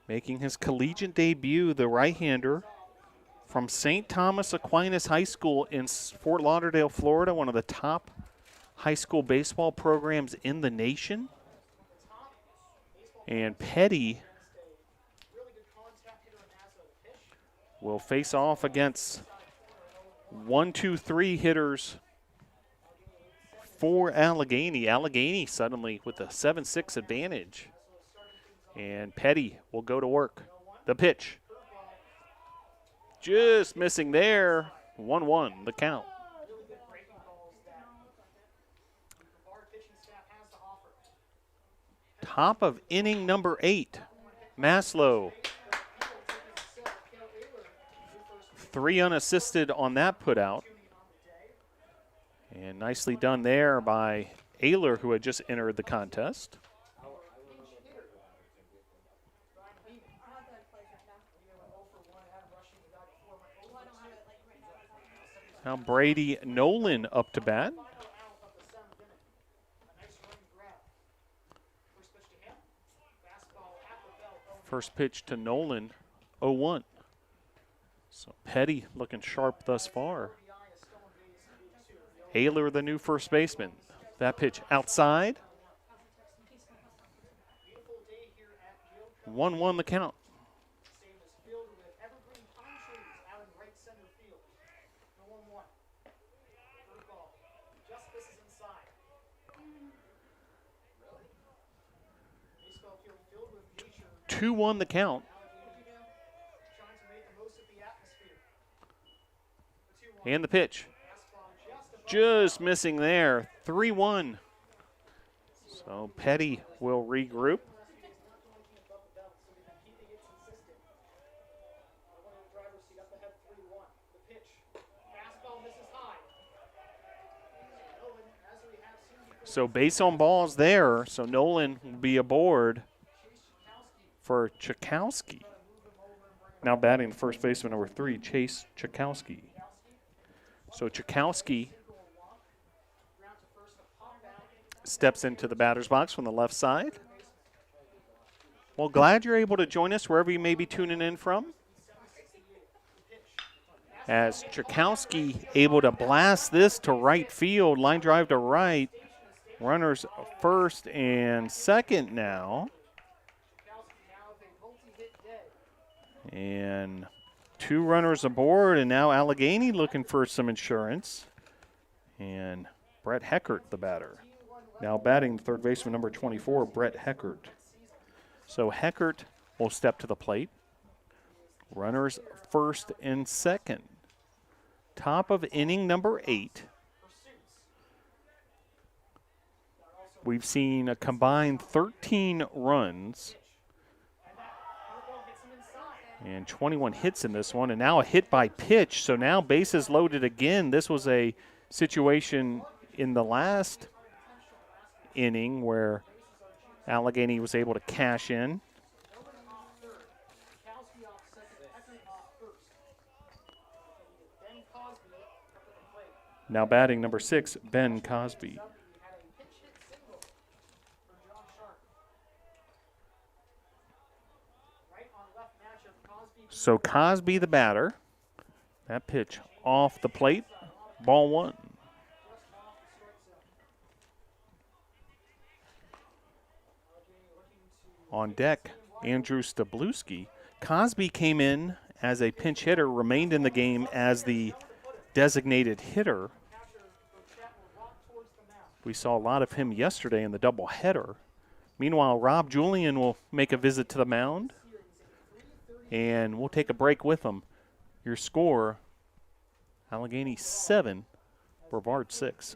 making his collegiate debut, the right-hander from St. Thomas Aquinas High School in Fort Lauderdale, Florida, one of the top high school baseball programs in the nation. And Petty will face off against 1, 2, 3 hitters for Allegheny. Allegheny suddenly with a 7-6 advantage. And Petty will go to work. The pitch. Just missing there. 1-1, the count. Top of inning number 8. Maslow. 3 unassisted on that putout. And nicely done there by Ayler, who had just entered the contest. Now Brady Nolan up to bat. First pitch to Nolan, 0-1. So Petty looking sharp thus far. Ayler, the new first baseman. That pitch outside. 1-1 the count. Two 2-1 the count. And the pitch. Just missing there. 3-1. So Petty will regroup. So base on balls there. So Nolan will be aboard for Chakowski. Now batting the first baseman, number 3, Chase Chakowski. So Chakowski steps into the batter's box from the left side. Well, glad you're able to join us wherever you may be tuning in from. As Chakowski able to blast this to right field, line drive to right. Runners first and second now. And 2 runners aboard, and now Allegheny looking for some insurance. And Brett Heckert, the batter. Now batting third baseman number 24, Brett Heckert. So Heckert will step to the plate. Runners first and second. Top of inning number 8. We've seen a combined 13 runs and 21 hits in this one, and now a hit by pitch. So now bases loaded again. This was a situation in the last inning where Allegheny was able to cash in. Now batting number 6, Ben Cosby. So Cosby, the batter. That pitch off the plate. Ball 1. On deck, Andrew Stabluski. Cosby came in as a pinch hitter, remained in the game as the designated hitter. We saw a lot of him yesterday in the doubleheader. Meanwhile, Rob Julian will make a visit to the mound. And we'll take a break with them. Your score, Allegheny 7, Brevard 6.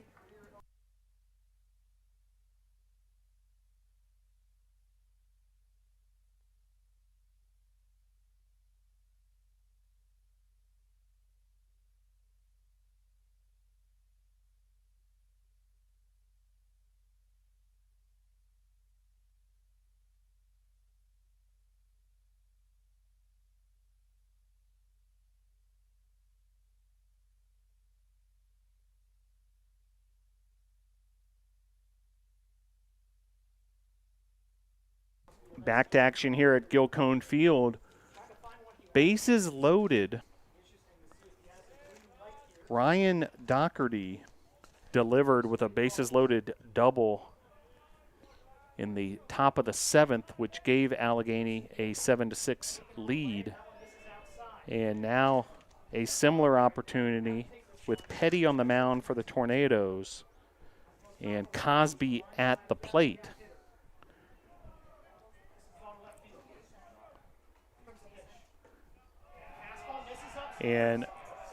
Back to action here at Gilcone Field. Bases loaded. Ryan Doherty delivered with a bases loaded double in the top of the 7th, which gave Allegheny a 7-6 lead. And now a similar opportunity with Petty on the mound for the Tornadoes and Cosby at the plate. And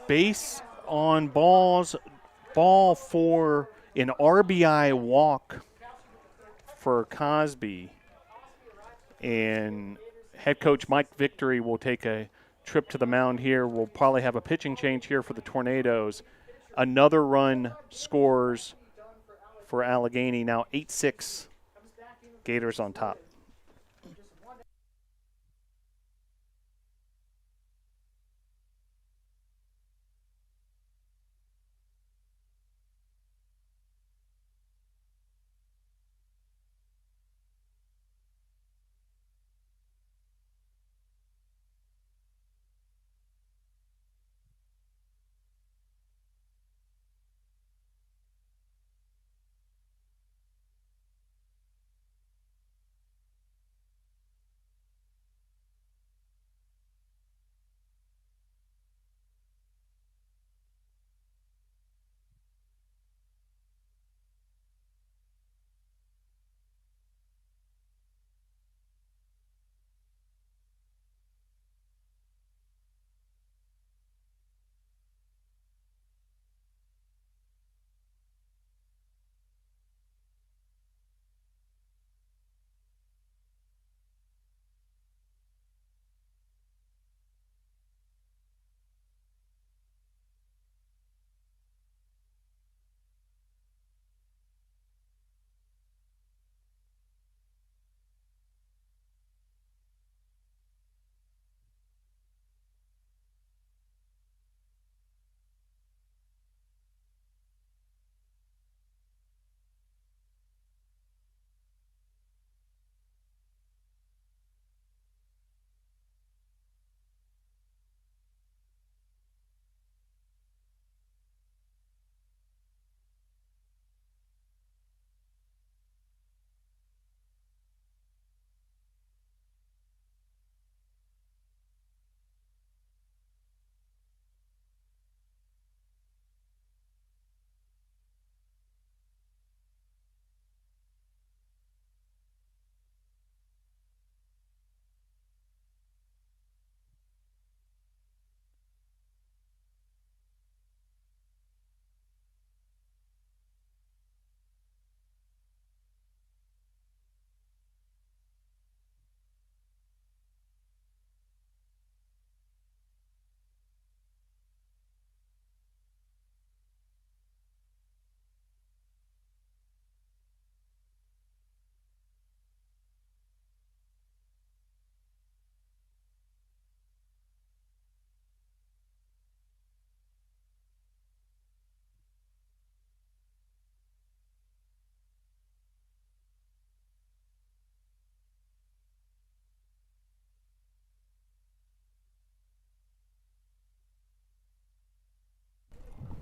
base on ball for an RBI walk for Cosby. And head coach Mike Victory will take a trip to the mound here. We'll probably have a pitching change here for the Tornadoes. Another run scores for Allegheny. Now 8-6, Gators on top.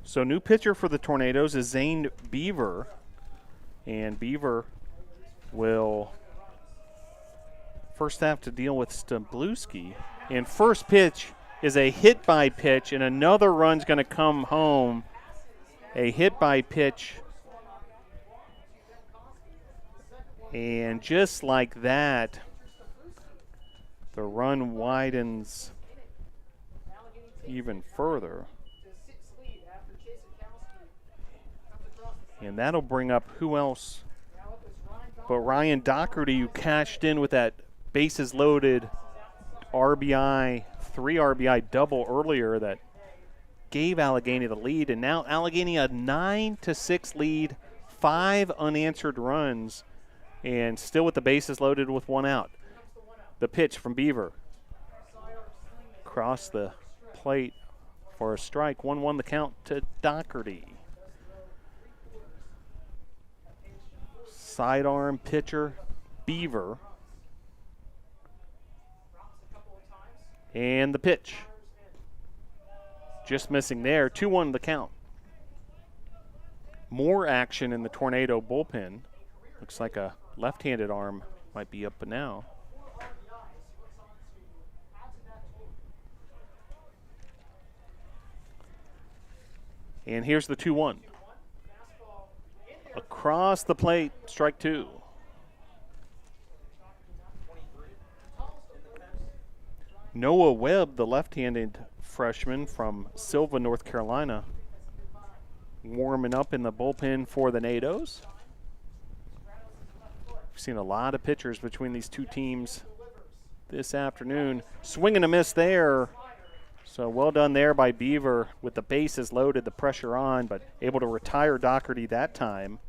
So new pitcher for the Tornadoes is Zane Beaver. And Beaver will first have to deal with Stabluski. And first pitch is a hit by pitch, and another run's going to come home. A hit by pitch. And just like that, the run widens even further. And that'll bring up who else but Ryan Doherty, who cashed in with that bases loaded RBI, 3 RBI double earlier that gave Allegheny the lead. And now Allegheny a 9-6 lead, 5 unanswered runs, and still with the bases loaded with 1 out. The pitch from Beaver. Across the plate for a strike. 1-1 the count to Doherty. Sidearm pitcher Beaver. And the pitch. Just missing there. 2-1 the count. More action in the Tornado bullpen. Looks like a left-handed arm might be up now. And here's the 2-1. Across the plate, strike 2. Noah Webb, the left-handed freshman from Silva, North Carolina, warming up in the bullpen for the Nados. We've seen a lot of pitchers between these two teams this afternoon. Swing and a miss there. So well done there by Beaver with the bases loaded, the pressure on, but able to retire Doherty that time.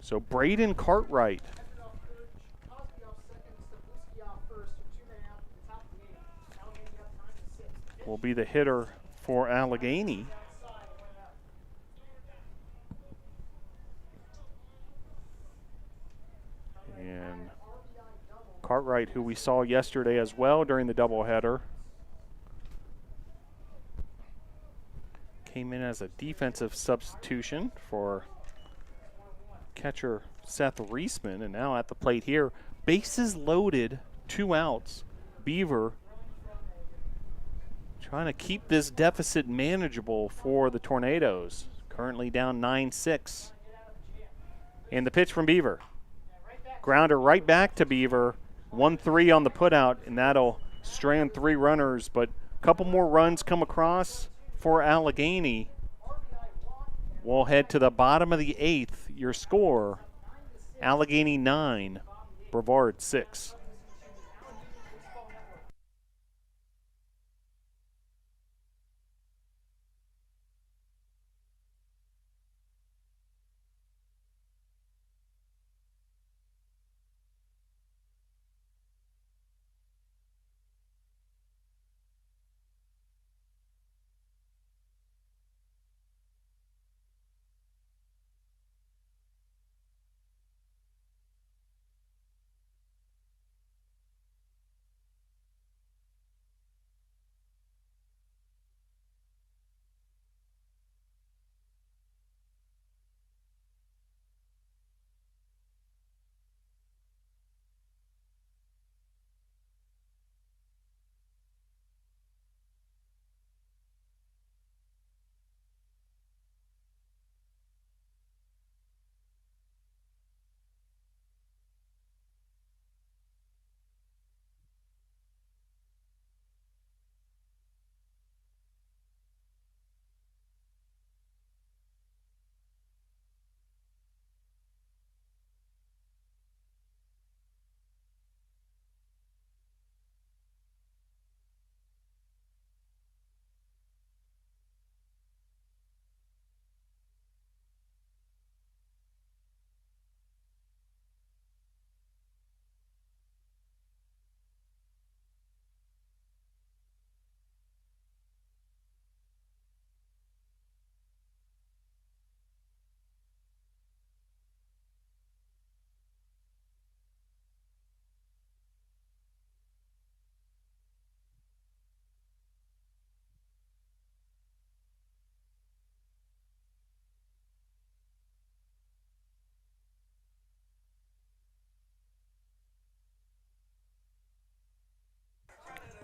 So Braden Cartwright will be the hitter for Allegheny. And Cartwright, who we saw yesterday as well during the doubleheader, came in as a defensive substitution for catcher Seth Reisman, and now at the plate here. Bases loaded, 2 outs. Beaver trying to keep this deficit manageable for the Tornadoes. Currently down 9-6. And the pitch from Beaver. Grounder right back to Beaver. 1-3 on the putout, and that'll strand 3 runners, but a couple more runs come across for Allegheny. We'll head to the bottom of the 8th. Your score, Allegheny 9, Brevard 6.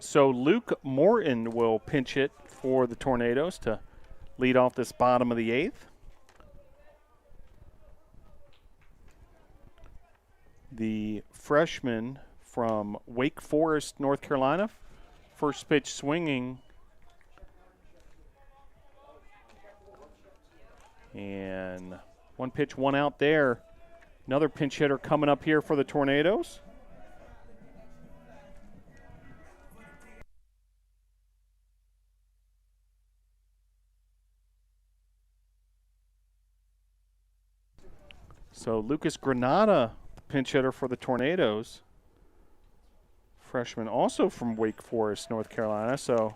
So Luke Morton will pinch hit for the Tornadoes to lead off this bottom of the 8th. The freshman from Wake Forest, North Carolina, first pitch swinging. And 1 pitch, 1 out there. Another pinch hitter coming up here for the Tornadoes. So Lucas Granada, pinch hitter for the Tornadoes. Freshman also from Wake Forest, North Carolina. So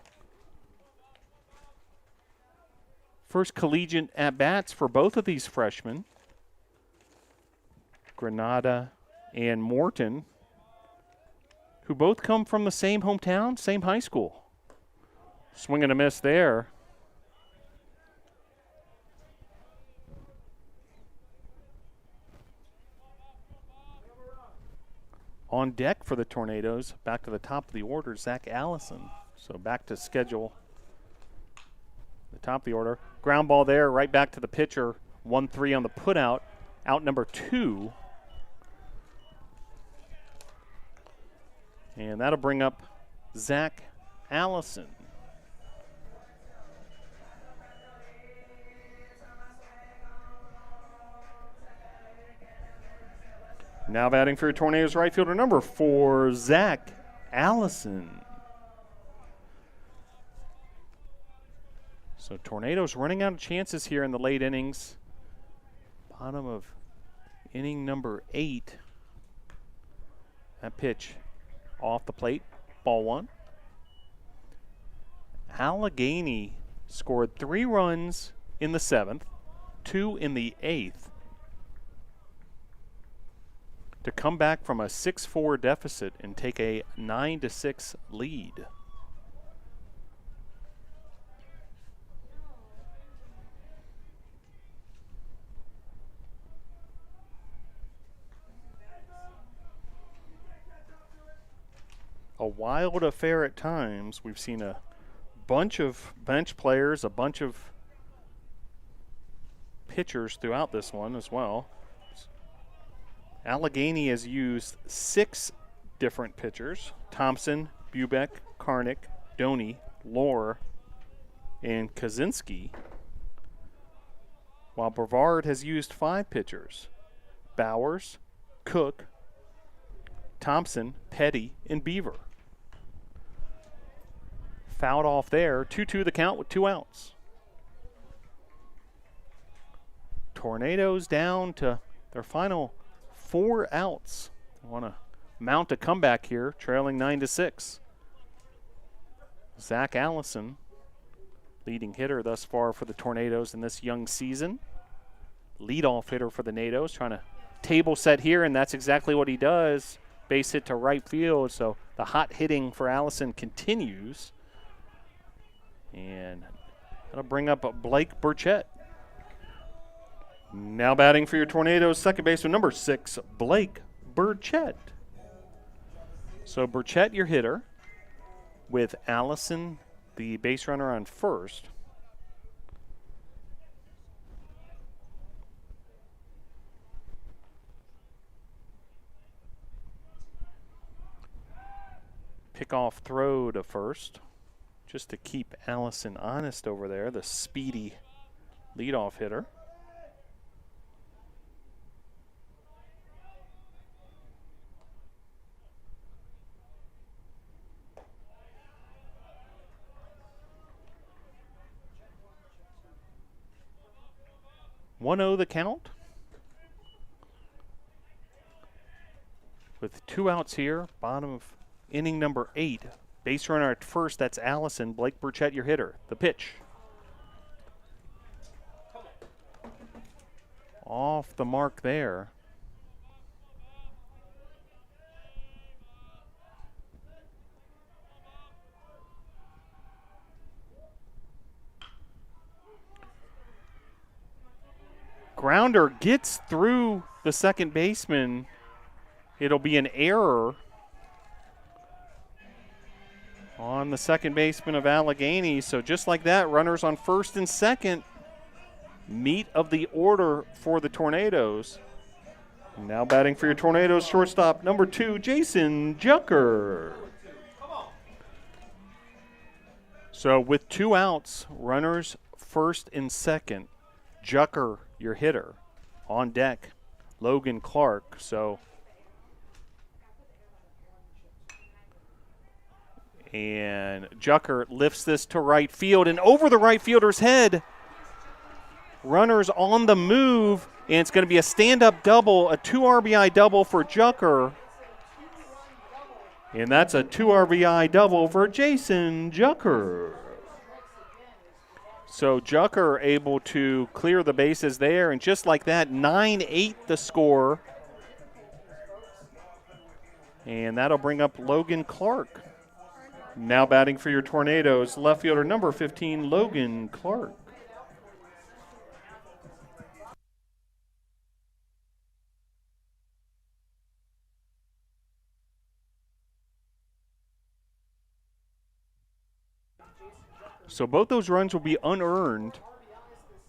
First collegiate at-bats for both of these freshmen. Granada and Morton, who both come from the same hometown, same high school. Swing and a miss there. On deck for the Tornadoes, back to the top of the order, Zach Allison. So back to schedule. The top of the order. Ground ball there, right back to the pitcher. 1-3 on the putout. Out number 2. And that'll bring up Zach Allison. Now batting for your Tornadoes right fielder number 4, Zach Allison. So Tornadoes running out of chances here in the late innings. Bottom of inning number 8. That pitch off the plate, ball 1. Allegheny scored 3 runs in the 7th, 2 in the 8th. To come back from a 6-4 deficit and take a 9-6 lead. A wild affair at times. We've seen a bunch of bench players, a bunch of pitchers throughout this one as well. Allegheny has used 6 different pitchers: Thompson, Bubeck, Karnick, Doney, Lohr, and Kaczynski, while Brevard has used 5 pitchers: Bowers, Cook, Thompson, Petty, and Beaver. Fouled off there, 2-2 the count with 2 outs. Tornadoes down to their final 4 outs. They want to mount a comeback here, trailing 9-6. Zach Allison, leading hitter thus far for the Tornadoes in this young season. Leadoff hitter for the Nados, trying to table set here, and that's exactly what he does. Base hit to right field, so the hot hitting for Allison continues. And that'll bring up Blake Burchett. Now batting for your Tornadoes, second baseman number 6, Blake Burchett. So Burchett, your hitter, with Allison, the base runner, on first. Pickoff throw to first, just to keep Allison honest over there, the speedy leadoff hitter. (1-0) the count. With 2 outs here, bottom of inning number 8. Base runner at first, that's Allison. Blake Burchett, your hitter. The pitch. Off the mark there. Grounder gets through the second baseman. It'll be an error on the second baseman of Allegheny. So just like that, runners on first and second. Meat of the order for the Tornadoes. Now batting for your Tornadoes, shortstop number 2, Jason Jucker. So with 2 outs, runners first and second. Jucker, your hitter. On deck, Logan Clark. So and Jucker lifts this to right field, and over the right fielder's head. Runners on the move, and it's going to be a stand-up double, a 2 RBI double for Jucker. And that's a 2 RBI double for Jason Jucker. So Jucker able to clear the bases there, and just like that, 9-8 the score. And that'll bring up Logan Clark. Now batting for your Tornadoes, left fielder number 15, Logan Clark. So both those runs will be unearned.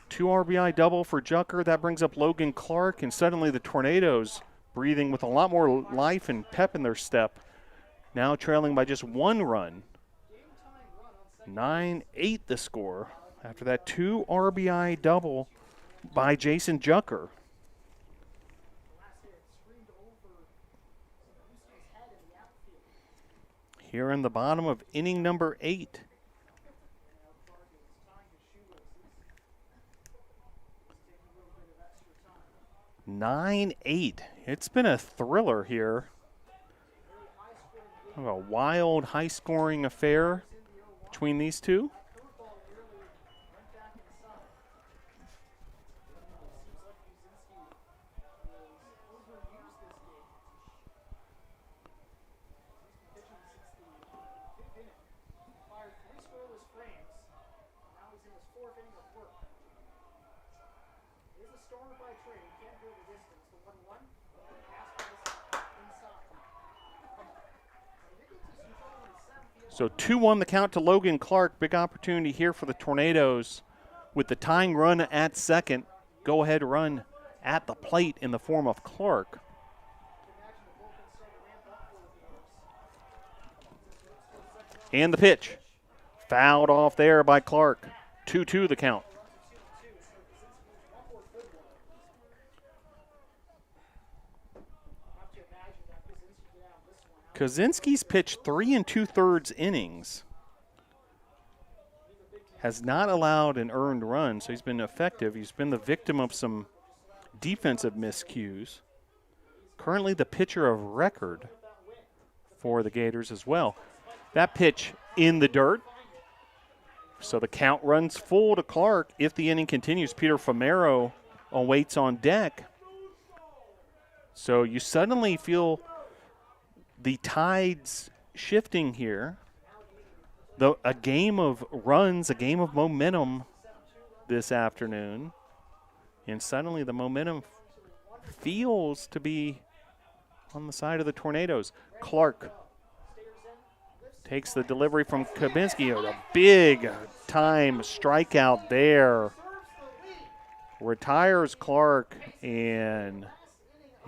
2 RBI double for Jucker. That brings up Logan Clark, and suddenly the Tornadoes breathing with a lot more life and pep in their step. Now trailing by just 1 run. 9-8 the score after that 2 RBI double by Jason Jucker. Here in the bottom of inning number 8. 9-8. It's been a thriller here. A wild, high-scoring affair between these two. So 2-1 the count to Logan Clark. Big opportunity here for the Tornadoes with the tying run at second. Go-ahead run at the plate in the form of Clark. And the pitch. Fouled off there by Clark. 2-2 the count. Kozinski's pitched 3 2/3 innings. Has not allowed an earned run, so he's been effective. He's been the victim of some defensive miscues. Currently the pitcher of record for the Gators as well. That pitch in the dirt. So the count runs full to Clark. If the inning continues, Peter Famero awaits on deck. So you suddenly feel the tides shifting here. A game of runs, a game of momentum this afternoon. And suddenly the momentum feels to be on the side of the Tornadoes. Clark takes the delivery from Kabinski. A big time strikeout there. Retires Clark and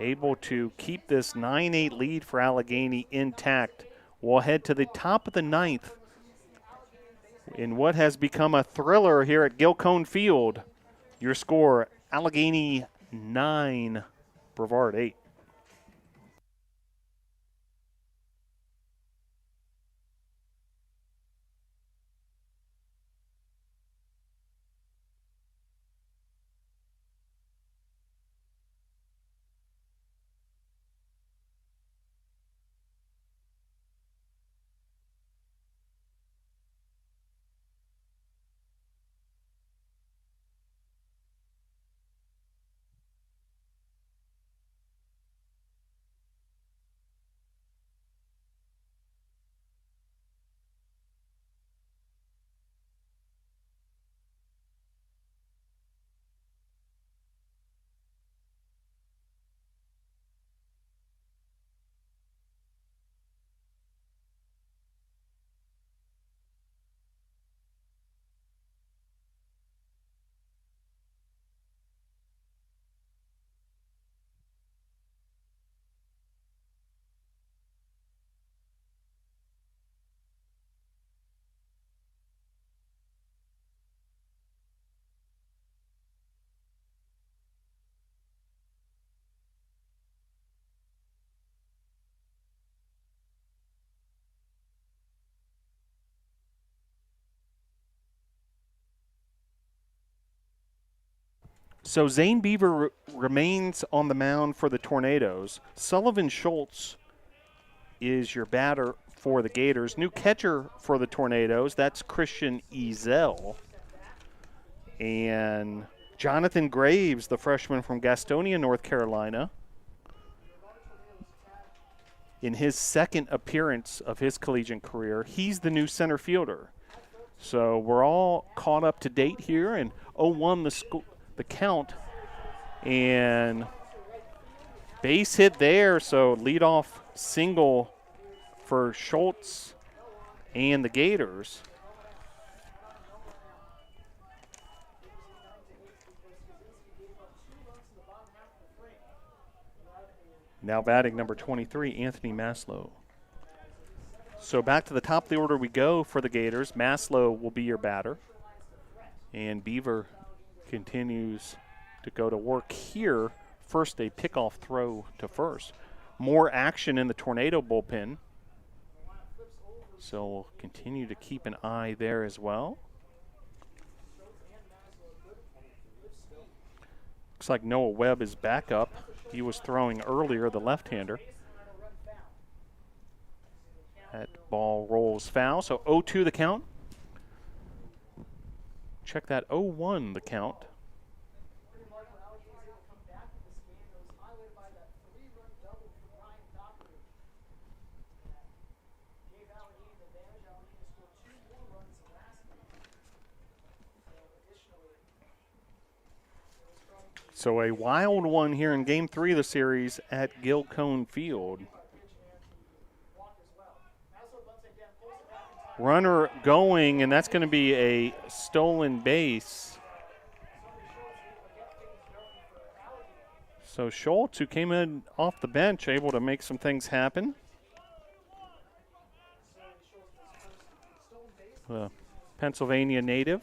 able to keep this 9-8 lead for Allegheny intact. We'll head to the top of the 9th in what has become a thriller here at Gilcone Field. Your score, Allegheny 9, Brevard 8. So Zane Beaver remains on the mound for the Tornadoes. Sullivan Schultz is your batter for the Gators. New catcher for the Tornadoes, that's Christian Ezel. And Jonathan Graves, the freshman from Gastonia, North Carolina, in his second appearance of his collegiate career, he's the new center fielder. So we're all caught up to date here, and 0-1 the count. And base hit there, so leadoff single for Schultz and the Gators. Now batting number 23, Anthony Maslow. So back to the top of the order we go for the Gators. Maslow will be your batter. And Beaver continues to go to work here. First, a pickoff throw to first. More action in the Tornado bullpen. So we'll continue to keep an eye there as well. Looks like Noah Webb is back up. He was throwing earlier, the left-hander. That ball rolls foul, so 0-2 the count. Check that, 0-1 the count. So a wild one here in Game 3 of the series at Gil Cone Field. Runner going, and that's going to be a stolen base. So Schultz, who came in off the bench, able to make some things happen. Pennsylvania native.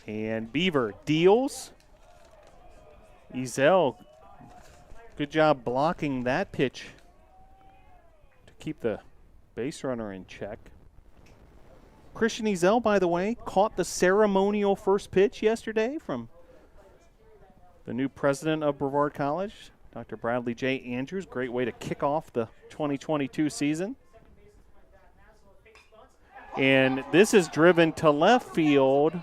And Beaver deals. Ezel, good job blocking that pitch to keep the base runner in check. Christian Ezel, by the way, caught the ceremonial first pitch yesterday from the new president of Brevard College, Dr. Bradley J. Andrews. Great way to kick off the 2022 season. And this is driven to left field.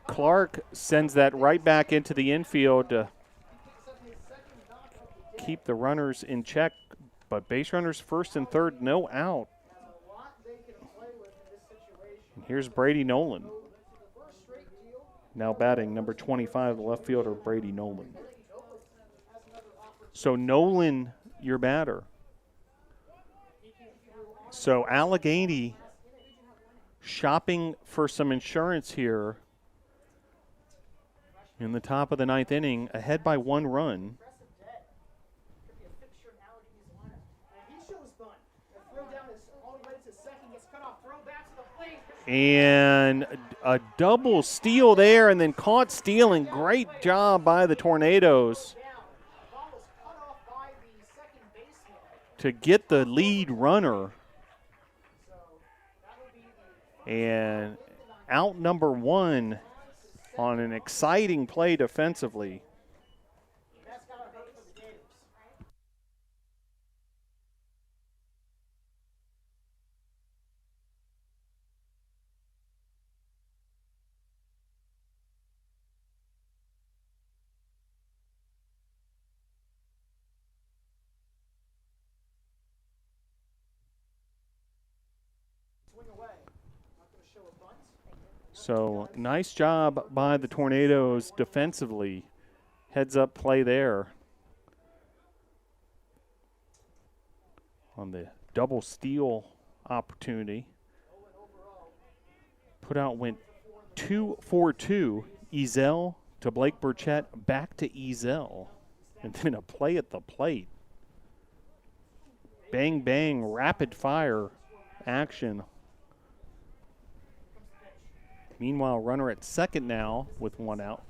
Clark sends that right back into the infield to keep the runners in check, but base runners first and third, no out. And here's Brady Nolan. Now batting number 25, the left fielder, Brady Nolan. So Nolan, your batter. So Allegheny shopping for some insurance here in the top of the ninth inning, ahead by 1 run. And a double steal there, and then caught stealing. Great job by the Tornadoes to get the lead runner. And out number 1 on an exciting play defensively. So nice job by the Tornadoes defensively. Heads up play there on the double steal opportunity. Put out went 2-4-2. Ezel to Blake Burchett, back to Ezel. And then a play at the plate. Bang, bang, rapid fire action. Meanwhile, runner at second now with 1 out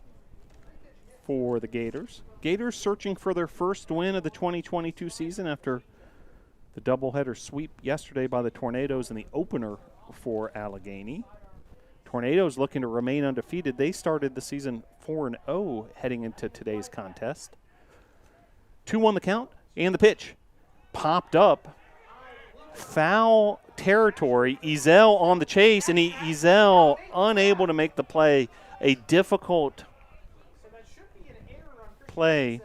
for the Gators. Gators searching for their first win of the 2022 season after the doubleheader sweep yesterday by the Tornadoes in the opener for Allegheny. Tornadoes looking to remain undefeated. They started the season 4-0 heading into today's contest. 2-1 the count, and the pitch. Popped up. Foul territory. Ezel on the chase, and Ezel unable to make the play. A difficult play.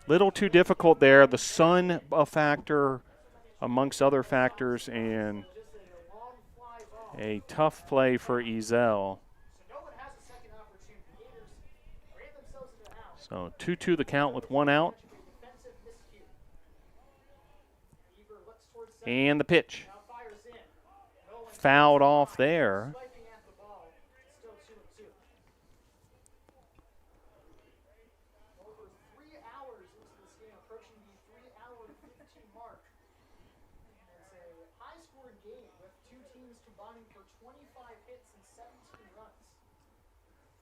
Little too difficult there. The sun a factor amongst other factors, and a tough play for Ezel. So 2-2 the count with 1 out. And the pitch. Fouled off there.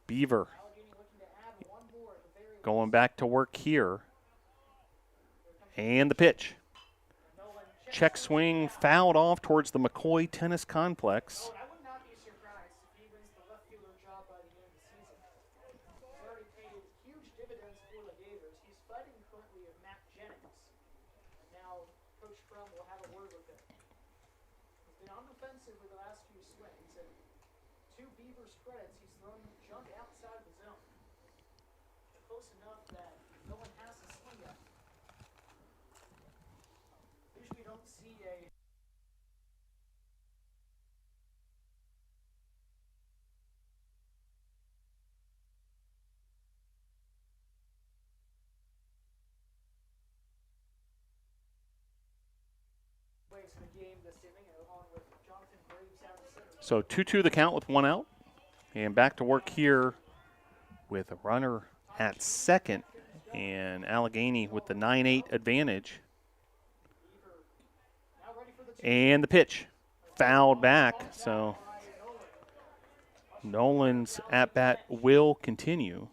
Beaver going back to work here. And the pitch. Check swing fouled off towards the McCoy Tennis Complex. I would not be surprised if he wins the left fielder job by the end of the season. He's already paid huge dividends for the Gators. He's fighting currently with Matt Jennings. And now Coach Crum will have a word with him. He's been on defensive with the last few swings, and to Beaver's credits, he's thrown junk outside the zone. Close enough that no one has to swing at. Usually you don't see a So 2-2 the count with 1 out. And back to work here with a runner at second. And Allegheny with the 9-8 advantage. And the pitch. Fouled back. So Nolan's at-bat will continue.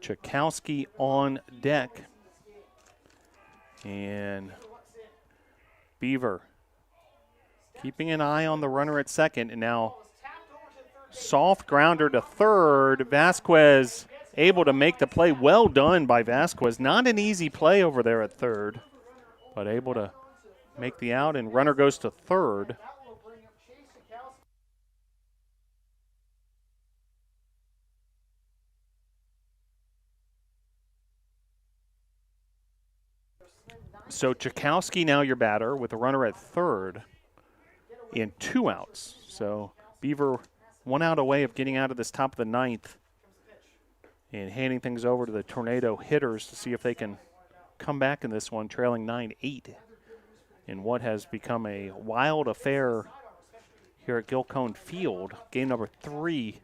Chakowski on deck. And Beaver keeping an eye on the runner at second. And now soft grounder to third. Vasquez able to make the play. Well done by Vasquez. Not an easy play over there at third, but able to make the out, and runner goes to third. So Chakowski now your batter with a runner at third and 2 outs. So Beaver 1 out away of getting out of this top of the 9th and handing things over to the Tornado hitters to see if they can come back in this one, trailing 9-8 in what has become a wild affair here at Gilcone Field, game number 3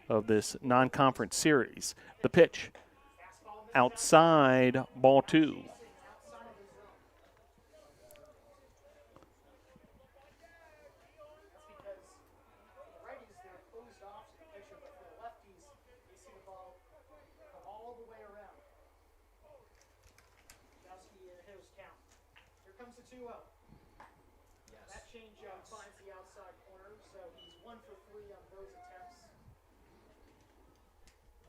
of this non-conference series. The pitch outside, ball 2. That changeup finds the outside corner, so he's 1 for 3 on those attempts.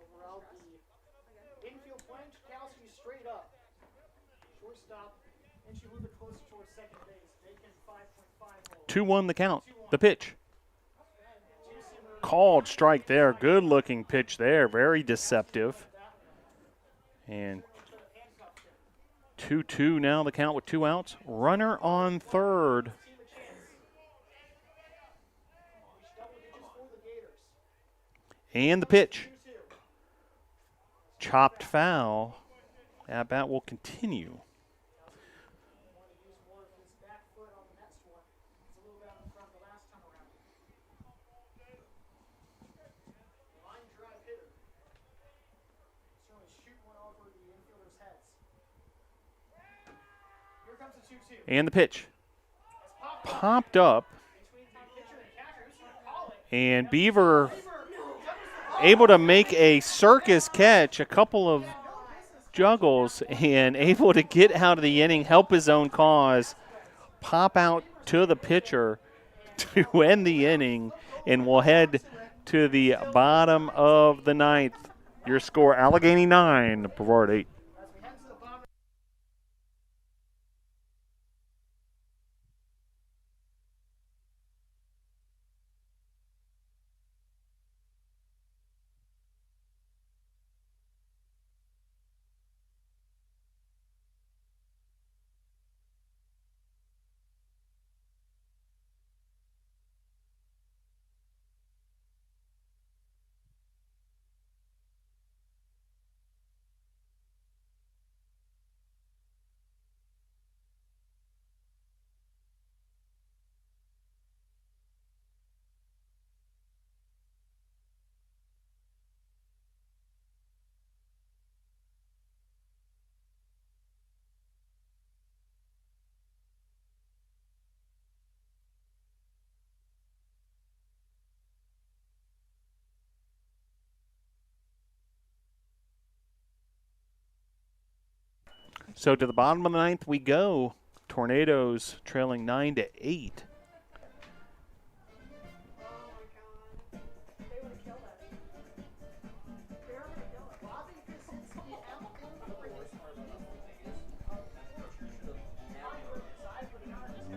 Overall, the infield plan, Chakowski straight up. Shortstop, and she move it closer towards second base. Vacant 5.5 hole. 2-1 the count. The pitch. Called strike there. Good looking pitch there. Very deceptive. And 2-2 now the count with 2 outs. Runner on third. And the pitch. Chopped foul. At bat will continue. And the pitch. Popped up. And Beaver able to make a circus catch, a couple of juggles, and able to get out of the inning, help his own cause, pop out to the pitcher to end the inning, and we'll head to the bottom of the ninth. Your score, Allegheny 9, Brevard 8. So to the bottom of the ninth we go. Tornadoes trailing 9-8.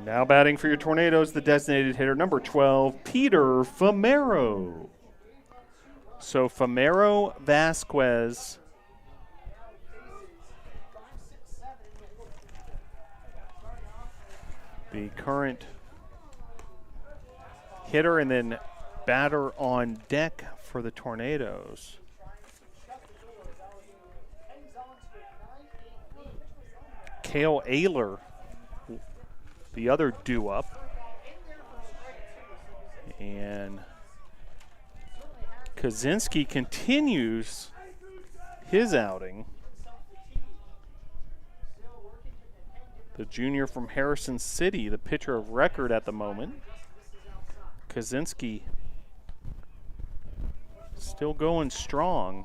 Now batting for your Tornadoes, the designated hitter, number 12, Peter Famero. So Famero Vasquez, the current hitter, and then batter on deck for the Tornadoes. Cale Ayler, the other due-up. And Kaczynski continues his outing. The junior from Harrison City, the pitcher of record at the moment. Kaczynski still going strong.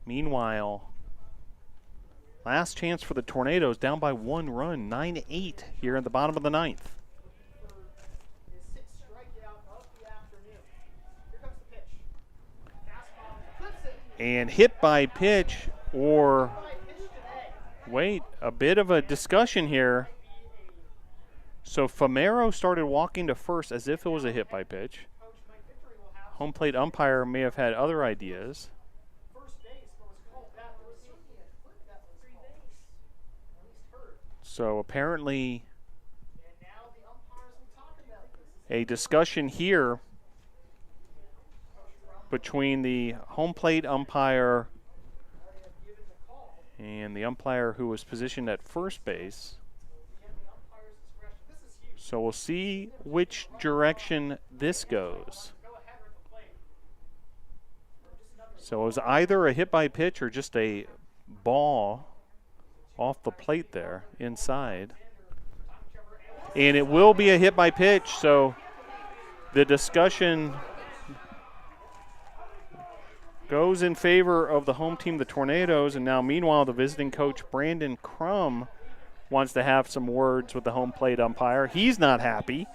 Meanwhile, last chance for the Tornadoes, down by 1 run, 9-8 here at the bottom of the ninth. And hit by pitch, or wait, a bit of a discussion here. So Famero started walking to first as if it was a hit by pitch. Home plate umpire may have had other ideas. So apparently a discussion here between the home plate umpire and the umpire who was positioned at first base. So we'll see which direction this goes. So it was either a hit by pitch or just a ball off the plate there inside. And it will be a hit by pitch, so the discussion goes in favor of the home team, the Tornadoes. And now meanwhile, the visiting coach, Brandon Crum, wants to have some words with the home plate umpire. He's not happy.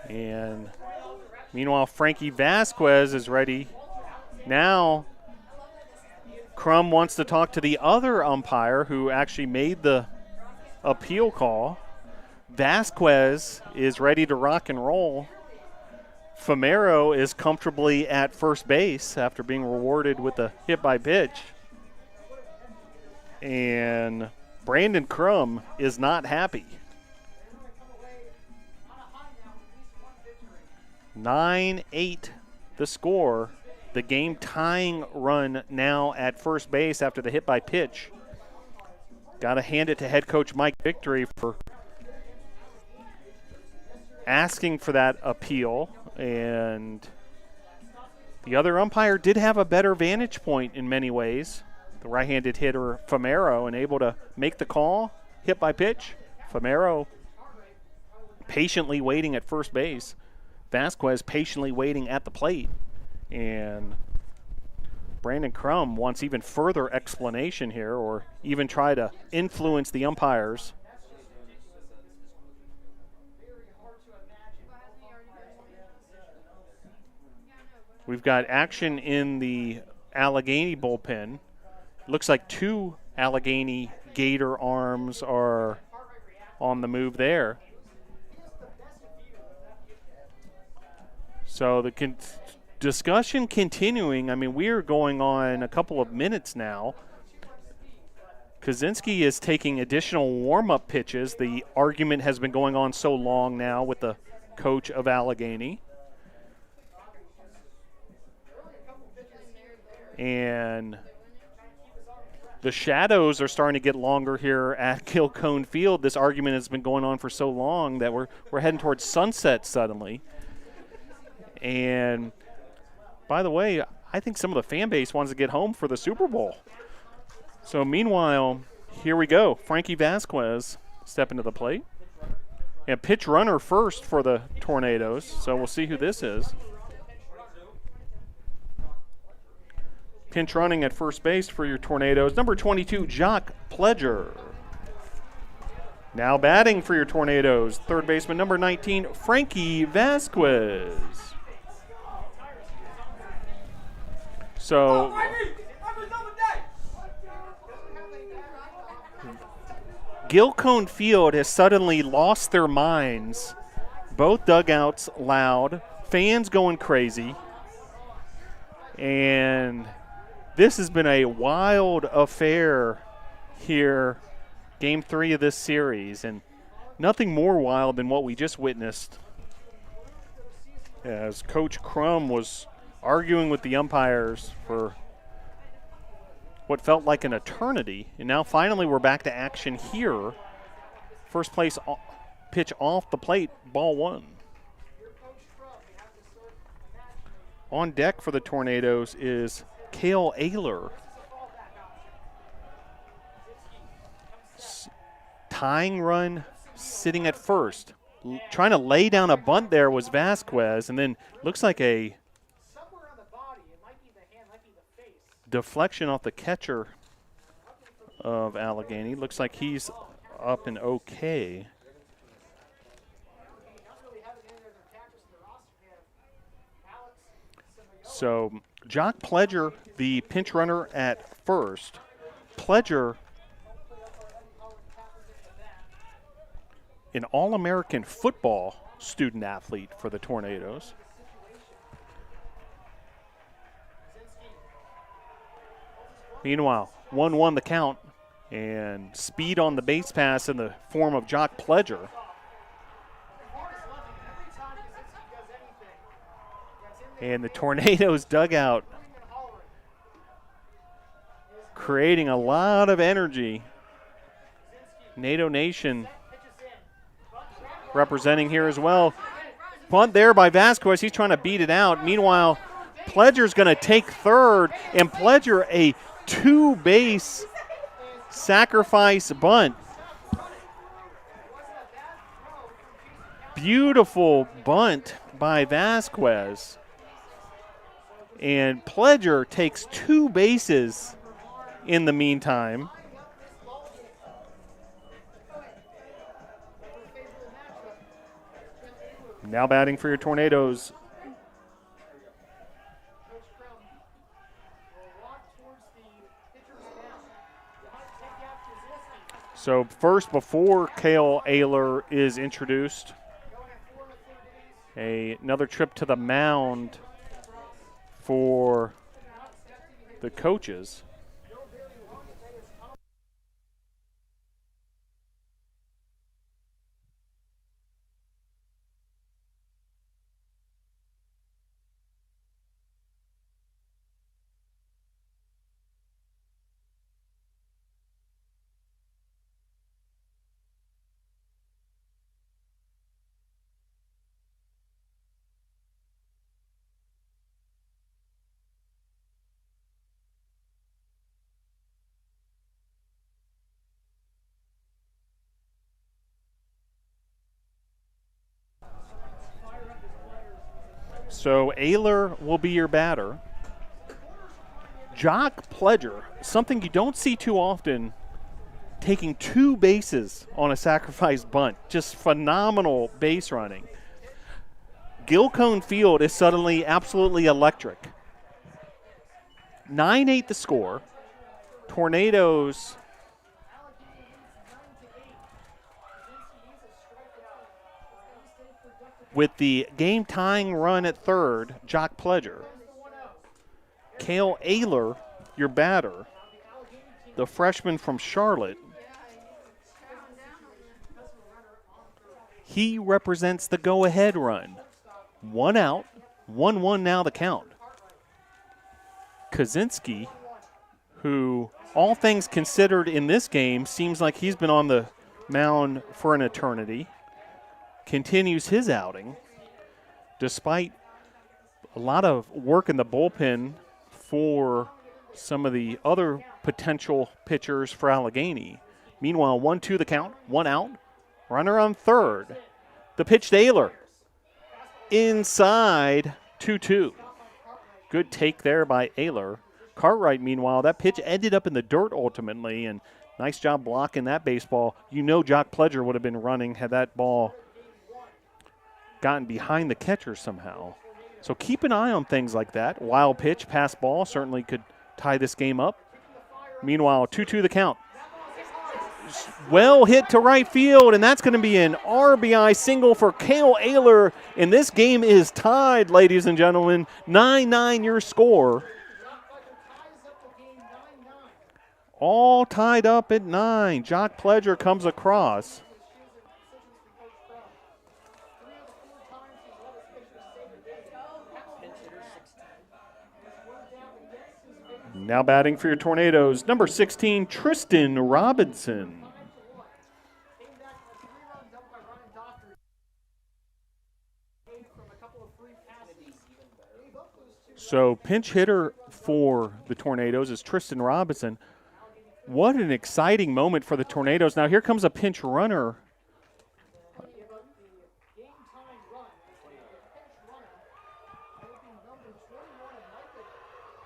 And meanwhile, Frankie Vasquez is ready. Now Crum wants to talk to the other umpire who actually made the appeal call. Vasquez is ready to rock and roll. Famero is comfortably at first base after being rewarded with a hit by pitch. And Brandon Crum is not happy. 9-8 the score. The game tying run now at first base after the hit by pitch. Got to hand it to head coach Mike Victory for asking for that appeal. And the other umpire did have a better vantage point in many ways. The right-handed hitter Famero, and able to make the call, hit by pitch. Famero patiently waiting at first base. Vasquez patiently waiting at the plate. And Brandon Crum wants even further explanation here, or even try to influence the umpires. We've got action in the Allegheny bullpen. Looks like 2 Allegheny Gator arms are on the move there. So the discussion continuing. I mean, we're going on a couple of minutes now. Kaczynski is taking additional warm-up pitches. The argument has been going on so long now with the coach of Allegheny. And the shadows are starting to get longer here at Gilcone Field. This argument has been going on for so long that we're heading towards sunset suddenly. And by the way, I think some of the fan base wants to get home for the Super Bowl. So meanwhile, here we go. Frankie Vasquez stepping to the plate. And pitch runner first for the Tornadoes. So we'll see who this is. Pinch running at first base for your Tornadoes, number 22, Jock Pledger. Now batting for your Tornadoes, third baseman, number 19, Frankie Vasquez. So Gilcone Field has suddenly lost their minds. Both dugouts loud, fans going crazy, and this has been a wild affair here, Game 3 of this series, and nothing more wild than what we just witnessed as Coach Crum was arguing with the umpires for what felt like an eternity. And now finally we're back to action here. First place pitch off the plate, ball 1. On deck for the Tornadoes is Cale Ayler. Tying run sitting at first. Trying to lay down a bunt there was Vasquez, and then looks like a deflection off the catcher of Allegheny. Looks like he's up and okay. So Jock Pledger, the pinch runner at first. Pledger, an All-American football student athlete for the Tornadoes. Meanwhile, 1-1 the count, and speed on the base pass in the form of Jock Pledger. And the Tornadoes dugout creating a lot of energy. NATO Nation representing here as well. Bunt there by Vasquez. He's trying to beat it out. Meanwhile, Pledger's going to take third, and Pledger a 2-base sacrifice bunt. Beautiful bunt by Vasquez. And Pledger takes 2 bases in the meantime. Now batting for your Tornadoes. So first, before Cale Ayler is introduced, another trip to the mound for the coaches. So Ayler will be your batter. Jock Pledger, something you don't see too often, taking 2 bases on a sacrifice bunt. Just phenomenal base running. Gilcone Field is suddenly absolutely electric. 9-8 the score. Tornadoes with the game-tying run at third, Jock Pledger. Cale Ayler, your batter, the freshman from Charlotte. He represents the go-ahead run. 1 out, 1-1 now the count. Kaczynski, who, all things considered in this game, seems like he's been on the mound for an eternity, continues his outing despite a lot of work in the bullpen for some of the other potential pitchers for Allegheny. Meanwhile, 1-2 the count, 1 out, runner on third. The pitch to Ayler. Inside, 2-2. Good take there by Ayler. Cartwright, meanwhile, that pitch ended up in the dirt ultimately, and nice job blocking that baseball. You know Jock Pledger would have been running had that ball gotten behind the catcher somehow. So keep an eye on things like that. Wild pitch, pass ball certainly could tie this game up. Meanwhile, 2-2 the count. Well hit to right field, and that's going to be an RBI single for Cale Ayler. And this game is tied, ladies and gentlemen. 9-9 your score. All tied up at 9. Jock Pledger comes across. Now batting for your Tornadoes, number 16, Tristan Robinson. So pinch hitter for the Tornadoes is Tristan Robinson. What an exciting moment for the Tornadoes. Now here comes a pinch runner.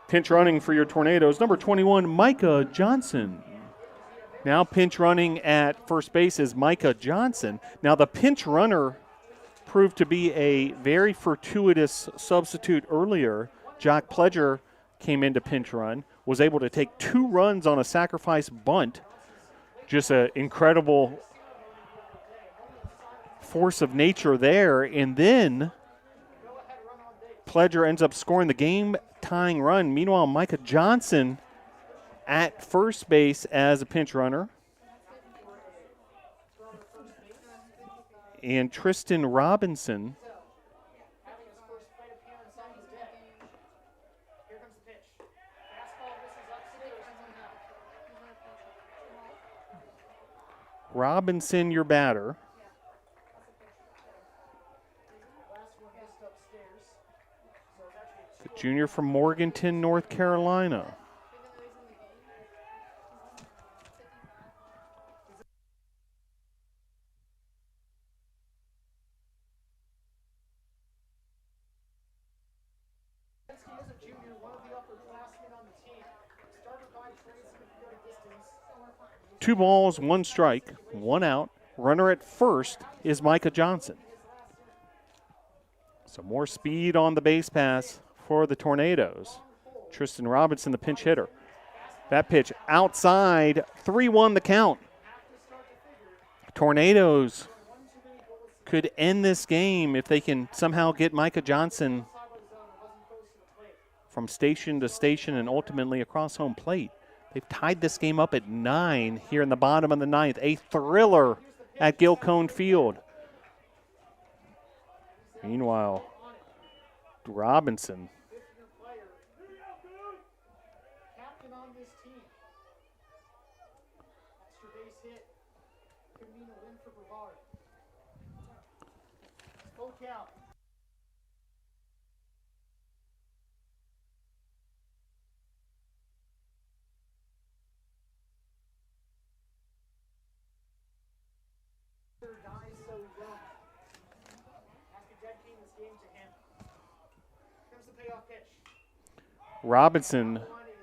Pinch running for your Tornadoes, number 21, Micah Johnson. Now pinch running at first base is Micah Johnson. Now the pinch runner proved to be a very fortuitous substitute earlier. Jock Pledger came in to pinch run, was able to take 2 runs on a sacrifice bunt. Just an incredible force of nature there. And then Pledger ends up scoring the game-tying run. Meanwhile, Micah Johnson at first base as a pinch runner. And Tristan Robinson your batter. The junior from Morganton, North Carolina. Two balls, 1 strike, 1 out. Runner at first is Micah Johnson. So more speed on the base pass for the Tornadoes. Tristan Robinson, the pinch hitter. That pitch outside, 3-1 the count. Tornadoes could end this game if they can somehow get Micah Johnson from station to station and ultimately across home plate. They've tied this game up at 9 here in the bottom of the 9th. A thriller at Gilcone Field. Meanwhile, Robinson. Captain on this team. Extra base hit. Could mean a win for Brevard. Full count. Dies so young. Has to dedicate this game to him. the payoff pitch. Robinson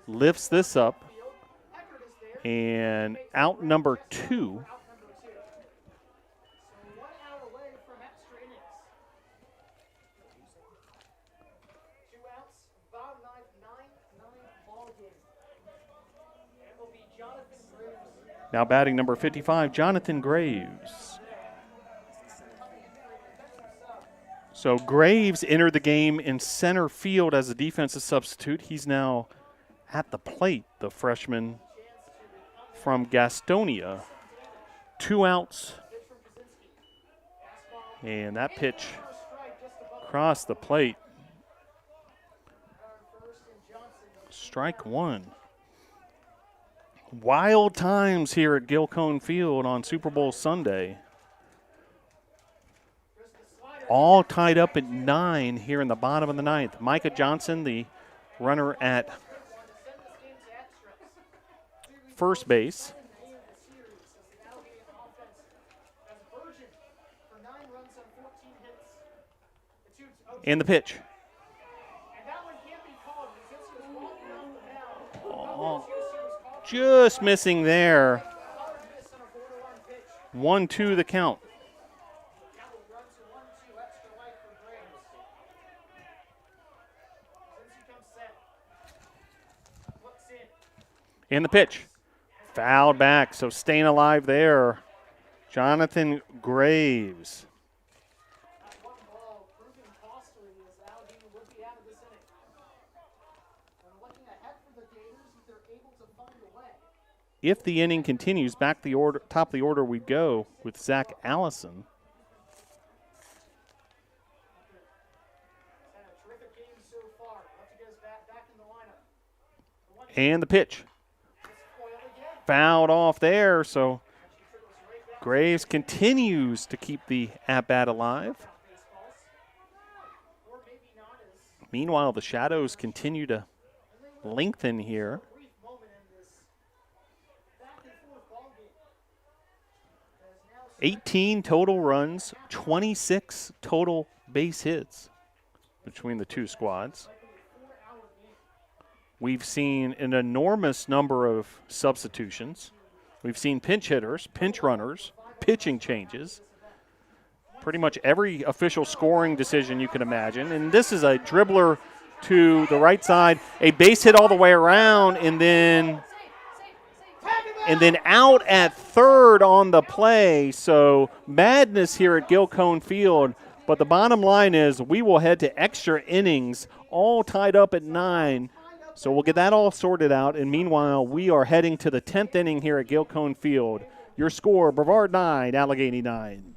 lifts this up, Eckert is there. and out number 2. Out number 2. So 1 out away from extra innings. 2 outs, bottom 9 ball game. And it will be Jonathan Graves. Now batting number 55, Jonathan Graves. So Graves entered the game in center field as a defensive substitute. He's now at the plate, the freshman from Gastonia. 2 outs. And that pitch across the plate. Strike 1. Wild times here at Gilcone Field on Super Bowl Sunday. All tied up at 9 here in the bottom of the 9th. Micah Johnson, the runner at first base. And the pitch. Oh, just missing there. 1-2 the count. And the pitch. Fouled back, so staying alive there. Jonathan Graves. If the inning continues, back the order, top of the order we go with Zach Allison. And the pitch. Fouled off there, so Graves continues to keep the at-bat alive. Meanwhile, the shadows continue to lengthen here. 18 total runs, 26 total base hits between the two squads. We've seen an enormous number of substitutions. We've seen pinch hitters, pinch runners, pitching changes. Pretty much every official scoring decision you can imagine. And this is a dribbler to the right side, a base hit all the way around, and then out at third on the play. So madness here at Gilcone Field. But the bottom line is we will head to extra innings, all tied up at 9. So we'll get that all sorted out. And meanwhile, we are heading to the 10th inning here at Gilcone Field. Your score, Brevard 9, Allegheny 9.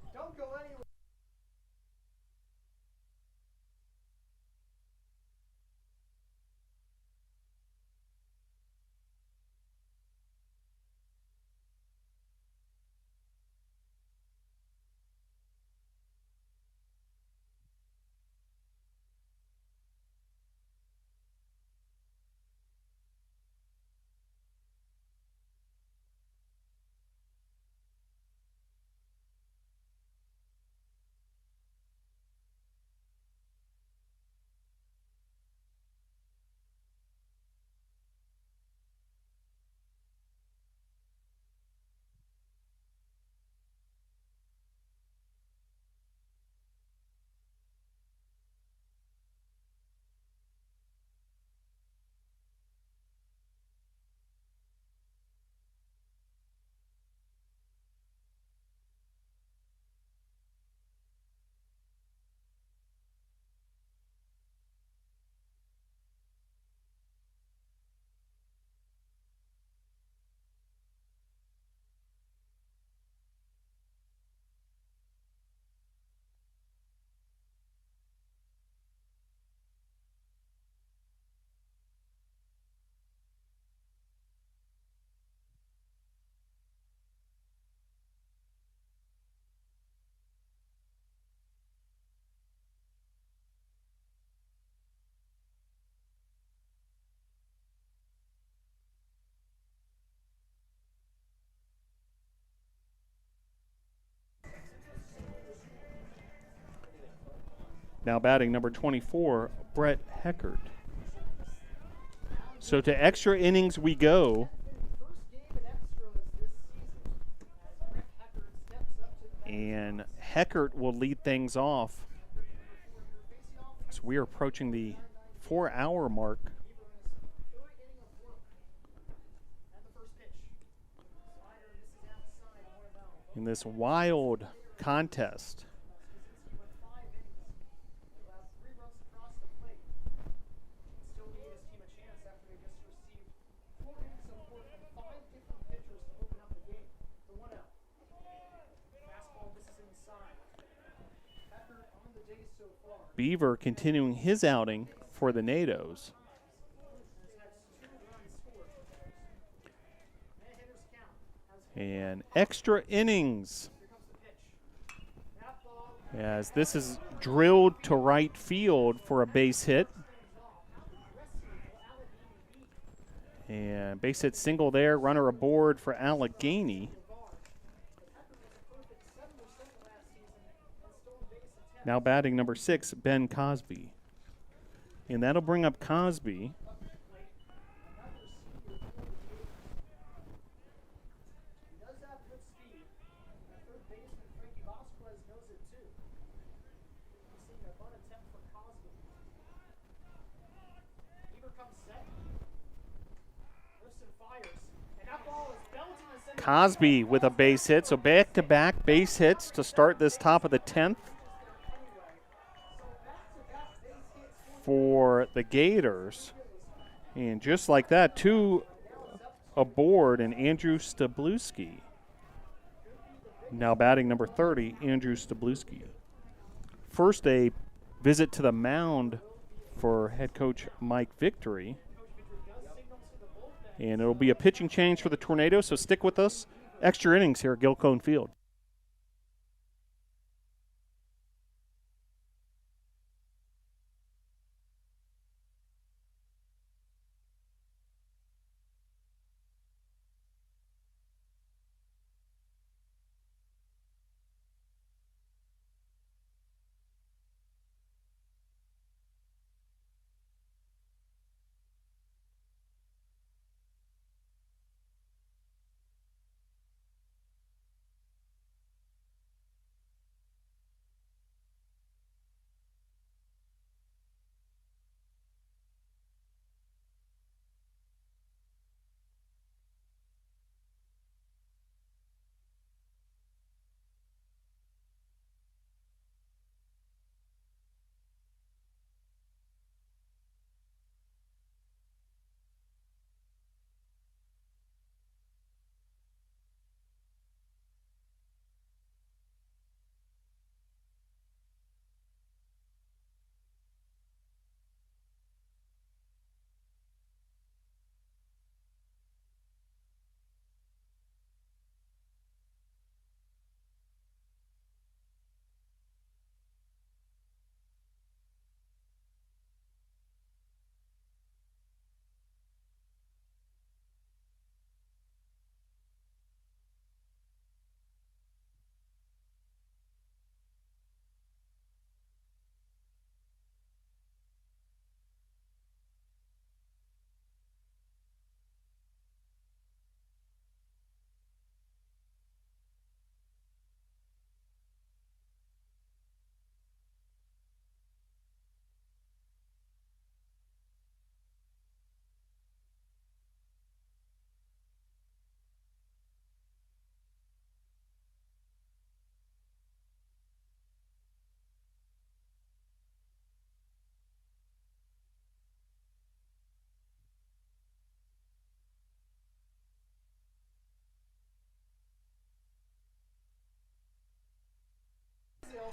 Now batting number 24, Brett Heckert. So to extra innings we go. And Heckert will lead things off. So we are approaching the 4-hour mark. In this wild contest. Beaver continuing his outing for the NATOs. And extra innings. As this is drilled to right field for a base hit. And base hit single there, runner aboard for Allegheny. Now batting number 6, Ben Cosby. And that'll bring up Cosby. Cosby with a base hit, so back-to-back base hits to start this top of the 10th for the Gators. And just like that, 2 aboard and Andrew Stabluski. Now batting number 30, Andrew Stabluski. First, a visit to the mound for head coach Mike Victory. And it'll be a pitching change for the Tornadoes, so stick with us. Extra innings here at Gilcone Field.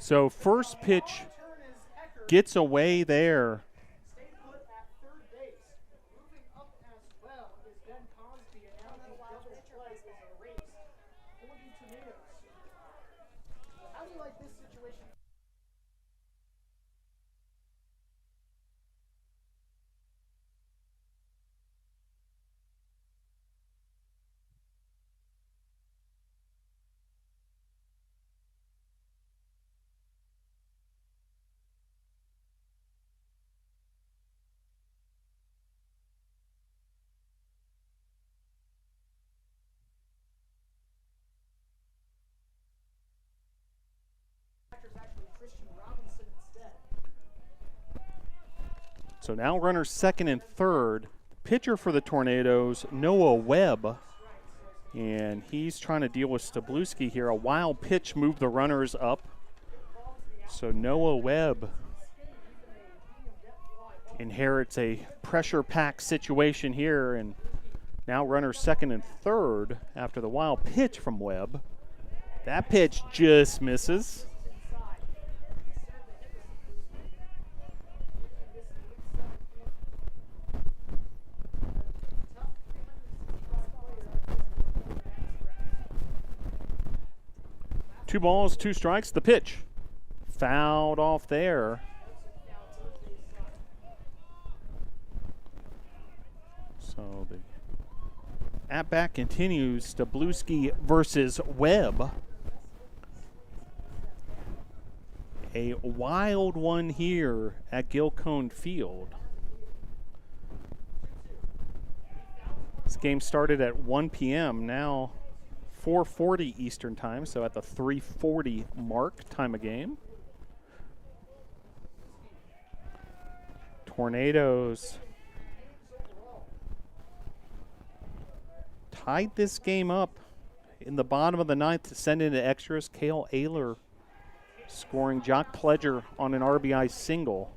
So first pitch gets away there. So now runners second and third. Pitcher for the Tornadoes, Noah Webb. And he's trying to deal with Stabluski here. A wild pitch moved the runners up. So Noah Webb inherits a pressure-packed situation here, and now runners second and third after the wild pitch from Webb. That pitch just misses. Two balls, two strikes. The pitch fouled off there. So the at-bat continues. Stabluski versus Webb. A wild one here at Gilcone Field. This game started at 1 p.m. Now 4:40 Eastern time, so at the 3:40 mark time of game. Tornadoes tied this game up in the bottom of the ninth to send into extras. Cale Ayler scoring Jock Pledger on an RBI single.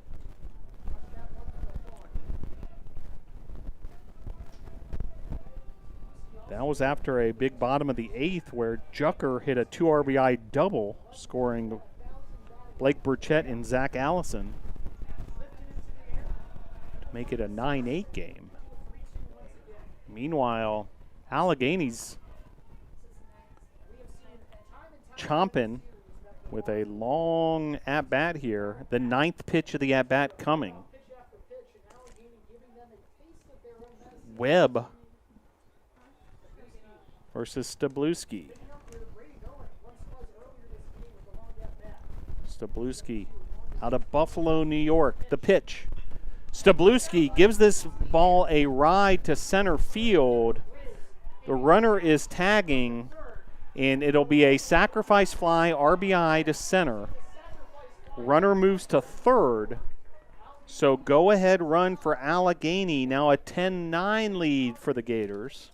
That was after a big bottom of the eighth where Jucker hit a 2 RBI double, scoring Blake Burchett and Zach Allison to make it a 9-8 game. Meanwhile, Allegheny's chomping with a long at-bat here. The ninth pitch of the at-bat coming. Webb versus Stabluski. Stabluski out of Buffalo, New York. The pitch. Stabluski gives this ball a ride to center field. The runner is tagging, and it'll be a sacrifice fly RBI to center. Runner moves to third. So go ahead run for Allegheny. Now a 10-9 lead for the Gators.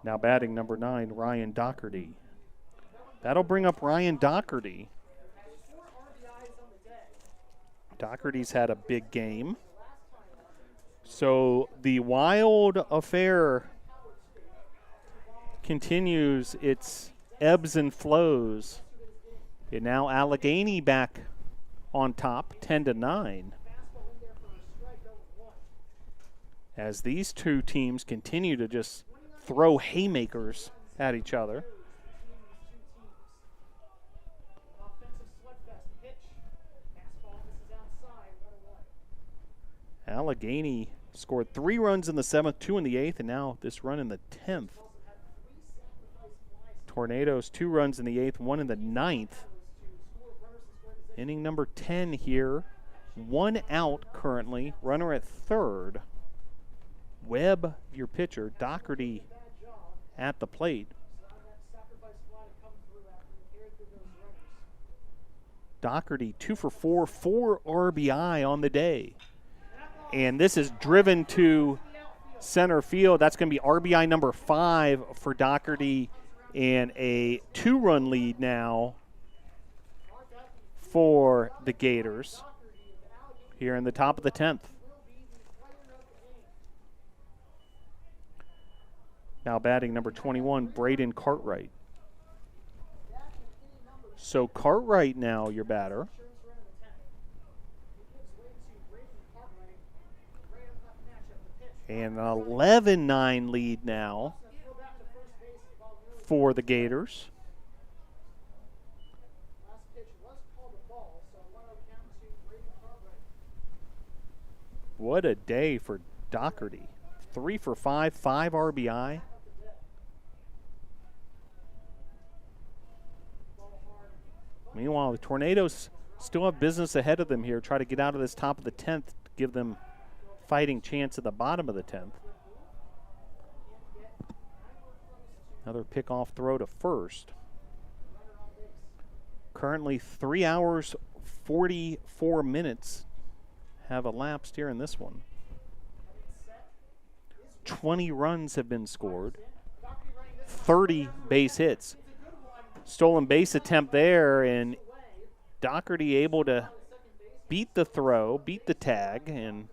Now batting number 9, Ryan Doherty. That'll bring up Ryan Doherty. Doherty's had a big game. So the wild affair continues its ebbs and flows. And now Allegheny back on top, 10-9. As these two teams continue to just throw haymakers at each other. Allegheny scored 3 runs in the 7th, 2 in the 8th, and now this run in the 10th. Tornadoes 2 runs in the 8th, 1 in the 9th. Inning number 10 here. 1 out currently. Runner at third. Webb, your pitcher. Doherty at the plate. Doherty 2 for 4, 4 RBI on the day. And this is driven to center field. That's going to be RBI number 5 for Doherty, and a 2-run lead now for the Gators here in the top of the 10th. Now batting number 21, Braden Cartwright. So Cartwright now your batter. And an 11-9 lead now for the Gators. What a day for Doherty. 3 for 5, 5 RBI. Meanwhile, the Tornadoes still have business ahead of them here. Try to get out of this top of the 10th, give them fighting chance at the bottom of the 10th. Another pickoff throw to first. Currently 3 hours, 44 minutes have elapsed here in this one. 20 runs have been scored. 30 base hits. Stolen base attempt there, and Doherty able to beat the throw, beat the tag, and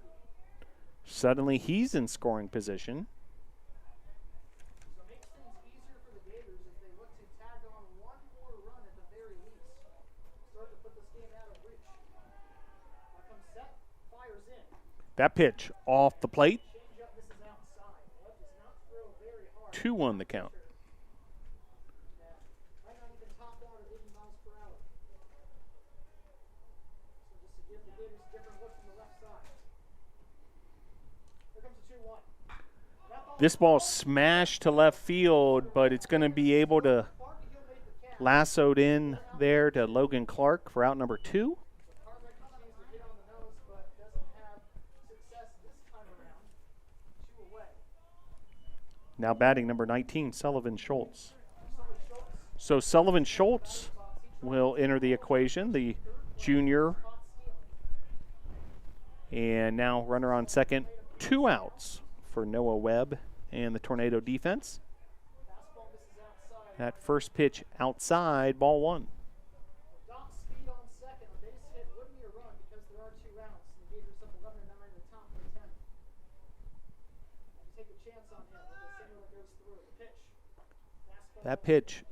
suddenly he's in scoring position. That pitch off the plate. 2-1 the count. This ball smashed to left field, but it's going to be able to lassoed in there to Logan Clark for out number 2. Now batting number 19, Sullivan Schultz. So Sullivan Schultz will enter the equation, the junior. And now runner on second, 2 outs for Noah Webb and the Tornado defense. That first pitch outside, ball 1. That pitch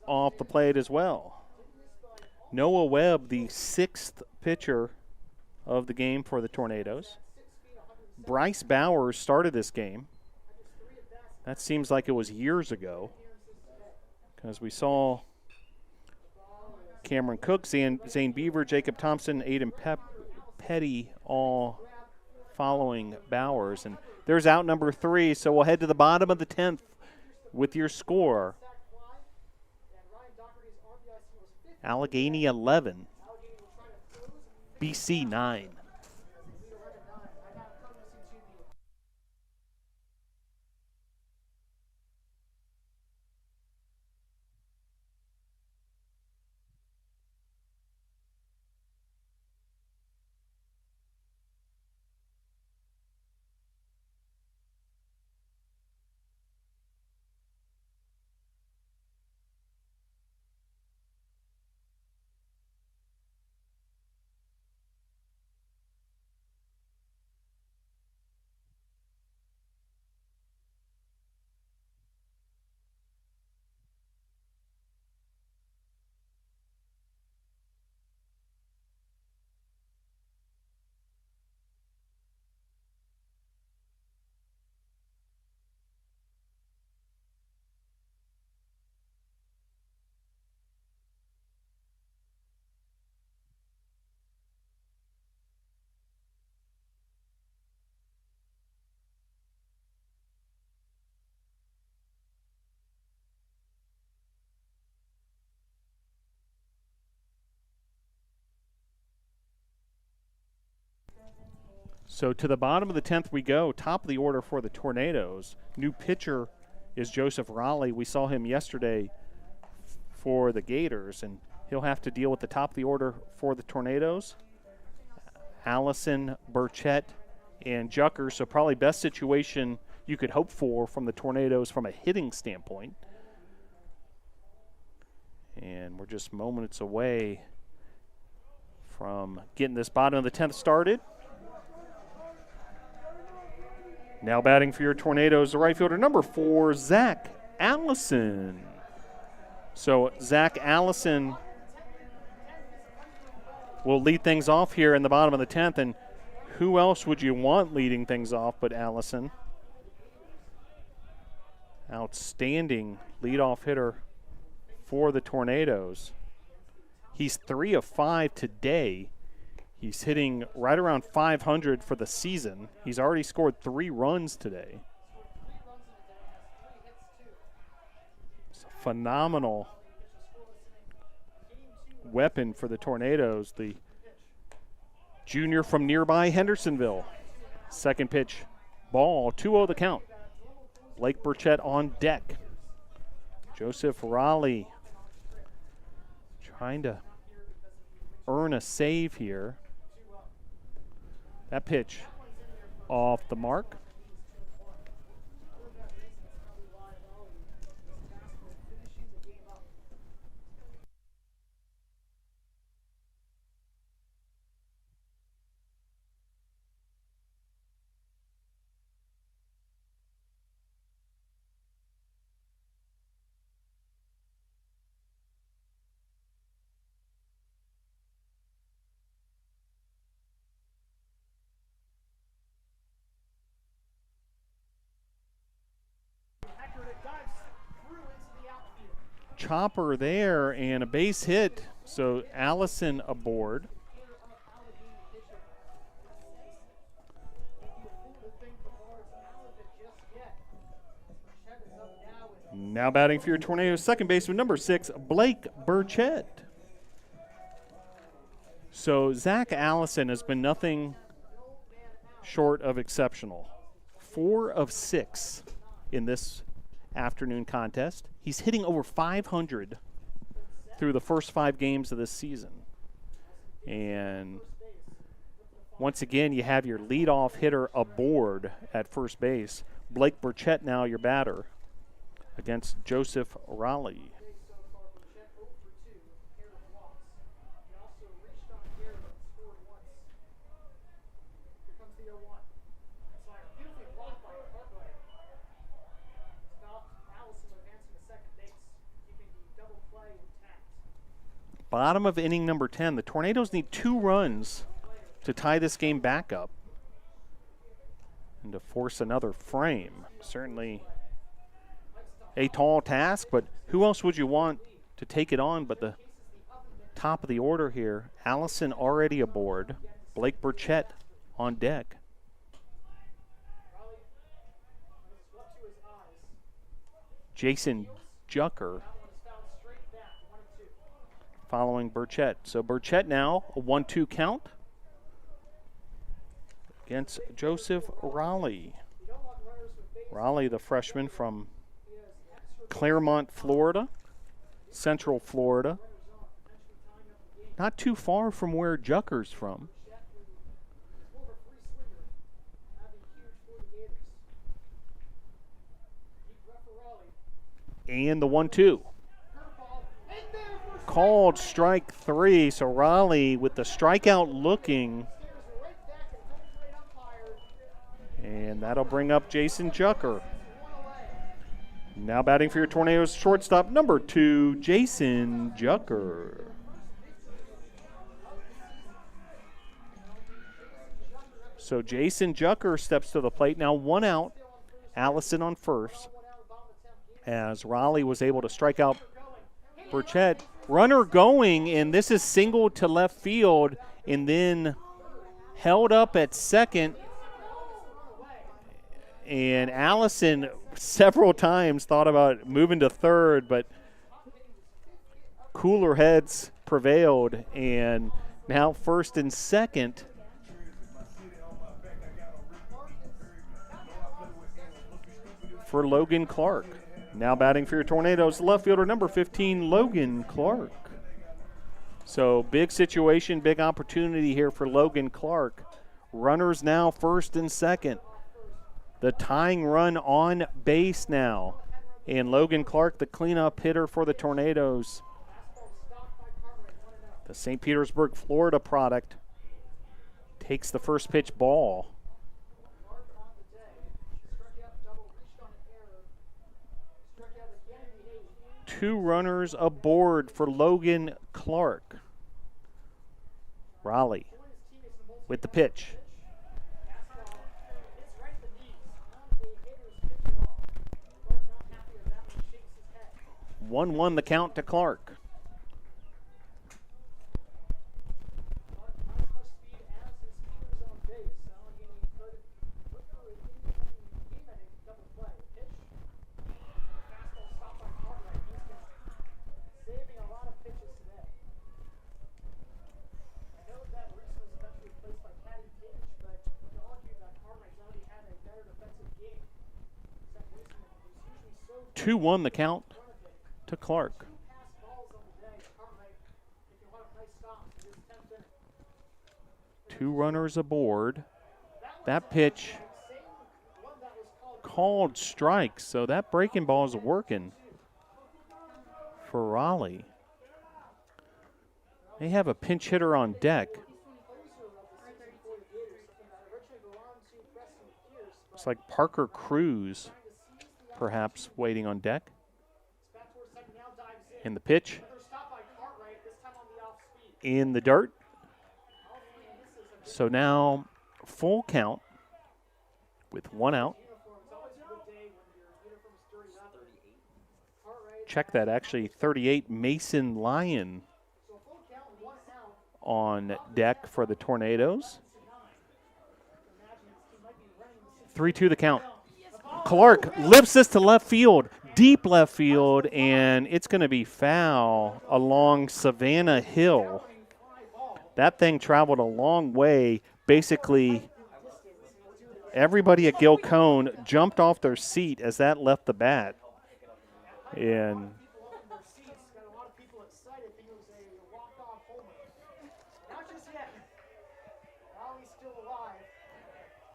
off the plate as well. Noah Webb, the 6th pitcher of the game for the Tornadoes. Bryce Bowers started this game. That seems like it was years ago, because we saw Cameron Cook, Zane Beaver, Jacob Thompson, Aiden Petty all following Bowers. And there's out number 3, so we'll head to the bottom of the 10th with your score. Allegheny 11, BC 9. So to the bottom of the 10th we go. Top of the order for the Tornadoes. New pitcher is Joseph Raleigh. We saw him yesterday for the Gators, and he'll have to deal with the top of the order for the Tornadoes. Allison, Burchett, and Jucker. So probably best situation you could hope for from the Tornadoes from a hitting standpoint. And we're just moments away from getting this bottom of the 10th started. Now batting for your Tornadoes, the right fielder, number 4, Zach Allison. So Zach Allison will lead things off here in the bottom of the 10th. And who else would you want leading things off but Allison? Outstanding leadoff hitter for the Tornadoes. He's 3 of 5 today. He's hitting right around 500 for the season. He's already scored 3 runs today. It's a phenomenal weapon for the Tornadoes. The junior from nearby Hendersonville. Second pitch, ball, 2-0 the count. Blake Burchett on deck. Joseph Raleigh trying to earn a save here. That pitch off the mark. Chopper there and a base hit. So Allison aboard. Now batting for your Tornadoes, second baseman, number 6, Blake Burchett. So Zach Allison has been nothing short of exceptional. 4 of 6 in this afternoon contest. He's hitting over 500 through the first 5 games of this season. And once again, you have your leadoff hitter aboard at first base. Blake Burchett now your batter against Joseph Raleigh. Bottom of inning number 10. The Tornadoes need 2 runs to tie this game back up and to force another frame. Certainly a tall task, but who else would you want to take it on but the top of the order here? Allison already aboard. Blake Burchett on deck. Jason Jucker following Burchett. So Burchett now a 1-2 count against Joseph Raleigh. Raleigh, the freshman from Claremont, Florida, Central Florida. Not too far from where Jucker's from. And the 1-2. Called strike 3, so Raleigh with the strikeout looking. And that'll bring up Jason Jucker. Now batting for your Tornadoes shortstop, number 2, Jason Jucker. So Jason Jucker steps to the plate. Now 1 out, Allison on first, as Raleigh was able to strike out Burchett. Runner going, and this is single to left field and then held up at second. And Allison several times thought about moving to third, but cooler heads prevailed. And now first and second. For Logan Clark. Now batting for your Tornadoes, left fielder number 15, Logan Clark. So big situation, big opportunity here for Logan Clark. Runners now first and second. The tying run on base now. And Logan Clark, the cleanup hitter for the Tornadoes. The St. Petersburg, Florida product takes the first pitch ball. 2 runners aboard for Logan Clark. Raleigh with the pitch. 1-1 the count to Clark. 2-1 the count to Clark. Two runners aboard. That pitch called strikes, so that breaking ball is working for Raleigh. They have a pinch hitter on deck. Looks like Parker Cruz perhaps waiting on deck. And the pitch in the dirt. So now full count with 1 out. Check that, actually 38, Mason Lyon on deck for the Tornadoes. 3-2 the count. Clark lifts this to left field, deep left field, and it's going to be foul along Savannah Hill. That thing traveled a long way. Basically, everybody at Gil Cone jumped off their seat as that left the bat. And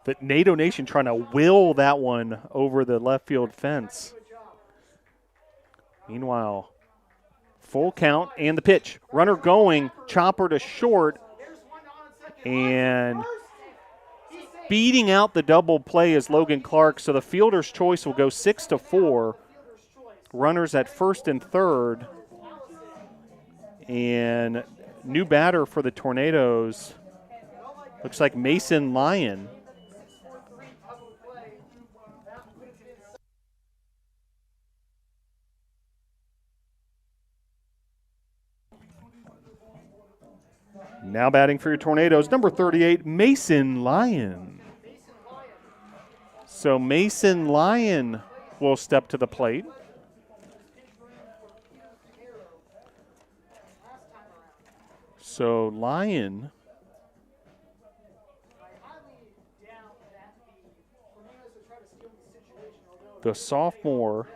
the NATO Nation trying to will that one over the left field fence. Meanwhile, full count and the pitch. Runner going, chopper to short, and beating out the double play is Logan Clark, so the fielder's choice will go 6-4. Runners at first and third. And new batter for the Tornadoes looks like Mason Lyon. Now batting for your Tornadoes, number 38, Mason Lyon. So Mason Lyon will step to the plate. So Lyon the sophomore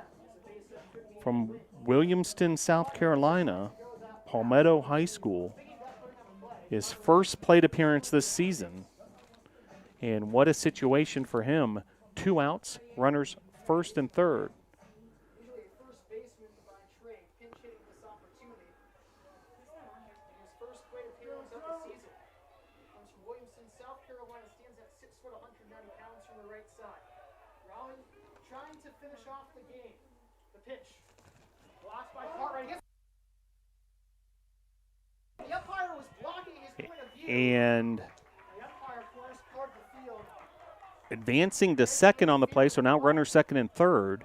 from Williamston, South Carolina, Palmetto High School. His first plate appearance this season. And what a situation for him. 2 outs, runners first and third. Trying to finish off the game. The pitch. Blocked by Cartwright. The umpire was blocking his point of view. And The umpire, of course, toward the field. advancing to second on the play, so now runner second and third.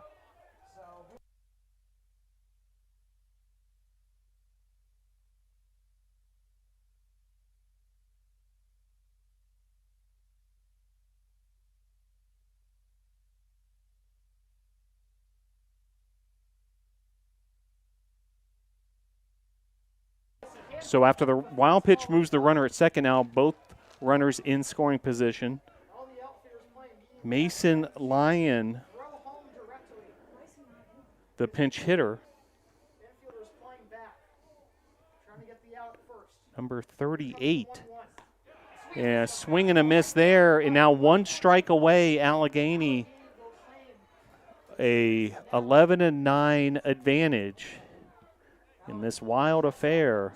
So after the wild pitch moves the runner at second, now both runners in scoring position. Mason Lyon, the pinch hitter, number 38. Yeah, swing and a miss there, and now 1 strike away, Allegheny, a 11-9 advantage in this wild affair.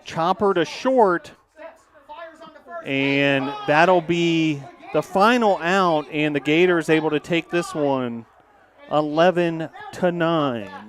Chopper to short, and that'll be the final out, and the Gators able to take this one 11-9.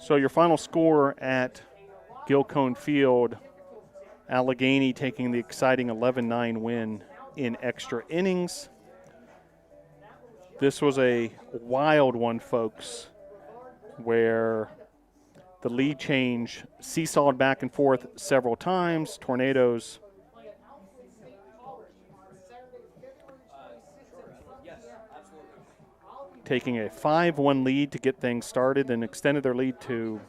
So your final score at Gilcone Field, Allegheny taking the exciting 11-9 win in extra innings. This was a wild one, folks, where the lead change seesawed back and forth several times. Tornadoes taking a 5-1 lead to get things started and extended their lead to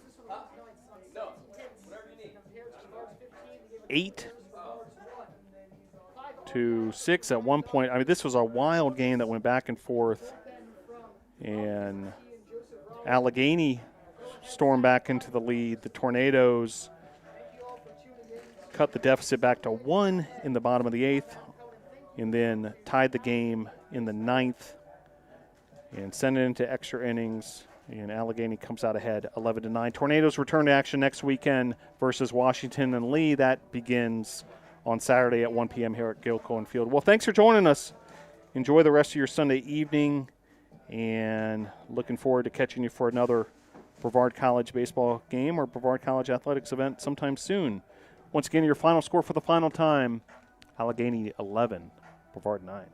8-6 at one point. I mean, this was a wild game that went back and forth, and Allegheny stormed back into the lead. The Tornadoes cut the deficit back to 1 in the bottom of the 8th, and then tied the game in the 9th and sent it into extra innings, and Allegheny comes out ahead 11-9. Tornadoes return to action next weekend versus Washington and Lee. That begins on Saturday at 1 p.m. here at Gilcone Field. Well, thanks for joining us. Enjoy the rest of your Sunday evening, and looking forward to catching you for another Brevard College baseball game or Brevard College athletics event sometime soon. Once again, your final score for the final time, Allegheny 11, Brevard 9.